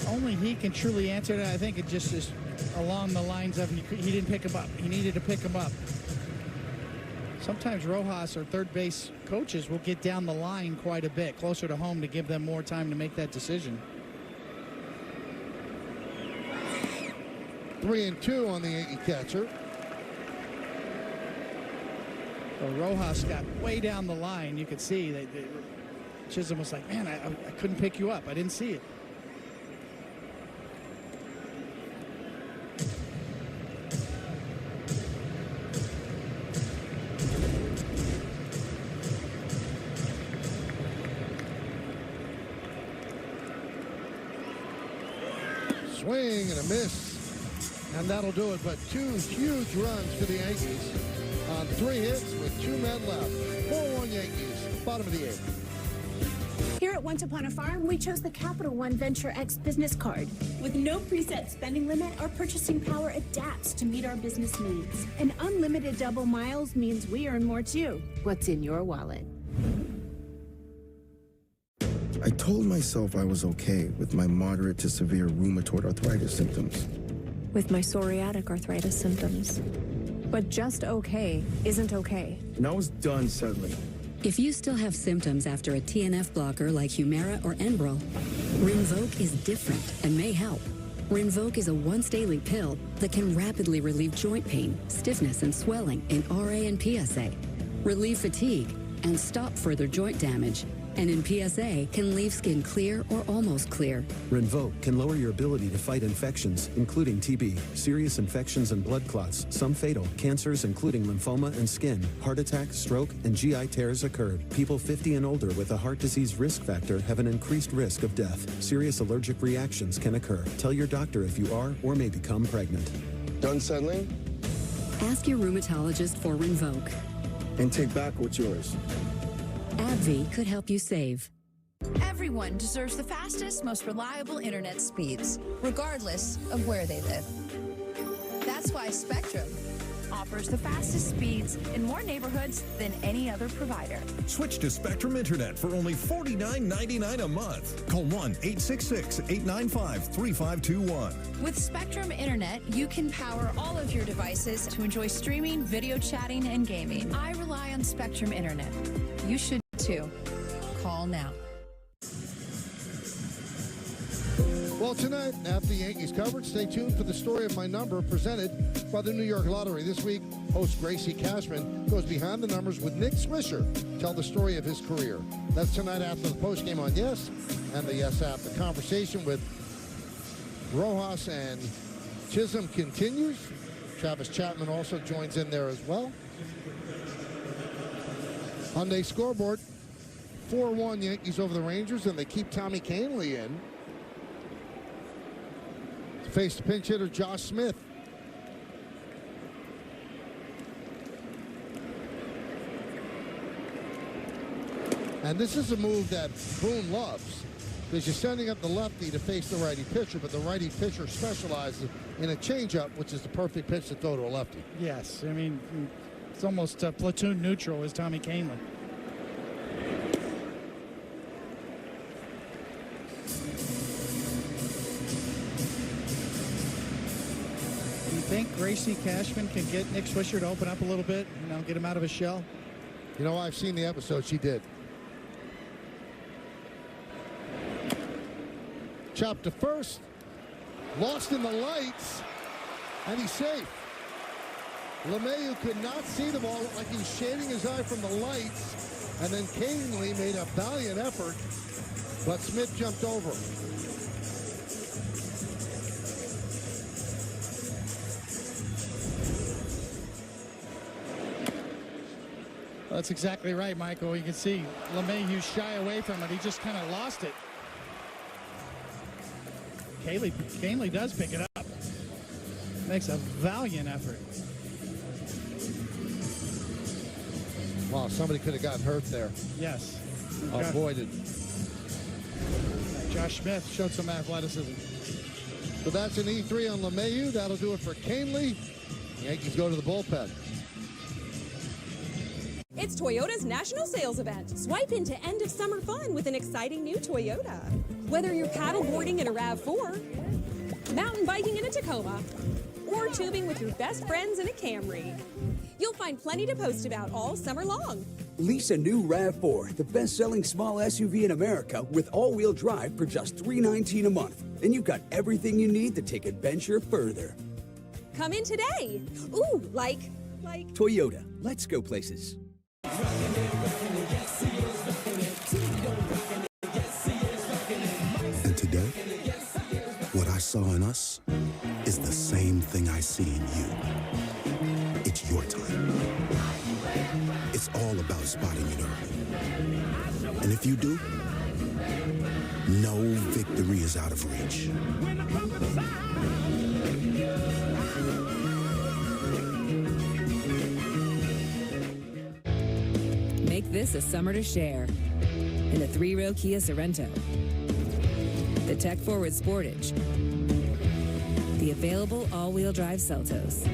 Only he can truly answer that. I think it just is along the lines of he didn't pick him up. He needed to pick him up. Sometimes Rojas or third base coaches will get down the line quite a bit, closer to home, to give them more time to make that decision. 3-2 on the Yankee catcher. So Rojas got way down the line. You could see that Chisholm was like, man, I couldn't pick you up. I didn't see it. Swing and a miss. And that'll do it. But two huge runs for the Yankees on 3 hits with 2 men left. 4-1 Yankees, bottom of the 8th. Here at Once upon a farm, we chose the Capital One Venture X business card. With no preset spending limit, our purchasing power adapts to meet our business needs. And unlimited double miles means we earn more too. What's in your wallet? I told myself I was okay with my moderate to severe rheumatoid arthritis symptoms. With my psoriatic arthritis symptoms. But just okay isn't okay. And I was done settling. If you still have symptoms after a TNF blocker like Humira or Enbrel, Rinvoq is different and may help. Rinvoq is a once-daily pill that can rapidly relieve joint pain, stiffness, and swelling in RA and PSA, relieve fatigue, and stop further joint damage. And in PSA, can leave skin clear or almost clear. Rinvoq can lower your ability to fight infections, including TB, serious infections and blood clots, some fatal, cancers including lymphoma and skin, heart attack, stroke, and GI tears occurred. People 50 and older with a heart disease risk factor have an increased risk of death. Serious allergic reactions can occur. Tell your doctor if you are or may become pregnant. Done settling? Ask your rheumatologist for Rinvoq. And take back what's yours. AbbVie could help you save. Everyone deserves the fastest, most reliable internet speeds, regardless of where they live. That's why Spectrum offers the fastest speeds in more neighborhoods than any other provider. Switch to Spectrum Internet for only $49.99 a month. Call 1-866-895-3521. With Spectrum Internet, you can power all of your devices to enjoy streaming, video chatting, and gaming. I rely on Spectrum Internet. You should too. Call now. Well, tonight, after the Yankees coverage, stay tuned for the story of my number presented by the New York Lottery. This week, host Gracie Cashman goes behind the numbers with Nick Swisher, tell the story of his career. That's tonight after the postgame on Yes and the Yes app. The conversation with Rojas and Chisholm continues. Travis Chapman also joins in there as well. Hyundai Scoreboard, 4-1 Yankees over the Rangers, and they keep Tommy Kahnle in. Face the pinch hitter Josh Smith. And this is a move that Boone loves, because you're sending up the lefty to face the righty pitcher, but the righty pitcher specializes in a changeup, which is the perfect pitch to throw to a lefty. Yes, I mean, it's almost platoon neutral as Tommy Kahnle. Do you think Gracie Cashman can get Nick Swisher to open up a little bit, get him out of his shell? You know, I've seen the episode. She did. Chopped to first, lost in the lights, and he's safe. LeMahieu could not see the ball, like he was shading his eye from the lights, and then Kahnle made a valiant effort, but Smith jumped over him. That's exactly right, Michael. You can see LeMahieu shy away from it. He just kind of lost it. Kahnle does pick it up. Makes a valiant effort. Wow, somebody could have gotten hurt there. Yes. Avoided. Josh Smith showed some athleticism. So that's an E3 on LeMahieu. That'll do it for Kahnle. Yankees go to the bullpen. It's Toyota's national sales event. Swipe into end of summer fun with an exciting new Toyota. Whether you're paddleboarding in a RAV4, mountain biking in a Tacoma, or tubing with your best friends in a Camry, you'll find plenty to post about all summer long. Lease a new RAV4, the best-selling small SUV in America with all-wheel drive for just $319 a month. And you've got everything you need to take adventure further. Come in today. Ooh, like. Toyota, let's go places. And today, what I saw in us is the same thing I see in you. It's your time. It's all about spotting it early. And if you do, no victory is out of reach. Make this a summer to share. and the 3-row Kia Sorento, the tech-forward Sportage, the available all-wheel drive Seltos,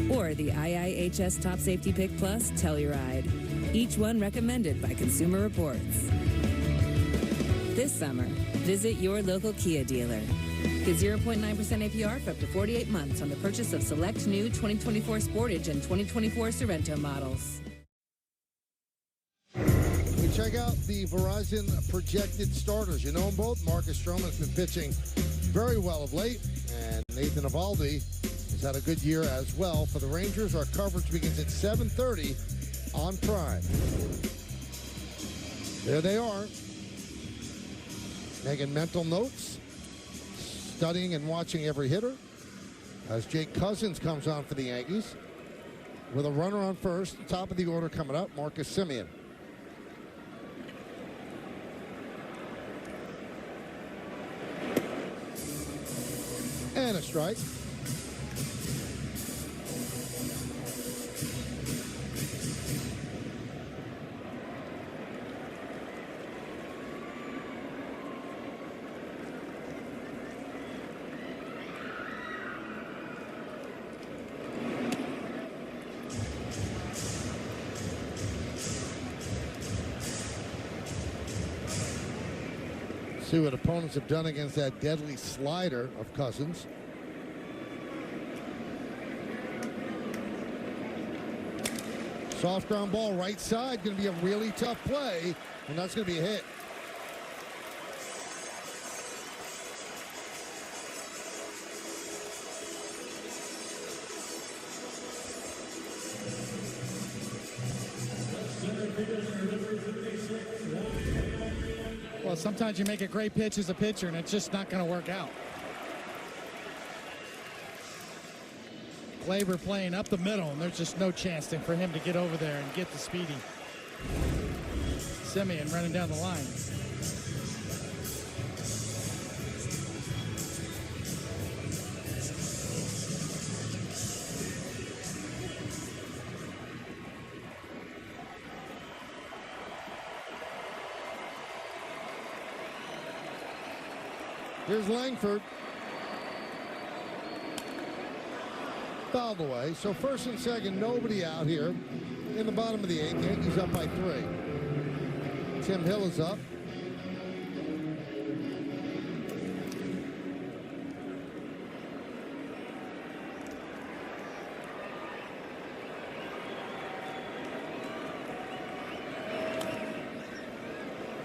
or the IIHS Top Safety Pick Plus Telluride, each one recommended by Consumer Reports. This summer, visit your local Kia dealer. Get 0.9% APR for up to 48 months on the purchase of select new 2024 Sportage and 2024 Sorento models. We check out the Verizon projected starters. You know them both. Marcus Stroman has been pitching very well of late, and Nathan Eovaldi has had a good year as well. For the Rangers, our coverage begins at 7:30 on Prime. There they are, making mental notes, studying and watching every hitter as Jake Cousins comes on for the Yankees with a runner on first. Top of the order coming up, Marcus Semien. And a strike. See what opponents have done against that deadly slider of Cousins. Soft ground ball right side, going to be a really tough play, and that's going to be a hit. Well, sometimes you make a great pitch as a pitcher, and it's just not going to work out. Gleyber playing up the middle, and there's just no chance for him to get over there and get the speedy Semien running down the line. Here's Langford. Fouled away. So first and second, nobody out here in the bottom of the 8th. Yankees up by 3. Tim Hill is up.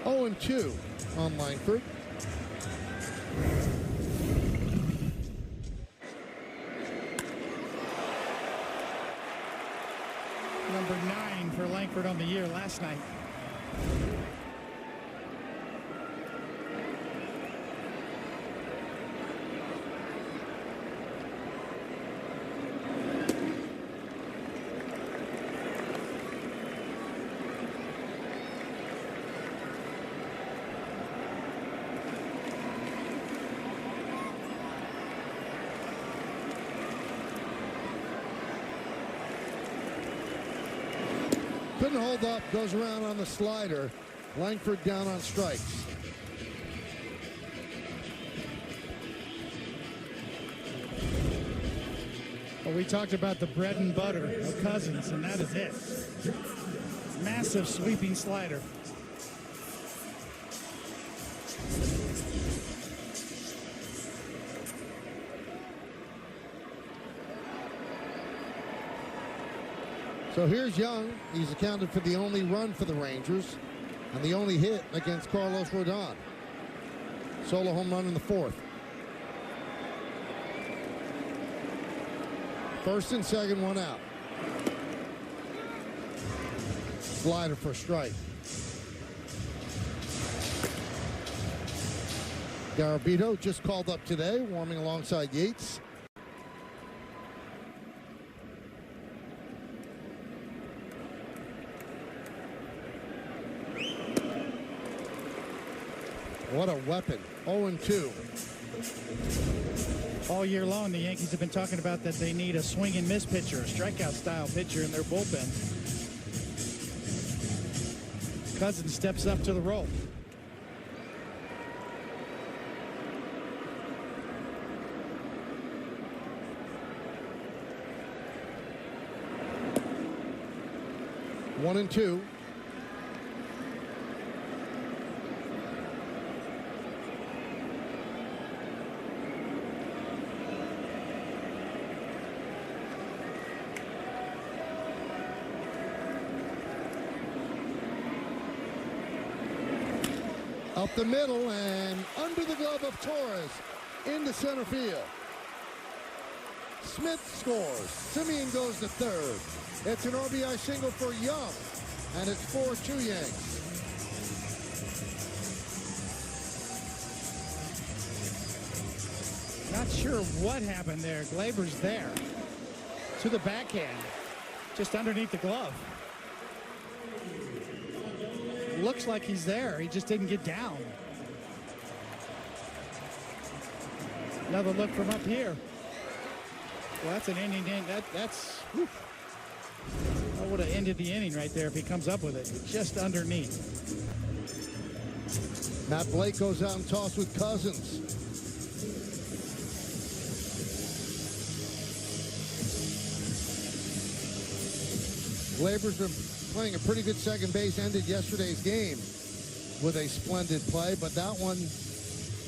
Oh, and 2 on Langford. Number 9 for Langford on the year last night. Couldn't hold up, goes around on the slider. Langford down on strikes. Well, we talked about the bread and butter of Cousins, and that is it. Massive sweeping slider. So here's Young. He's accounted for the only run for the Rangers and the only hit against Carlos Rodon. Solo home run in the 4th. First and second, 1 out. Slider for a strike. Garabito just called up today, warming alongside Yates. What a weapon. 0-2. All year long, the Yankees have been talking about that they need a swing and miss pitcher, a strikeout style pitcher in their bullpen. Cousins steps up to the roll. One and two. Up the middle and under the glove of Torres into center field. Smith scores. Simeon goes to third. It's an RBI single for Young, and it's 4-2 Yanks. Not sure what happened there. Glaber's there to the backhand, just underneath the glove. Looks like he's there. He just didn't get down. Another look from up here. Well, that's an inning. That's whew. That would have ended the inning right there if he comes up with it. Just underneath. Matt Blake goes out and tosses with Cousins. Glaber's been playing a pretty good second base, ended yesterday's game with a splendid play, but that one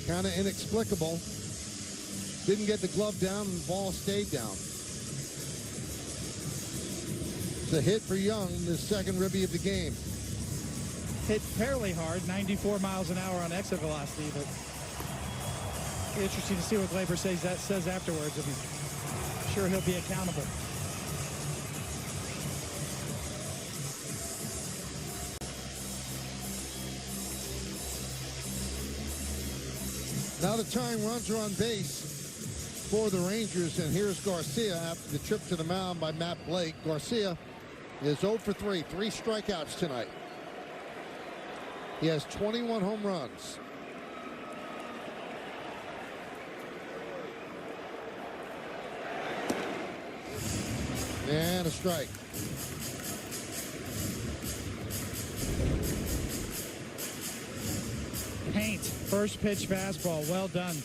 kind of inexplicable. Didn't get the glove down and the ball stayed down. It's a hit for Young, the second ribby of the game. Hit fairly hard, 94 miles an hour on exit velocity, but interesting to see what Glaber says afterwards. I'm sure he'll be accountable. Now the tying runs are on base for the Rangers, and here's Garcia after the trip to the mound by Matt Blake. Garcia is 0 for 3, 3 strikeouts tonight. He has 21 home runs. And a strike. Paint, first pitch fastball, well done.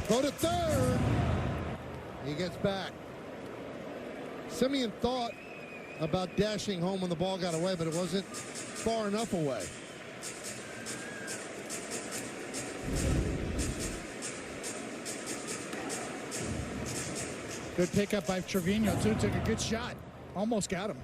Go to third. He gets back. Simeon thought about dashing home when the ball got away, but it wasn't far enough away. Good pickup by Trevino, too. Took a good shot. Almost got him.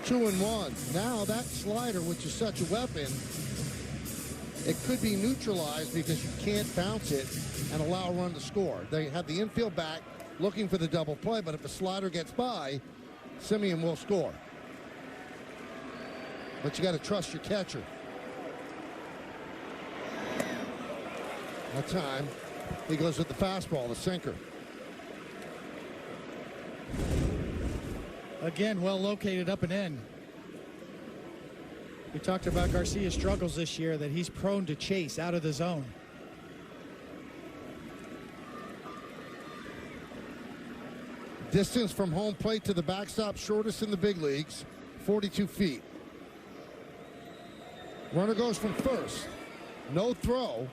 Two and one. Now that slider, which is such a weapon, it could be neutralized because you can't bounce it and allow a run to score. They have the infield back looking for the double play, but if the slider gets by, Simeon will score. But you got to trust your catcher. That time, he goes with the fastball, the sinker. Again, well located up and in. We talked about Garcia's struggles this year, that he's prone to chase out of the zone. Distance from home plate to the backstop, shortest in the big leagues, 42 feet. Runner goes from first. No throw.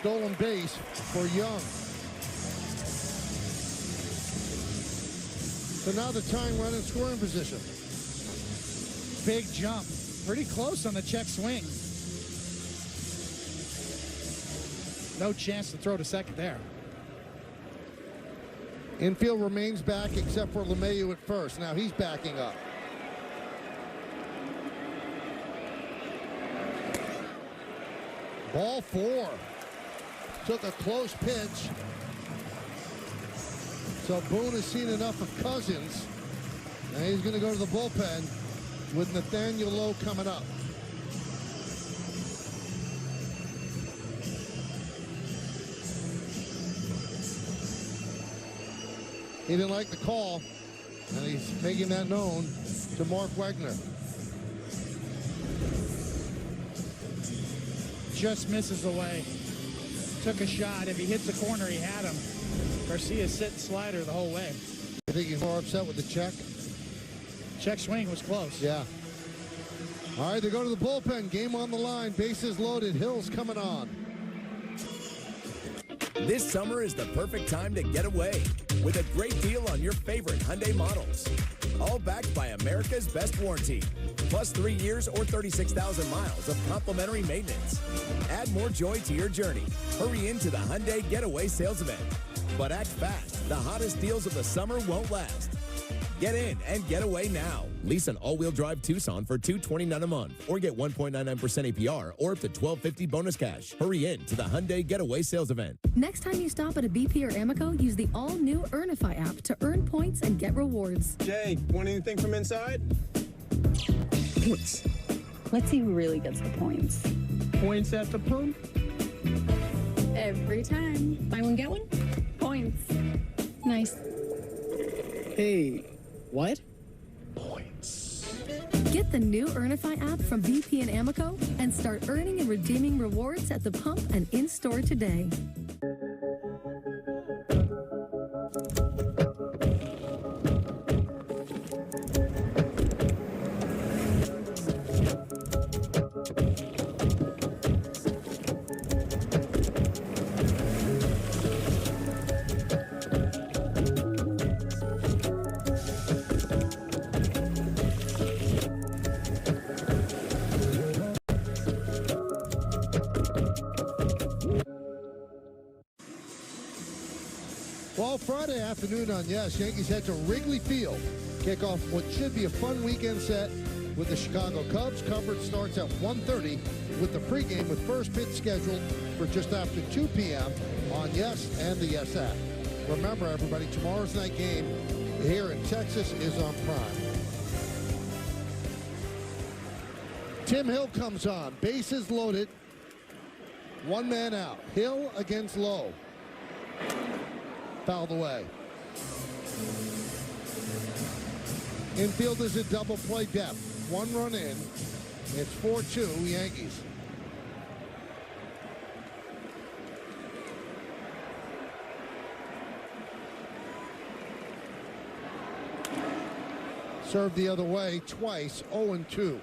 Stolen base for Young. So now the tying run in scoring position. Big jump. Pretty close on the check swing. No chance to throw to second there. Infield remains back except for LeMahieu at first. Now he's backing up. Ball 4. Took a close pitch. So Boone has seen enough of Cousins. And he's going to go to the bullpen with Nathaniel Lowe coming up. He didn't like the call. And he's making that known to Mark Wegner. Just misses away. Took a shot. If he hits the corner, he had him. Garcia's sitting slider the whole way. I think he's more upset with the check. Check swing was close. Yeah. All right, they go to the bullpen. Game on the line. Bases loaded. Hill's coming on. This summer is the perfect time to get away with a great deal on your favorite Hyundai models. All backed by America's best warranty. Plus 3 years or 36,000 miles of complimentary maintenance. Add more joy to your journey. Hurry into the Hyundai Getaway Sales Event. But act fast. The hottest deals of the summer won't last. Get in and get away now. Lease an all-wheel drive Tucson for $229 a month or get 1.99% APR or up to $1,250 bonus cash. Hurry in to the Hyundai Getaway Sales Event. Next time you stop at a BP or Amoco, use the all-new Earnify app to earn points and get rewards. Jay, want anything from inside? Points. Let's see who really gets the points. Points at the pump? Every time. Buy one, get one? Points. Nice. Hey, what? Get the new Earnify app from BP and Amoco and start earning and redeeming rewards at the pump and in-store today. Well, Friday afternoon on Yes, Yankees head to Wrigley Field. Kick off what should be a fun weekend set with the Chicago Cubs. Coverage starts at 1:30 with the pregame with first pitch scheduled for just after 2 p.m. on Yes and the Yes app. Remember, everybody, tomorrow's night game here in Texas is on Prime. Tim Hill comes on. Bases loaded. One man out. Hill against Lowe. Fouled away. Infield is a double play depth. One run in. It's 4-2 Yankees. Served the other way twice, 0-2.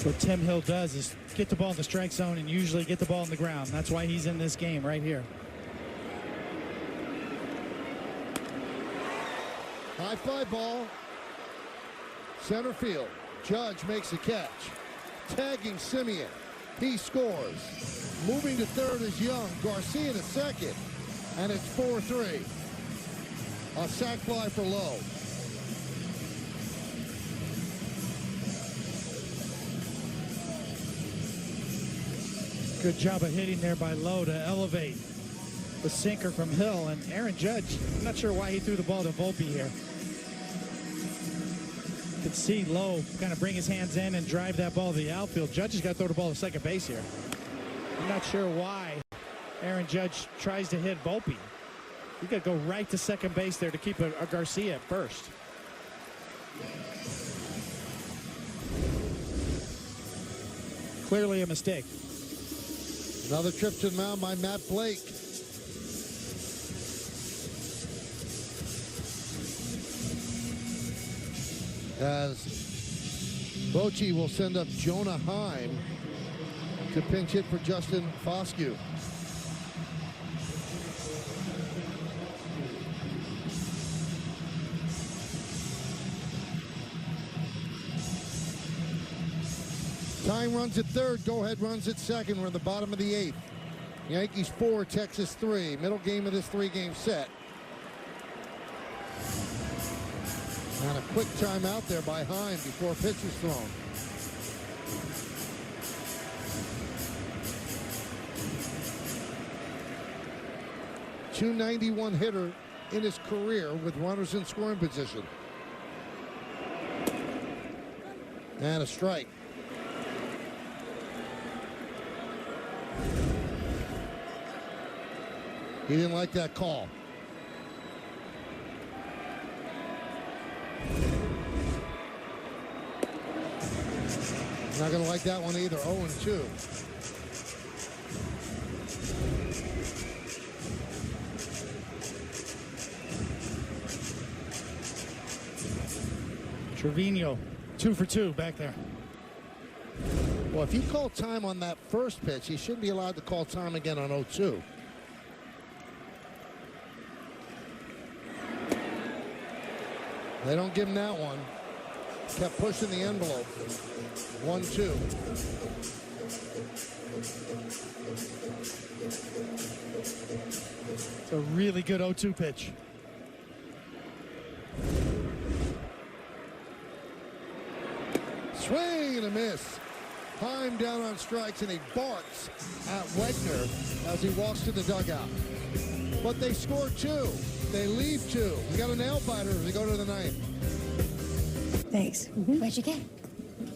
What Tim Hill does is get the ball in the strike zone and usually get the ball on the ground. That's why he's in this game right here. High fly ball. Center field. Judge makes a catch. Tagging Simeon. He scores. Moving to third is Young. Garcia to second. And it's 4-3. A sac fly for Lowe. Good job of hitting there by Lowe to elevate the sinker from Hill. And Aaron Judge, I'm not sure why he threw the ball to Volpe here. You could see Lowe kind of bring his hands in and drive that ball to the outfield. Judge has got to throw the ball to second base here. I'm not sure why Aaron Judge tries to hit Volpe. You got to go right to second base there to keep a Garcia at first. Clearly a mistake. Another trip to the mound by Matt Blake. As Bochy will send up Jonah Heim to pinch hit for Justin Foscue. Time runs at third. Go ahead runs at second. We're in the bottom of the eighth. Yankees 4, Texas 3. Middle game of this three-game set. And a quick timeout there by Heim before a pitch is thrown. .291 hitter in his career with runners in scoring position. And a strike. He didn't like that call. Not going to like that one either. 0-2. Trevino, 2 for 2 back there. Well, if he called time on that first pitch, he shouldn't be allowed to call time again on 0-2. They don't give him that one. Kept pushing the envelope. 1-2. It's a really good 0-2 pitch. Swing and a miss. Heim down on strikes, and he barks at Wegner as he walks to the dugout. But they score 2. They leave 2. We got a nail biter as we go to the ninth. Thanks. What'd you get?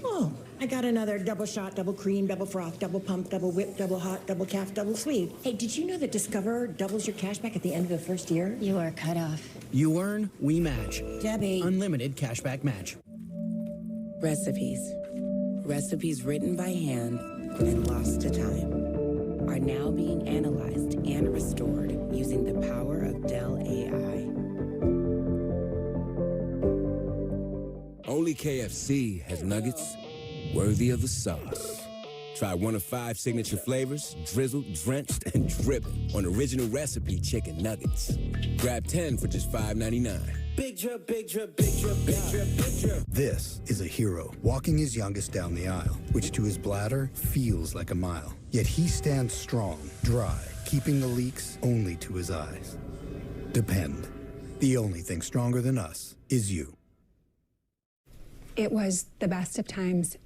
Oh, I got another double shot, double cream, double froth, double pump, double whip, double hot, double calf, double sweet. Hey, did you know that Discover doubles your cash back at the end of the first year? You are cut off. You earn, we match. Debbie. Unlimited cashback match. Recipes. Recipes written by hand and lost to time are now being analyzed and restored using the power of Dell AI. Only KFC has nuggets worthy of the sauce. Try one of 5 signature flavors, drizzled, drenched, and dripping on original recipe chicken nuggets. Grab 10 for just $5.99. Big drip, big drip, big drip, big drip, big drip. This is a hero walking his youngest down the aisle, which to his bladder feels like a mile. Yet he stands strong, dry, keeping the leaks only to his eyes. Depend. The only thing stronger than us is you. It was the best of times.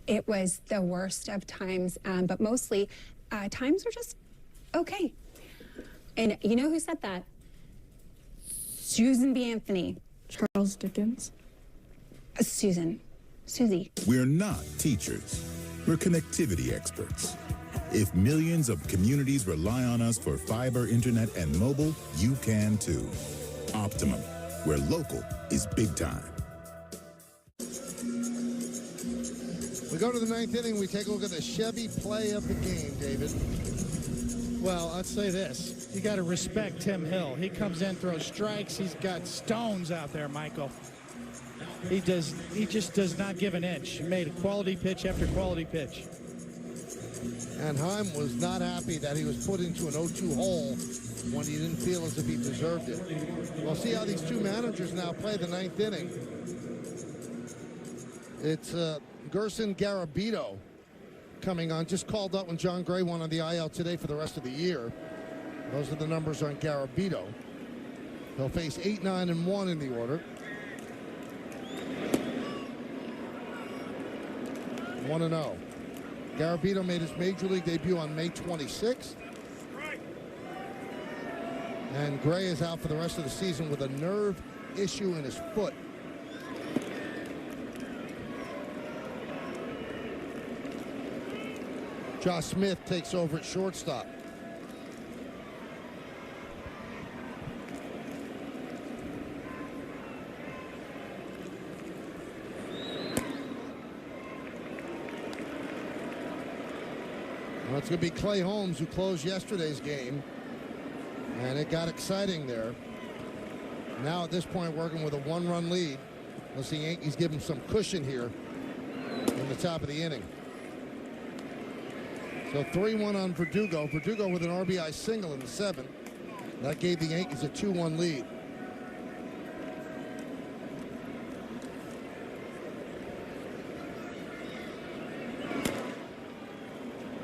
It was the worst of times, but mostly times were just okay. And you know who said that? Susan B. Anthony. Charles Dickens. Susie. We're not teachers. We're connectivity experts. If millions of communities rely on us for fiber, internet, and mobile, you can too. Optimum, where local is big time. We go to the ninth inning. We take a look at the Chevy play of the game, David. Well, I'd say this. You got to respect Tim Hill. He comes in, throws strikes. He's got stones out there, Michael. He just does not give an inch. He made a quality pitch after quality pitch. And Heim was not happy that he was put into an 0-2 hole when he didn't feel as if he deserved it. We'll see how these two managers now play the ninth inning. It's Gerson Garabito coming on. Just called up when John Gray went on the IL today for the rest of the year. Those are the numbers on Garabito. He'll face 8, 9, and 1 in the order. 1-0. Garabito made his major league debut on May 26th. And Gray is out for the rest of the season with a nerve issue in his foot. Josh Smith takes over at shortstop. Well, it's going to be Clay Holmes who closed yesterday's game. And it got exciting there. Now at this point working with a 1-run lead. Let's see Yankees give him some cushion here in the top of the inning. So 3-1 on Verdugo. Verdugo with an RBI single in the 7th. That gave the Yankees a 2-1 lead.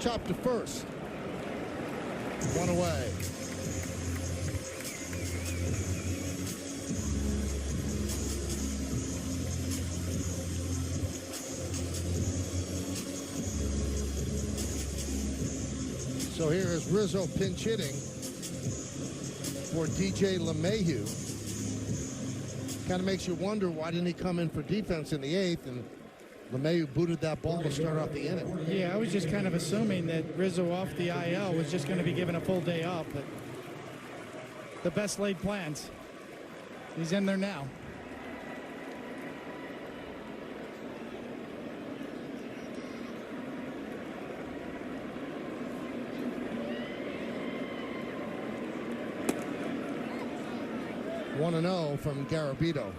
Chopped to first. 1 away. So here is Rizzo pinch hitting for DJ LeMahieu. Kind of makes you wonder why didn't he come in for defense in the 8th, and LeMahieu booted that ball to start off the inning. Yeah, I was just kind of assuming that Rizzo off the IL was just going to be given a full day off, but the best laid plans. He's in there now. One 1-0 from Garabito.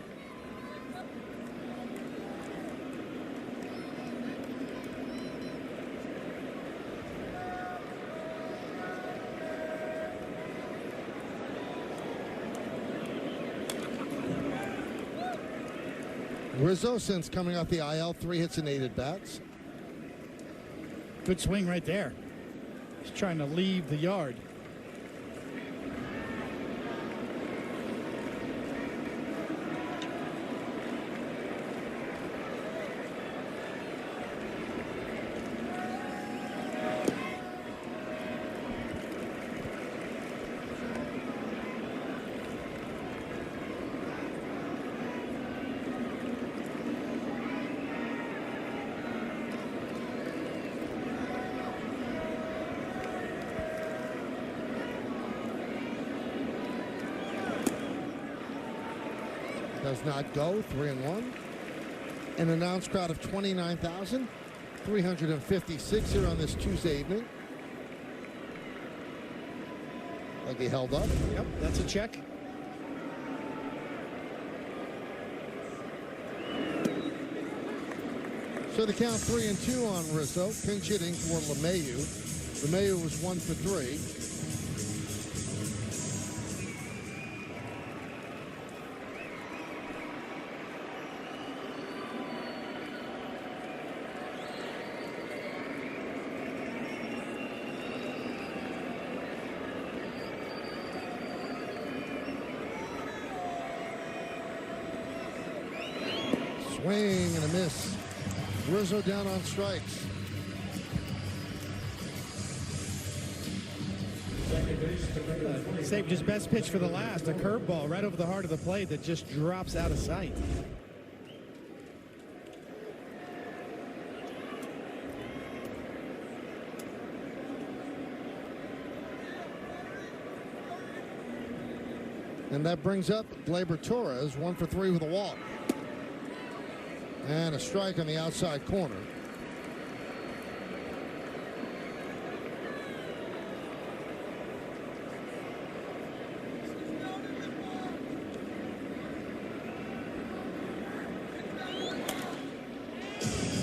Rizzo, since coming off the IL, 3 hits and 8 at-bats. Good swing right there. He's trying to leave the yard. Does not go. 3-1. An announced crowd of 29,356 here on this Tuesday evening. Like he held up. Yep, that's a check. So the count 3-2 on Rizzo. Pinch hitting for LeMahieu. LeMahieu was 1 for 3. Swing and a miss. Rizzo down on strikes. Saved his best pitch for the last, a curveball right over the heart of the plate that just drops out of sight. And that brings up Gleyber Torres, 1 for 3 with a walk. And a strike on the outside corner.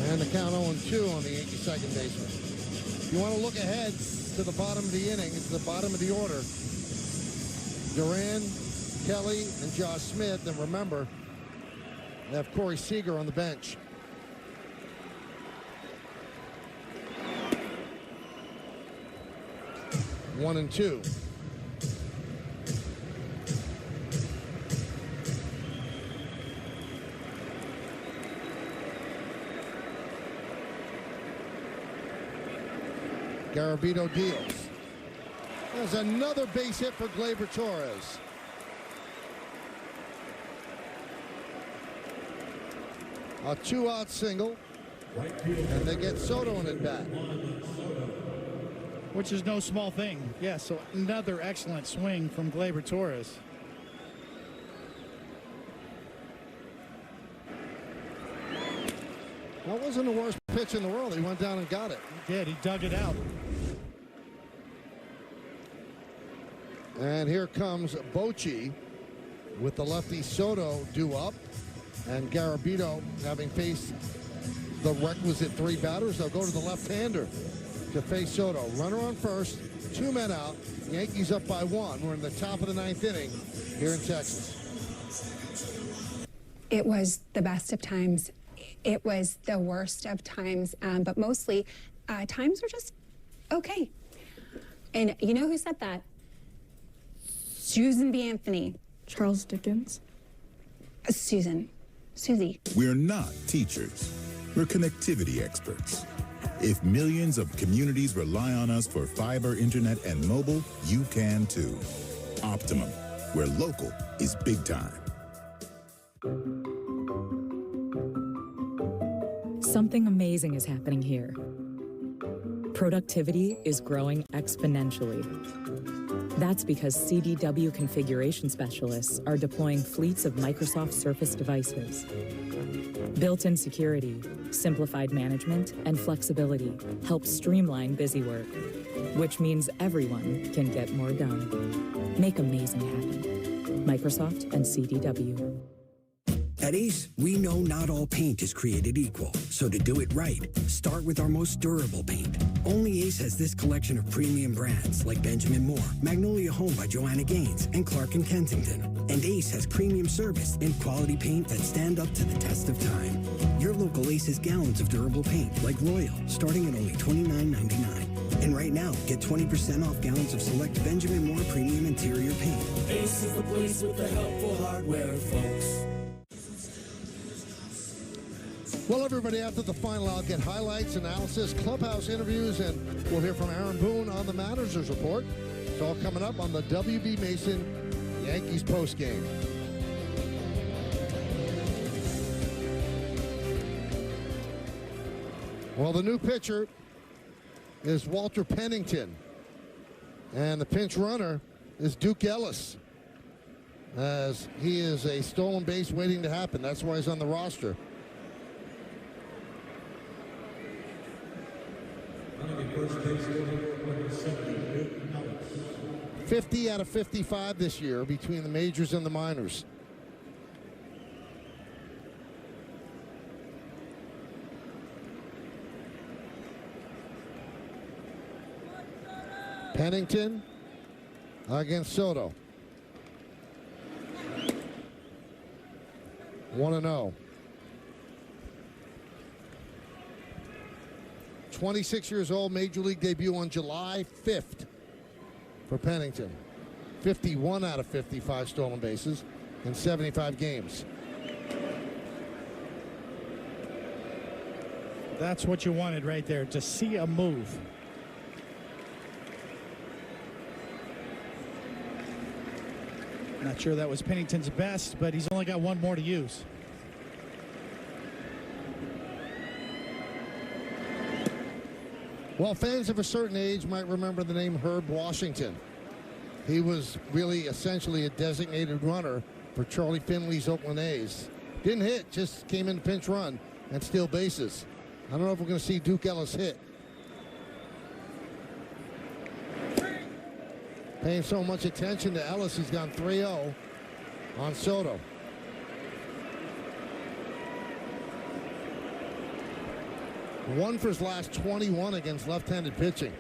And the count 0-2 on the Yankee second baseman. If you want to look ahead to the bottom of the inning, it's the bottom of the order. Duran, Kelly, and Josh Smith. And remember, they have Corey Seager on the bench. One and two. Garabito deals. There's another base hit for Gleyber Torres. A 2-out single, and they get Soto in at bat. Which is no small thing. Yeah, so another excellent swing from Gleyber Torres. That wasn't the worst pitch in the world. He went down and got it. He did. He dug it out. And here comes Bochy with the lefty Soto due up. And Garabito, having faced the requisite 3 batters, they'll go to the left-hander to face Soto. Runner on first, 2 men out. Yankees up by 1. We're in the top of the 9th inning here in Texas. It was the best of times. It was the worst of times, but mostly times were just okay. And you know who said that? Susan B. Anthony. Charles Dickens. Susie. We're not teachers. We're connectivity experts. If millions of communities rely on us for fiber, internet, and mobile, you can too. Optimum, where local is big time. Something amazing is happening here. Productivity is growing exponentially. That's because CDW configuration specialists are deploying fleets of Microsoft Surface devices. Built-in security, simplified management, and flexibility help streamline busy work, which means everyone can get more done. Make amazing happen. Microsoft and CDW. At Ace, we know not all paint is created equal. So to do it right, start with our most durable paint. Only Ace has this collection of premium brands like Benjamin Moore, Magnolia Home by Joanna Gaines, and Clark & Kensington. And Ace has premium service and quality paint that stand up to the test of time. Your local Ace has gallons of durable paint like Royal, starting at only $29.99. And right now, get 20% off gallons of select Benjamin Moore premium interior paint. Ace is the place with the helpful hardware, folks. Well, everybody, after the final, I'll get highlights, analysis, clubhouse interviews, and we'll hear from Aaron Boone on the Manager's Report. It's all coming up on the W.B. Mason Yankees postgame. Well, the new pitcher is Walter Pennington, and the pinch runner is Duke Ellis, as he is a stolen base waiting to happen. That's why he's on the roster. 50 out of 55 this year between the majors and the minors. Pennington against Soto. 1-0. 26 years old, Major League debut on July 5th for Pennington. 51 out of 55 stolen bases in 75 games. That's what you wanted right there, to see a move. Not sure that was Pennington's best, but he's only got one more to use. Well, fans of a certain age might remember the name Herb Washington. He was really essentially a designated runner for Charlie Finley's Oakland A's. Didn't hit, just came in to pinch run and steal bases. I don't know if we're going to see Duke Ellis hit. Paying so much attention to Ellis, he's gone 3-0 on Soto. One for his last 21 against left-handed pitching.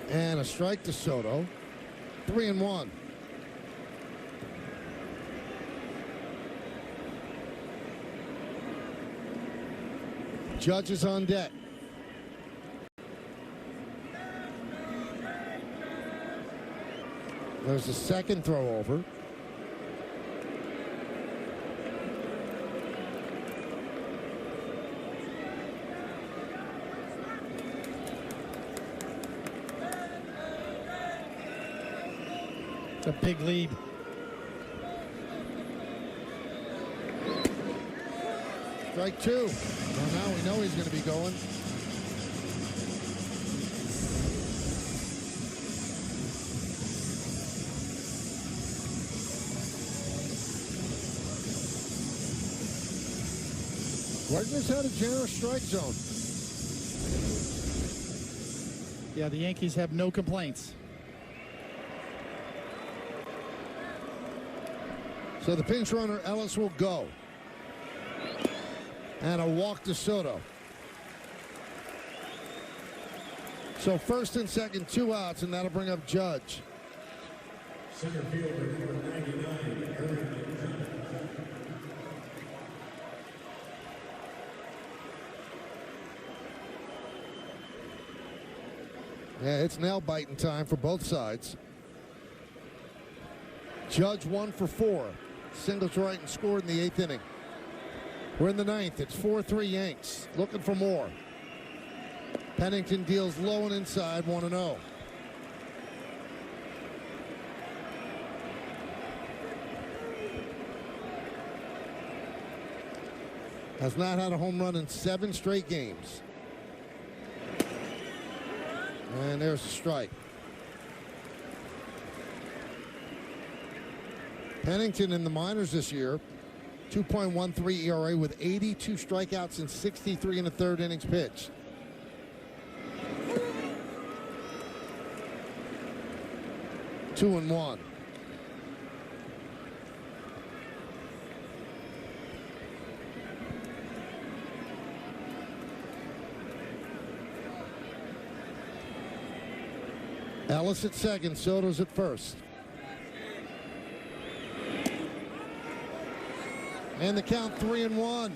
And a strike to Soto. 3-1. Judge is on deck. There's a second throw over. It's a big lead. Strike two. Well, now we know he's going to be going. Gardner's had a generous strike zone. Yeah, the Yankees have no complaints. So the pinch runner, Ellis, will go. And a walk to Soto. So first and second, 2 outs, and that'll bring up Judge. Center fielder number 99, Aaron. Yeah, it's nail biting time for both sides. Judge 1 for 4. Single to right and scored in the 8th inning. We're in the 9th. It's 4-3 Yanks. Looking for more. Pennington deals low and inside, 1-0. Has not had a home run in 7 straight games. And there's a strike. Pennington in the minors this year, 2.13 ERA with 82 strikeouts and 63 in the 3rd innings pitched. Two and one. Ellis at second, Soto's at first. And the count 3-1.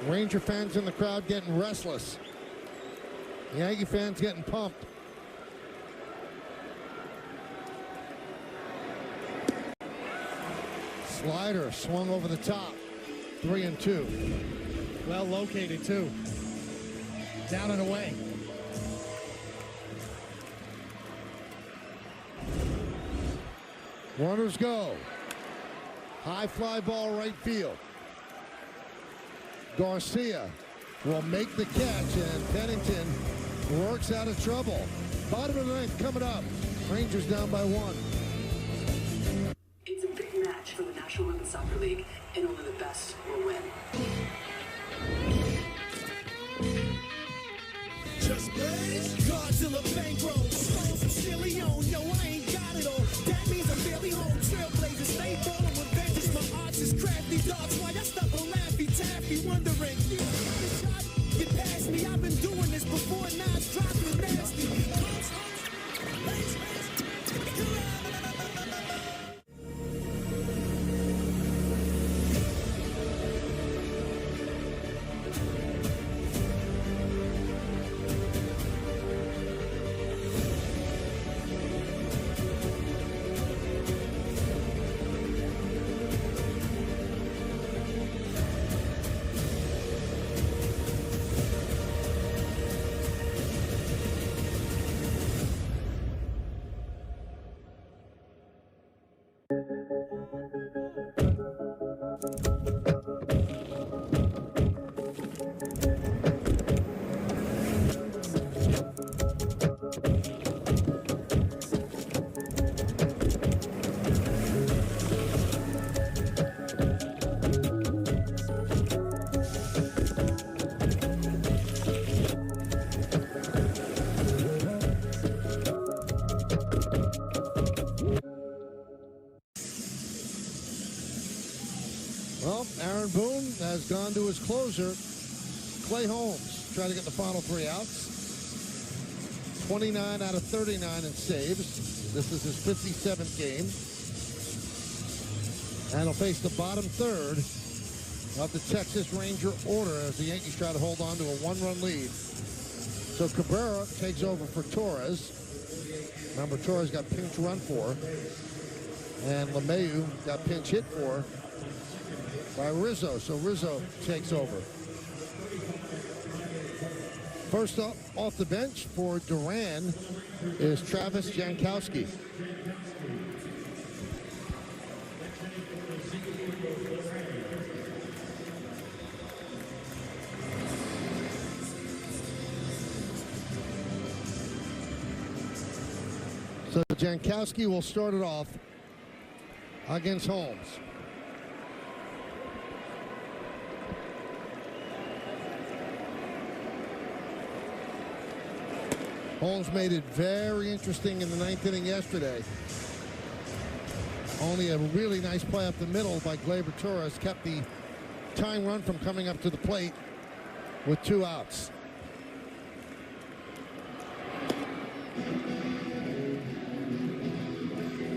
Ranger fans in the crowd getting restless. Yankee fans getting pumped. Slider swung over the top. 3-2. Well located, too. Down and away. Runners go. High fly ball right field. Garcia will make the catch, and Pennington works out of trouble. Bottom of the 9th coming up. Rangers down by 1. It's a big match for the National Women's Soccer League, and only the best will win. Just blaze, Godzilla bankroll, stones from Chile on, yo, I ain't got it all. That means I'm barely home, trailblazer, stay ballin' with vengeance. My arts is crafty, dogs, why I stop a Laffy Taffy, wondering, get past me, I've been doing this before, now it's dropping nasty. Well, Aaron Boone has gone to his closer, Clay Holmes, trying to get the final 3 outs. 29 out of 39 in saves. This is his 57th game. And he'll face the bottom 3rd of the Texas Ranger order as the Yankees try to hold on to a 1-run lead. So Cabrera takes over for Torres. Remember, Torres got pinch run for, and LeMahieu got pinch hit for by Rizzo. So Rizzo takes over. First up off the bench for Duran is Travis Jankowski. So Jankowski will start it off against Holmes. Holmes made it very interesting in the 9th inning yesterday. Only a really nice play up the middle by Gleyber Torres kept the tying run from coming up to the plate with 2 outs.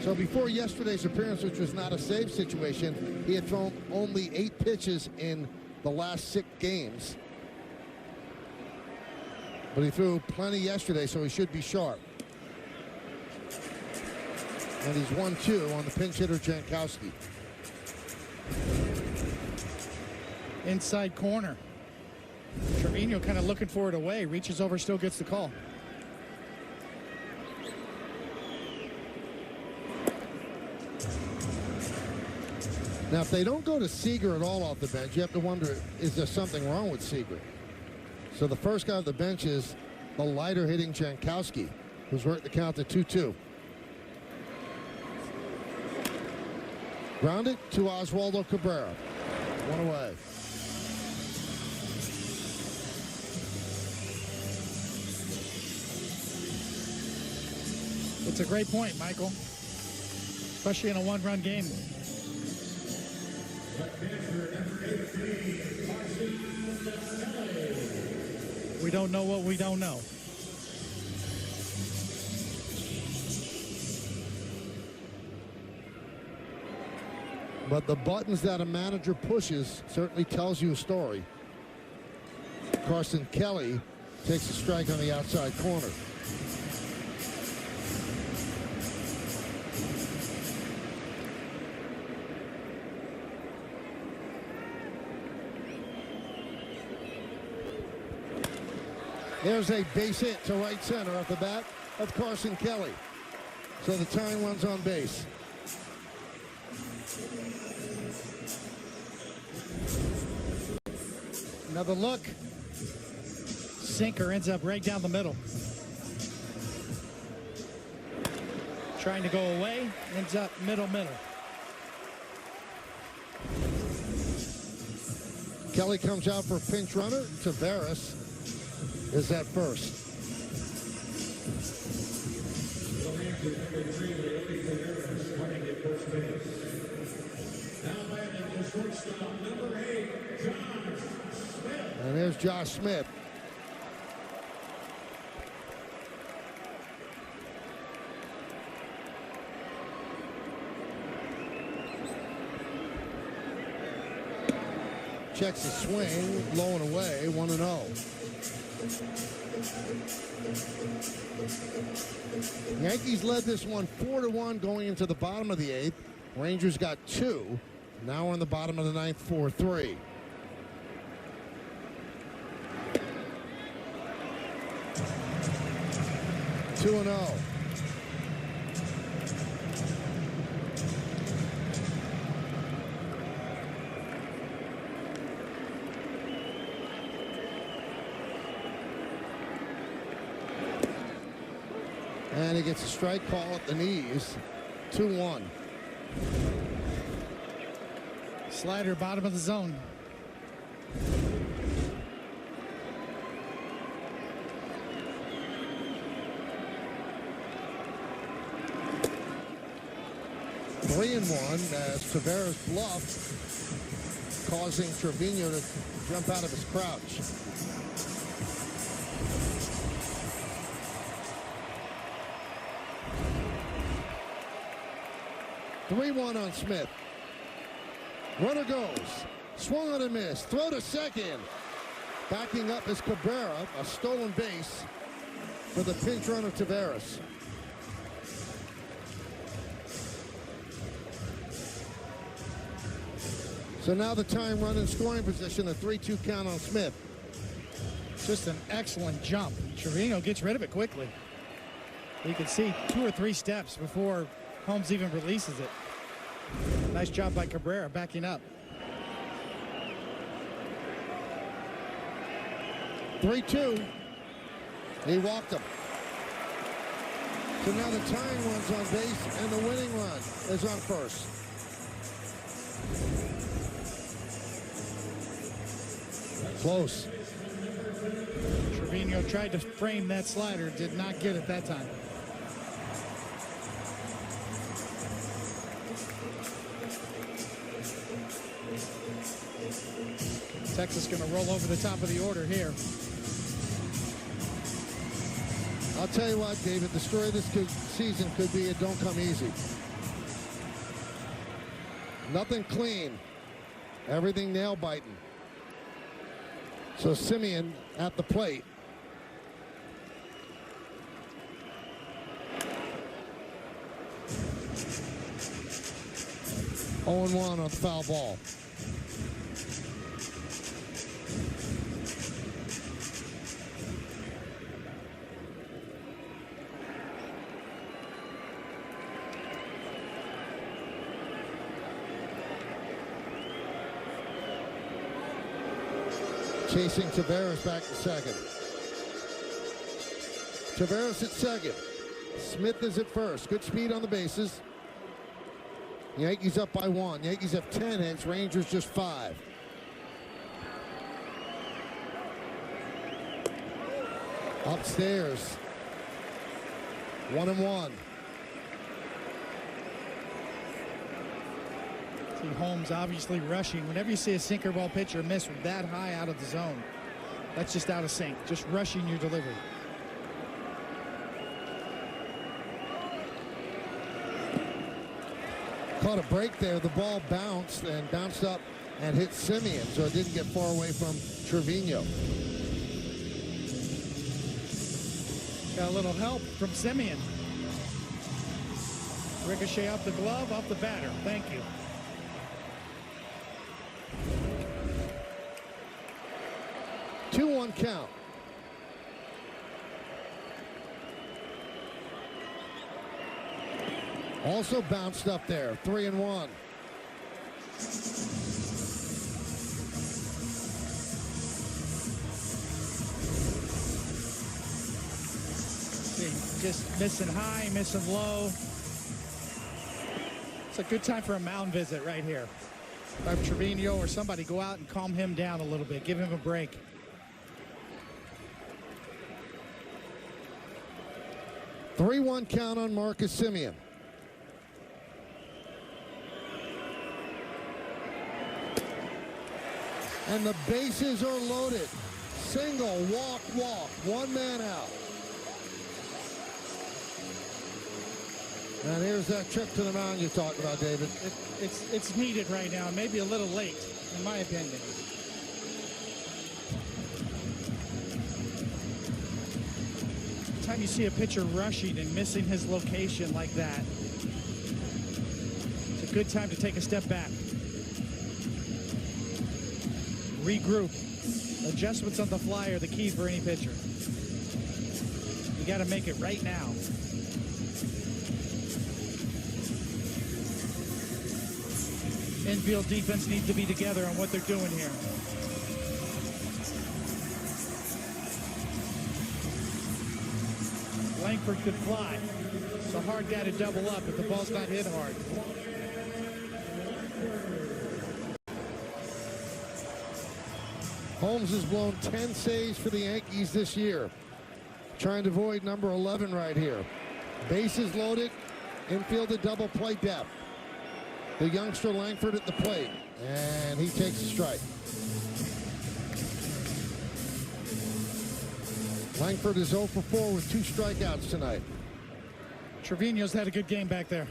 So before yesterday's appearance, which was not a save situation, he had thrown only 8 pitches in the last 6 games. But he threw plenty yesterday, so he should be sharp. And he's 1-2 on the pinch hitter, Jankowski. Inside corner. Trevino kind of looking for it away. Reaches over, still gets the call. Now, if they don't go to Seager at all off the bench, you have to wonder, is there something wrong with Seager? So the first guy off the bench is the lighter hitting Jankowski, who's worked the count to 2-2. Grounded to Oswaldo Cabrera. One away. It's a great point, Michael, especially in a one-run game. We don't know what we don't know. But the buttons that a manager pushes certainly tells you a story. Carson Kelly takes a strike on the outside corner. There's a base hit to right center off the bat of Carson Kelly. So the tying runs on base. Another look. Sinker ends up right down the middle. Trying to go away, ends up middle. Kelly comes out for a pinch runner. Taveras is at first. And there's Josh Smith. Checks the swing, low and away, 1-0. Yankees led this one 4-1 going into the bottom of the 8th. Rangers got 2. Now we're in the bottom of the 9th, 4-3. Two and 0. And he gets a strike call at the knees. 2-1. Slider, bottom of the zone. Three and 1 as Taveras bluffed, causing Trevino to jump out of his crouch. Three-1 on Smith. Runner goes. Swung on and missed. Throw to second. Backing up is Cabrera, a stolen base for the pinch runner Taveras. So now the tying run in scoring position, a 3-2 count on Smith. Just an excellent jump. Trevino gets rid of it quickly. You can see 2 or 3 steps before Holmes even releases it. Nice job by Cabrera backing up. 3-2. He walked him. So now the tying run's on base and the winning run is on first. Close. Trevino tried to frame that slider, did not get it that time. Texas going to roll over the top of the order here. I'll tell you what, David, the story of this season could be it don't come easy. Nothing clean. Everything nail-biting. So Simeon at the plate. Oh and 1 on the foul ball. Chasing Tavares back to second. Tavares at second. Smith is at first. Good speed on the bases. Yankees up by 1. Yankees have 10 hits. Rangers just 5. Upstairs. 1-1. See Holmes obviously rushing. Whenever you see a sinker ball pitcher miss that high out of the zone, that's just out of sync. Just rushing your delivery. Caught a break there. The ball bounced up and hit Simeon, so it didn't get far away from Trevino. Got a little help from Simeon. Ricochet off the glove, off the batter. Thank you. Two-one count. Also bounced up there. 3-1. Just missing high, missing low. It's a good time for a mound visit right here. Have Trevino or somebody go out and calm him down a little bit. Give him a break. Three-one count on Marcus Simeon. And the bases are loaded. Single, walk, walk. One man out. And here's that trip to the mound you talked about, David. It's needed right now. Maybe a little late, in my opinion. Time you see a pitcher rushing and missing his location like that, it's a good time to take a step back. Regroup. Adjustments on the fly are the key for any pitcher. You got to make it right now. Infield defense needs to be together on what they're doing here. Langford could fly. It's a hard guy to double up if the ball's not hit hard. Holmes has blown 10 saves for the Yankees this year. Trying to avoid number 11 right here. Bases loaded. Infield at double play depth. The youngster Langford at the plate. And he takes a strike. Langford is 0 for 4 with 2 strikeouts tonight. Trevino's had a good game back there.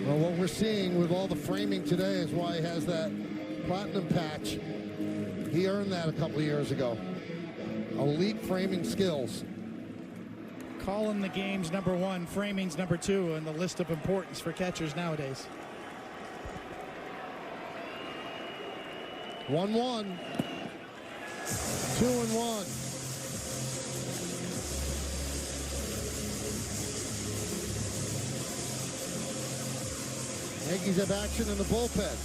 Well, what we're seeing with all the framing today is why he has that platinum patch. He earned that a couple of years ago. Elite framing skills. Calling the game's #1, framing's #2 on the list of importance for catchers nowadays. 1-1. 2-1. Yankees have action in the bullpen.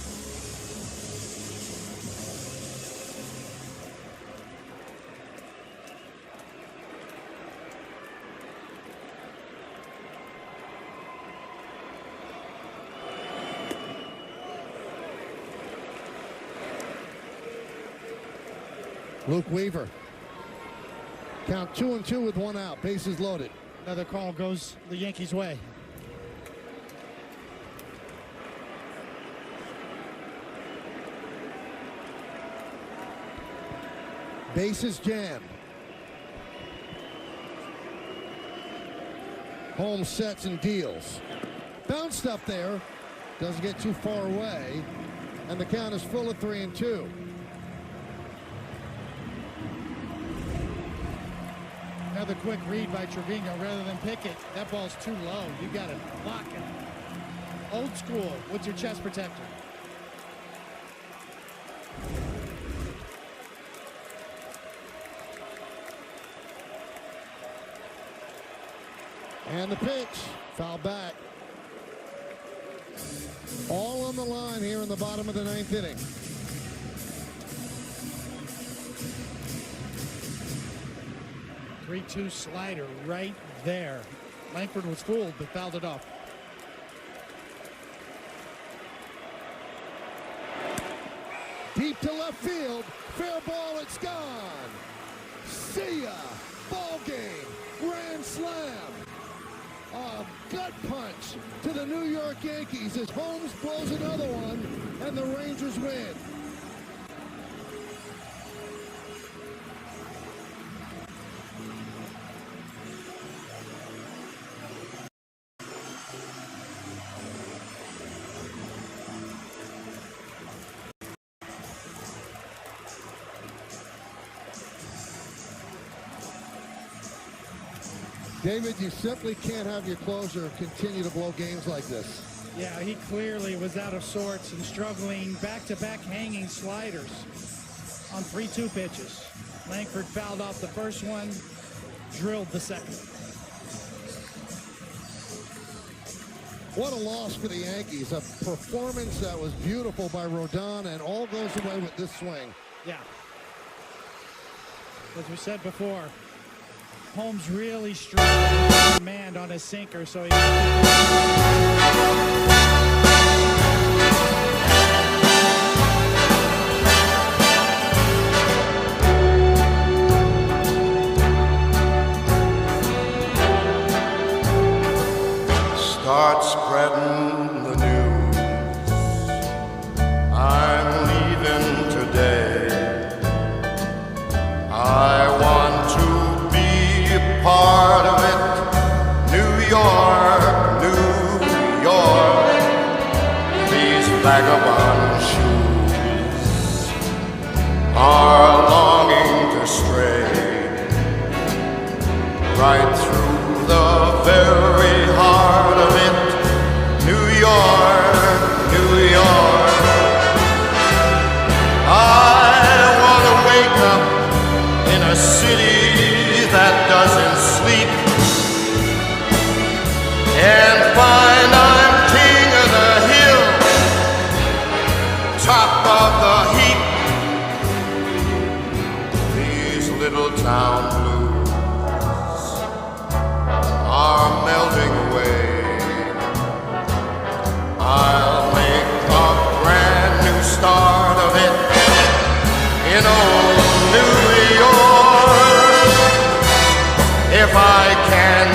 Luke Weaver. Count 2-2 with 1 out. Bases loaded. Another call goes the Yankees' way. Bases jammed. Holmes sets and deals. Bounced up there. Doesn't get too far away. And the count is full of 3-2. Another quick read by Trevino rather than pick it. That ball's too low. You got to block it. Old school with your chest protector. And the pitch. Foul back. All on the line here in the bottom of the ninth inning. Three-two slider right there. Langford was fooled, but fouled it off. Deep to left field. Fair ball, it's gone. See ya. Ball game. Grand slam. A gut punch to the New York Yankees as Holmes blows another one and the Rangers win. David, you simply can't have your closer continue to blow games like this. Yeah, he clearly was out of sorts and struggling back-to-back hanging sliders on 3-2 pitches. Langford fouled off the first one, drilled the second. What a loss for the Yankees. A performance that was beautiful by Rodon and all goes away with this swing. Yeah. As we said before, Holmes really struggled with command on his sinker, so he start spreading the news. I'm leaving today. I want to be a part of it. New York, New York. These vagabond shoes are longing to stray right through the very heart of it. New York, New York. I want to wake up in a city that doesn't sleep and find I'm king of the hill, top of the heap. These little town blues are melting away. I'll make a brand new start of it in old New York. If I can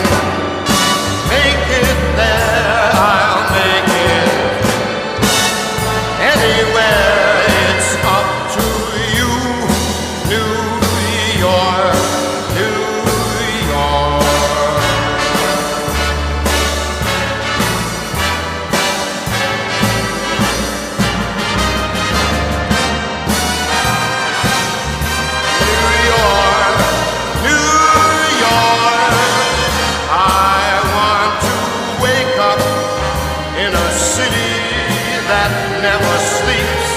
make it there, I'll make it anywhere. It's up to you, New York, New York. Never sleeps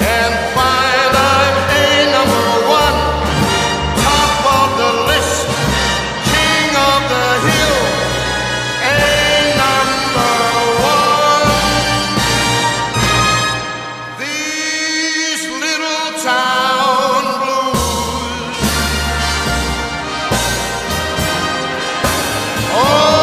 and find I'm a number one, top of the list, king of the hill, a number one. These little town blues, oh,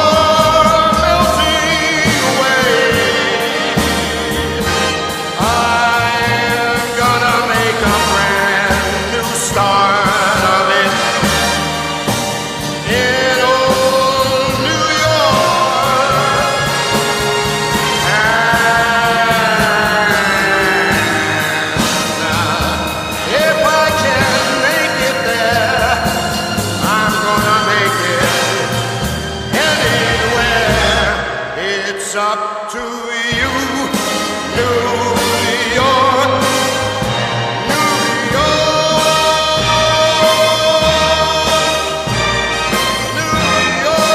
up to you, New York, New York, New York.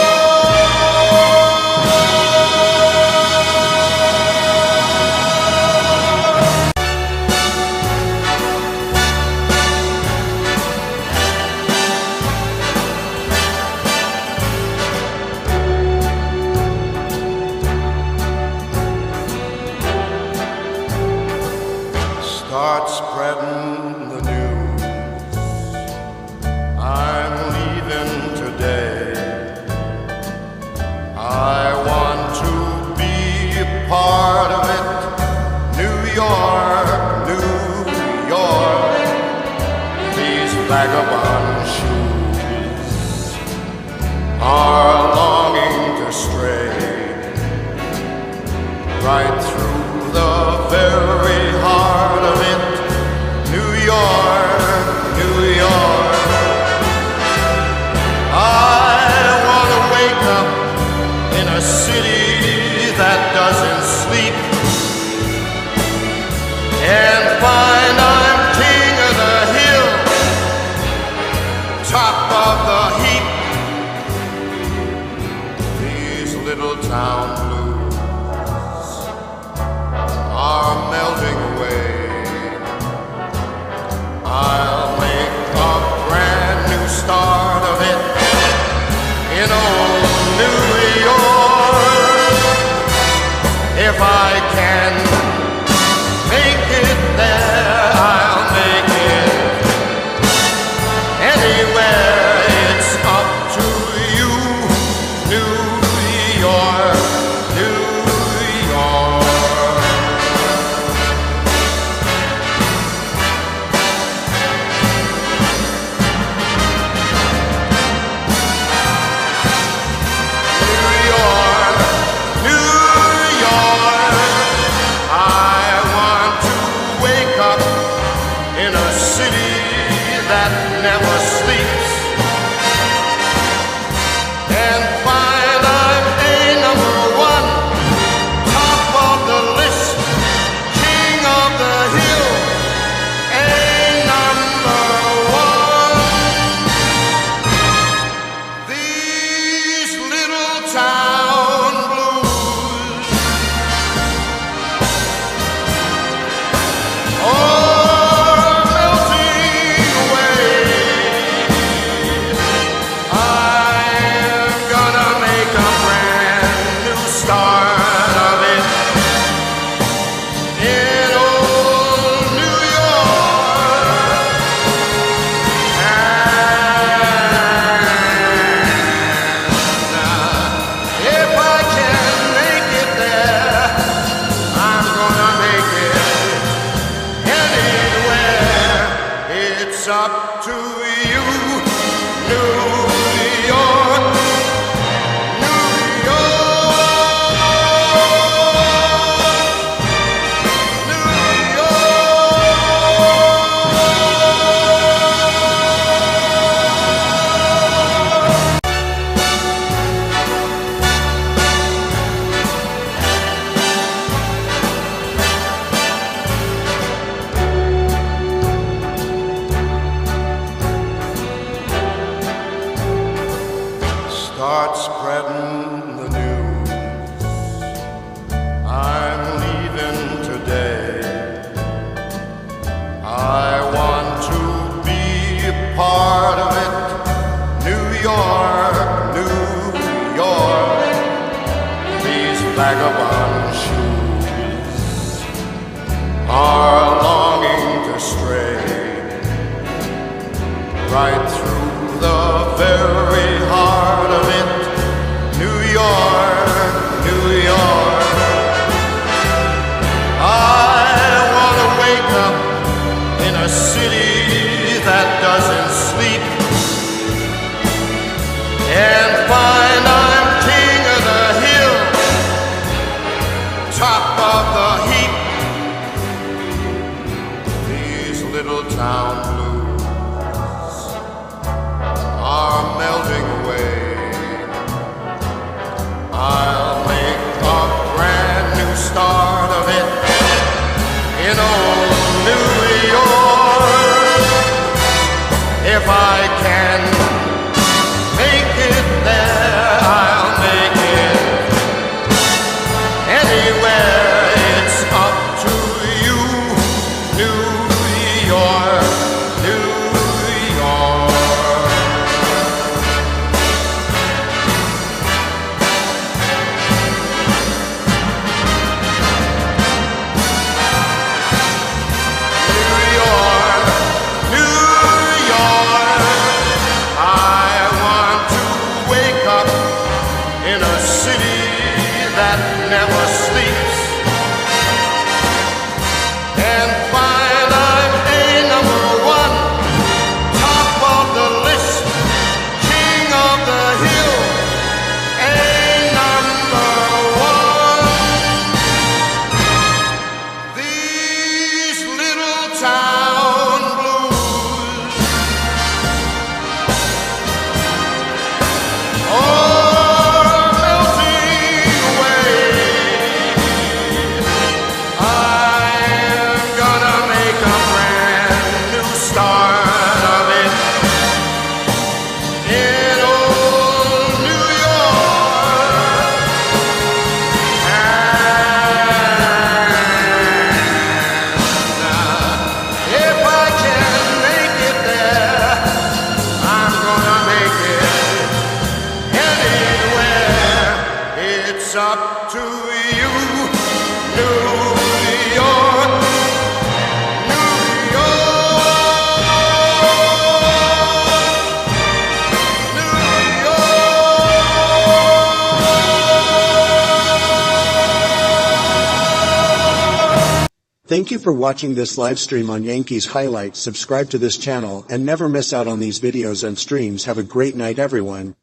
town blues are melting away. I'll make a brand new start of it in old New York. If I can make it there, I'll make it anywhere. It's up to you, New York, New York. New York, New York. I want to wake up in a city that never sleeps and find I'm a number one, top of the list, king of the hill, a number one. These little town blues are melting away. I'm gonna make a brand new start of it in old New York. And if I can make it there, I'm gonna make it anywhere. It's up to you, New York, New York, New Start spreading the news. I'm leaving today. I want to be a part of it. New York, New York. These vagabond shoes are longing to stray right through the very heart of it. New York, New York. I want to wake up in a city that doesn't sleep and find I'm king of the hill, top of the heap. These little town blues are melting away. I'll make a brand new start of it in old New York. If I can make it there, I'll make it anywhere. It's up to you, New York, New York. New York, New York. I want to wake up in a city that never sleeps and find I'm a number one, top of the list, king of the hill, a number one. These little town blues are melting away. It's up to you, New York, New York. Thank you for watching this live stream on Yankees Highlights. Subscribe to this channel and never miss out on these videos and streams. Have a great night, everyone.